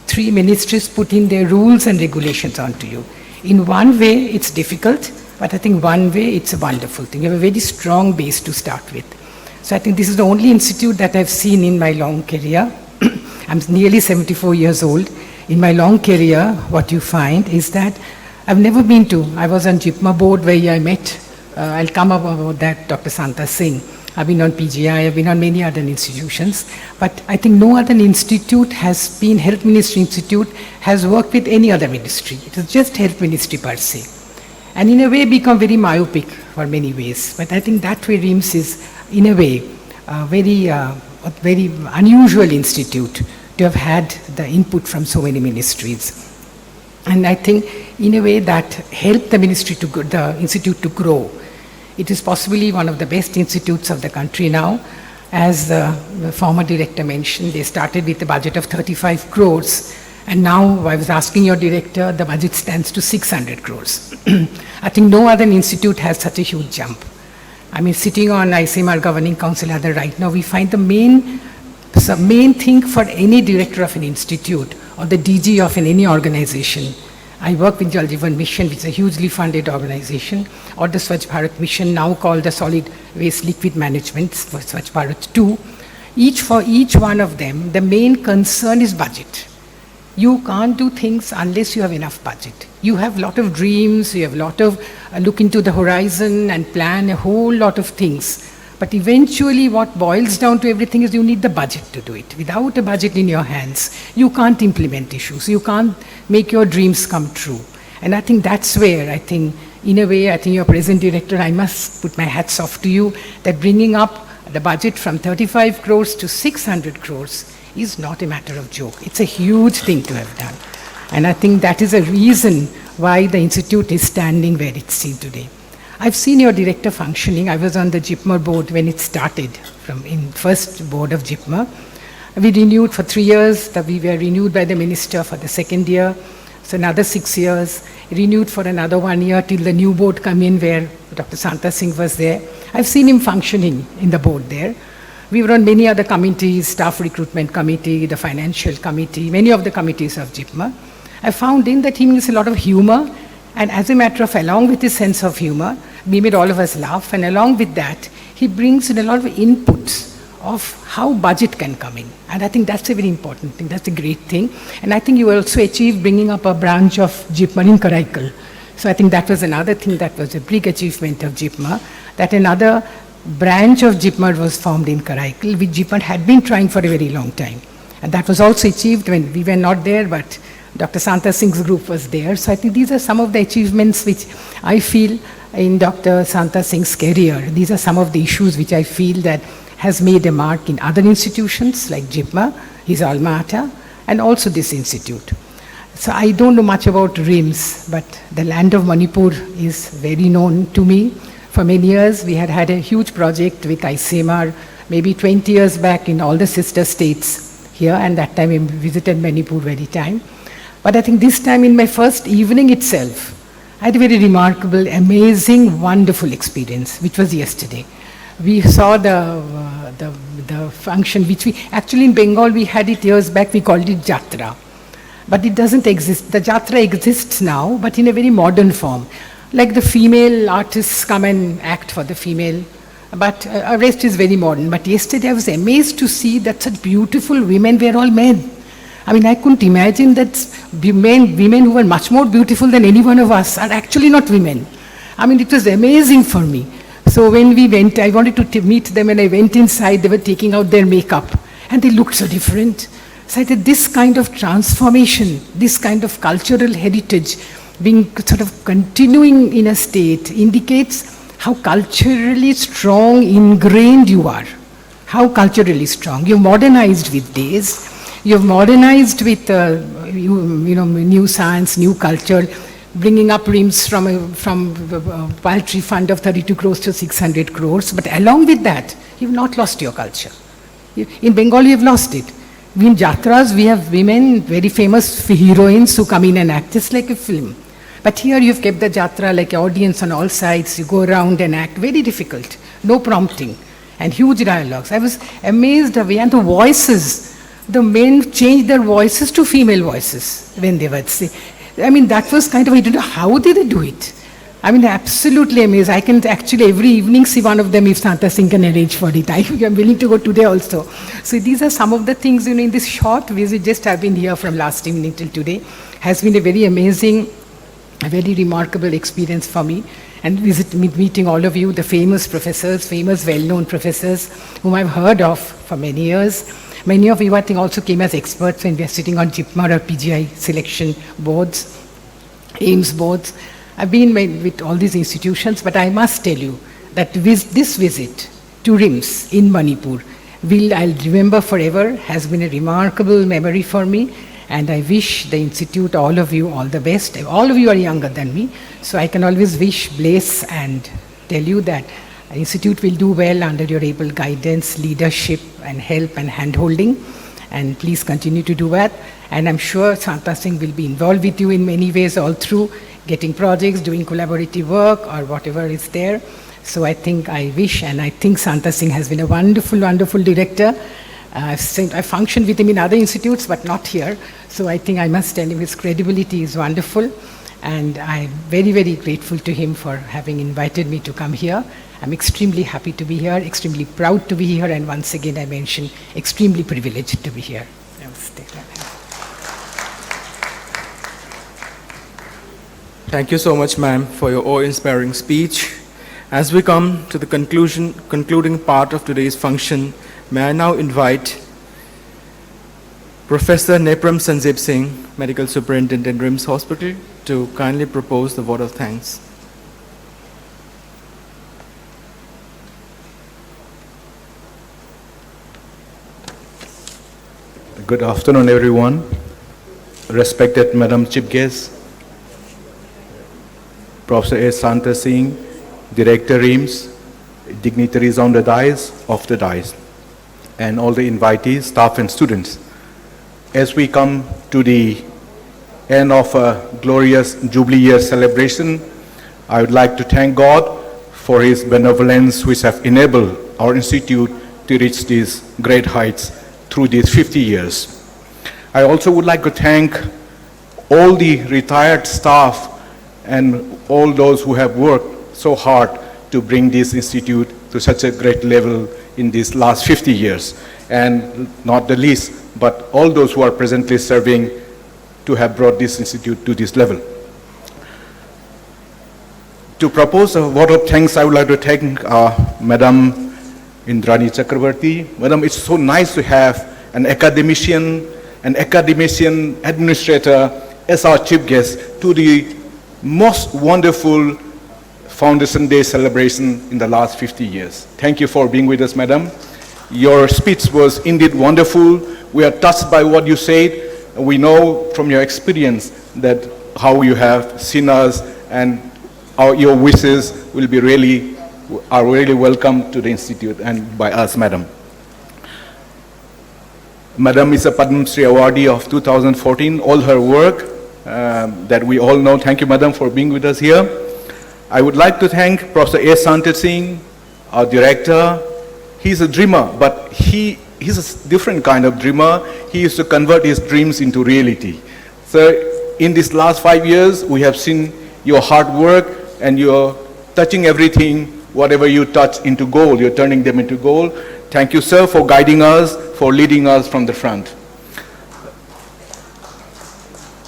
3 ministries put in their rules and regulations onto you. In one way it's difficult, but I think one way it's a wonderful thing. You have a very strong base to start with. So I think this is the only institute that I've seen in my long career. I'm nearly 74 years old. In my long career, what you find is that I've never been to, I was on JIPMA board where I met, I'll come up about that, Dr. Santa Singh. I've been on PGI, I've been on many other institutions, but I think no other institute has been, Health Ministry Institute has worked with any other ministry. It is just Health Ministry per se. And in a way become very myopic for many ways. But I think that way RIMS is, in a way, a very unusual institute to have had the input from so many ministries. And I think in a way that helped the the institute to grow. It is possibly one of the best institutes of the country now. As the former director mentioned, they started with a budget of 35 crores. And now, I was asking your director, the budget stands to 600 crores. I think no other institute has such a huge jump. I mean, sitting on ICMR Governing Council right now, we find the main thing for any director of an institute or the DG of any organization. I work with Jal Jeevan Mission, which is a hugely funded organization, or the Swachh Bharat Mission, now called the Solid Waste Liquid Management, Swachh Bharat 2. For each one of them, the main concern is budget. You can't do things unless you have enough budget. You have a lot of dreams, you have a lot of look into the horizon and plan a whole lot of things. But eventually what boils down to everything is you need the budget to do it. Without a budget in your hands, you can't implement issues. You can't make your dreams come true. And I think that's where, in a way, your present director, I must put my hats off to you, that bringing up the budget from 35 crores to 600 crores is not a matter of joke. It's a huge thing to have done. And I think that is a reason why the institute is standing where it's seen today. I've seen your director functioning. I was on the JIPMER board when it started, in first board of JIPMER. We renewed for 3 years. We were renewed by the minister for the second year. So another 6 years. Renewed for another 1 year till the new board come in where Dr. Santa Singh was there. I've seen him functioning in the board there. We were on many other committees, staff recruitment committee, the financial committee, many of the committees of JIPMER. I found in that he brings a lot of humor, and as a matter of, along with his sense of humor, we made all of us laugh, and along with that, he brings in a lot of inputs of how budget can come in. And I think that's a very important thing, that's a great thing. And I think you also achieved bringing up a branch of JIPMER in Karaikal. So I think that was another thing that was a big achievement of JIPMER, that another branch of JIPMER was formed in Karaikal, which JIPMER had been trying for a very long time. And that was also achieved when we were not there, but Dr. Santa Singh's group was there. So I think these are some of the achievements which I feel in Dr. Santa Singh's career. These are some of the issues which I feel that has made a mark in other institutions like JIPMER, his alma mater, and also this institute. So I don't know much about RIMS, but the land of Manipur is very known to me. For many years, we had a huge project with ICMR, maybe 20 years back in all the sister states here, and that time we visited Manipur very time. But I think this time in my first evening itself, I had a very remarkable, amazing, wonderful experience, which was yesterday. We saw the function, which we, actually in Bengal, we had it years back, we called it Jatra. But it doesn't exist. The Jatra exists now, but in a very modern form. Like the female artists come and act for the female, but our rest is very modern. But yesterday I was amazed to see that such beautiful women were all men. I mean, I couldn't imagine that women who were much more beautiful than any one of us are actually not women. I mean, it was amazing for me. So when we went, I wanted to meet them, and I went inside, they were taking out their makeup, and they looked so different. So I said, this kind of transformation, this kind of cultural heritage, being sort of continuing in a state indicates how culturally strong, ingrained you are. How culturally strong. You've modernized with days. You've modernized with new science, new culture, bringing up RIMS from a paltry fund of 32 crores to 600 crores. But along with that, you've not lost your culture. In Bengal, you've lost it. In Jatras, we have women, very famous heroines who come in and act just like a film. But here you've kept the Jatra like an audience on all sides. You go around and act, very difficult, no prompting, and huge dialogues. I was amazed away, and the voices, the men changed their voices to female voices when they would say. I mean, that was kind of, I don't know, how did they do it? I mean, absolutely amazed. I can actually every evening see one of them if Santa Singh can arrange for it. I am willing to go today also. So these are some of the things, in this short visit, just have been here from last evening till today, has been a very amazing, a very remarkable experience for me. And meeting all of you, the famous professors, famous well-known professors, whom I've heard of for many years. Many of you, I think, also came as experts when we are sitting on JIPMER or PGI selection boards, AIMS boards. I've been with all these institutions, but I must tell you that this visit to RIMS in Manipur, I'll remember forever, has been a remarkable memory for me. And I wish the Institute, all of you, all the best. All of you are younger than me, so I can always wish, bless, and tell you that the Institute will do well under your able guidance, leadership, and help and hand-holding. And please continue to do that. And I'm sure Santa Singh will be involved with you in many ways all through, getting projects, doing collaborative work, or whatever is there. So I think I wish, and I think Santa Singh has been a wonderful, wonderful director. I functioned with him in other institutes, but not here. So I think I must tell him his credibility is wonderful. And I'm very, very grateful to him for having invited me to come here. I'm extremely happy to be here, extremely proud to be here, and once again I mention, extremely privileged to be here. Thank you so much, ma'am, for your awe-inspiring speech. As we come to the concluding part of today's function, may I now invite Professor Nepram Sanjib Singh, Medical Superintendent, RIMS Hospital, to kindly propose the vote of thanks. Good afternoon, everyone. Respected Madam Chief Guest, Professor S. Santa Singh, Director RIMS, dignitaries on the dais, off the dais, and all the invitees, staff and students. As we come to the end of a glorious Jubilee Year celebration, I would like to thank God for His benevolence which have enabled our institute to reach these great heights through these 50 years. I also would like to thank all the retired staff and all those who have worked so hard to bring this institute to such a great level in these last 50 years. And not the least, but all those who are presently serving to have brought this institute to this level. To propose a vote of thanks, I would like to thank Madam Indrani Chakrabarti. Madam, it's so nice to have an academician administrator as our chief guest to the most wonderful Foundation Day celebration in the last 50 years. Thank you for being with us, Madam. Your speech was indeed wonderful. We are touched by what you said. We know from your experience that how you have seen us, and your wishes will be really welcome to the Institute and by us, Madam. Madam is a Padma Shri awardee of 2014. All her work that we all know. Thank you, Madam, for being with us here. I would like to thank Professor A. Santa Singh, our director. He's a dreamer, but he's a different kind of dreamer. He used to convert his dreams into reality. So in these last 5 years, we have seen your hard work, and you're touching everything, whatever you touch into gold, you're turning them into gold. Thank you, sir, for guiding us, for leading us from the front.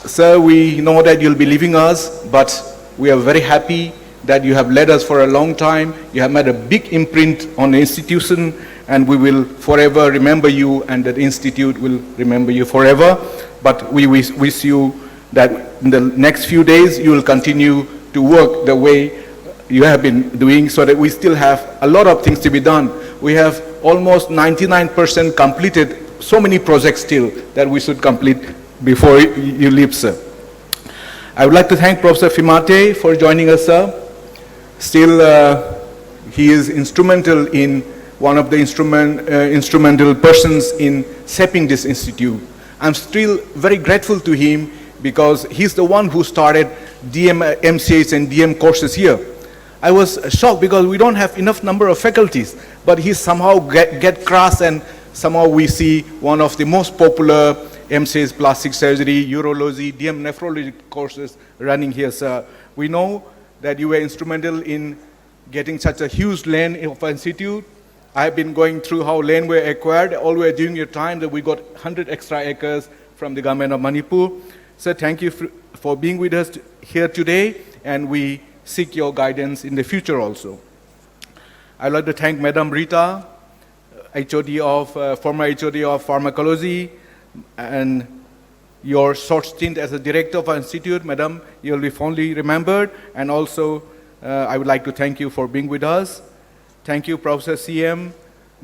Sir, we know that you'll be leaving us, but we are very happy that you have led us for a long time. You have made a big imprint on the institution, and we will forever remember you, and the institute will remember you forever. But we wish you that in the next few days you will continue to work the way you have been doing, so that we still have a lot of things to be done. We have almost 99% completed, so many projects still that we should complete before you leave, sir. I would like to thank Professor Fimate for joining us, sir. Still, he is instrumental in one of the instrumental persons in shaping this institute. I'm still very grateful to him because he's the one who started DM, MCH and DM courses here. I was shocked because we don't have enough number of faculties, but he somehow get cross, and somehow we see one of the most popular MCH plastic surgery, urology, DM nephrology courses running here, sir. We know that you were instrumental in getting such a huge land of an institute. I have been going through how land were acquired all the way during your time, that we got 100 extra acres from the government of Manipur. So thank you for being with us here today, and we seek your guidance in the future also. I'd like to thank Madam Rita, former HOD of pharmacology, and your short stint as a director of our institute. Madam, you'll be fondly remembered. And also, I would like to thank you for being with us. Thank you, Professor CM,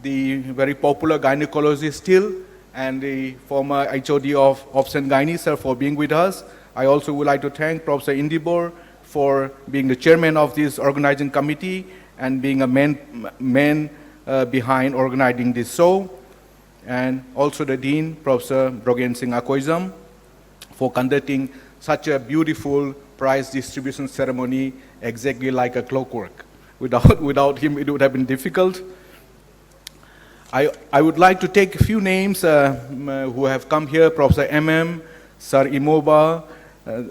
the very popular gynecologist still, and the former HOD of St. Gaini, sir, for being with us. I also would like to thank Professor Indibor for being the chairman of this organizing committee and being a man behind organizing this show. And also the Dean, Professor Brogen Singh Akoizam, for conducting such a beautiful prize distribution ceremony exactly like a clockwork. Without him, it would have been difficult. I would like to take a few names who have come here: Professor MM, Sir Imoba,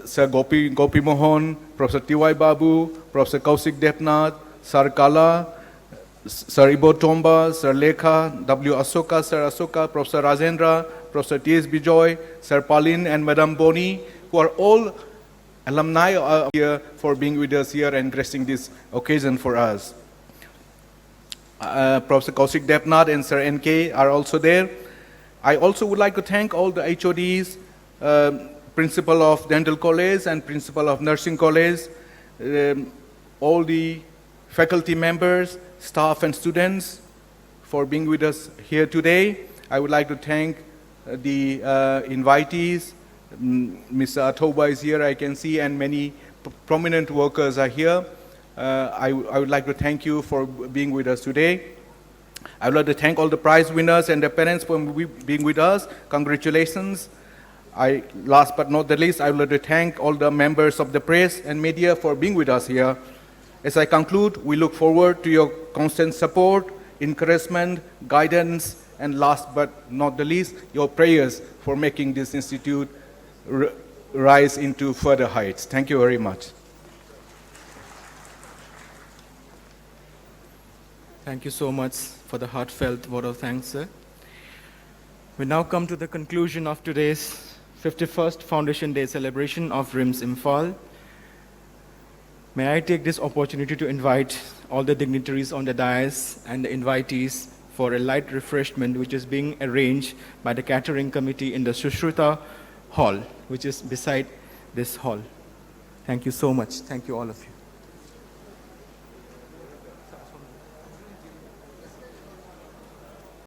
Sir Gopi Mohan, Professor T.Y. Babu, Professor Kausik Depnath, Sir Kala, Sir Ibo Tomba, Sir Lekha, W. Asoka, Sir Asoka, Professor Rajendra, Professor T.S. Bijoy, Sir Palin and Madam Boni, who are all alumni here for being with us here and gracing this occasion for us. Professor Kausik Depnath and Sir N.K. are also there. I also would like to thank all the HODs, Principal of Dental College and Principal of Nursing College, all the faculty members, staff and students for being with us here today. I would like to thank the invitees. Mr. Atoba is here, I can see, and many prominent workers are here. I would like to thank you for being with us today. I would like to thank all the prize winners and their parents for being with us. Congratulations. Last but not the least, I would like to thank all the members of the press and media for being with us here. As I conclude, we look forward to your constant support, encouragement, guidance, and last but not the least, your prayers for making this institute rise into further heights. Thank you very much. Thank you so much for the heartfelt vote of thanks, sir. We now come to the conclusion of today's 51st Foundation Day celebration of RIMS Imphal. May I take this opportunity to invite all the dignitaries on the dais and the invitees for a light refreshment which is being arranged by the catering committee in the Sushruta Hall, which is beside this hall. Thank you so much. Thank you, all of you.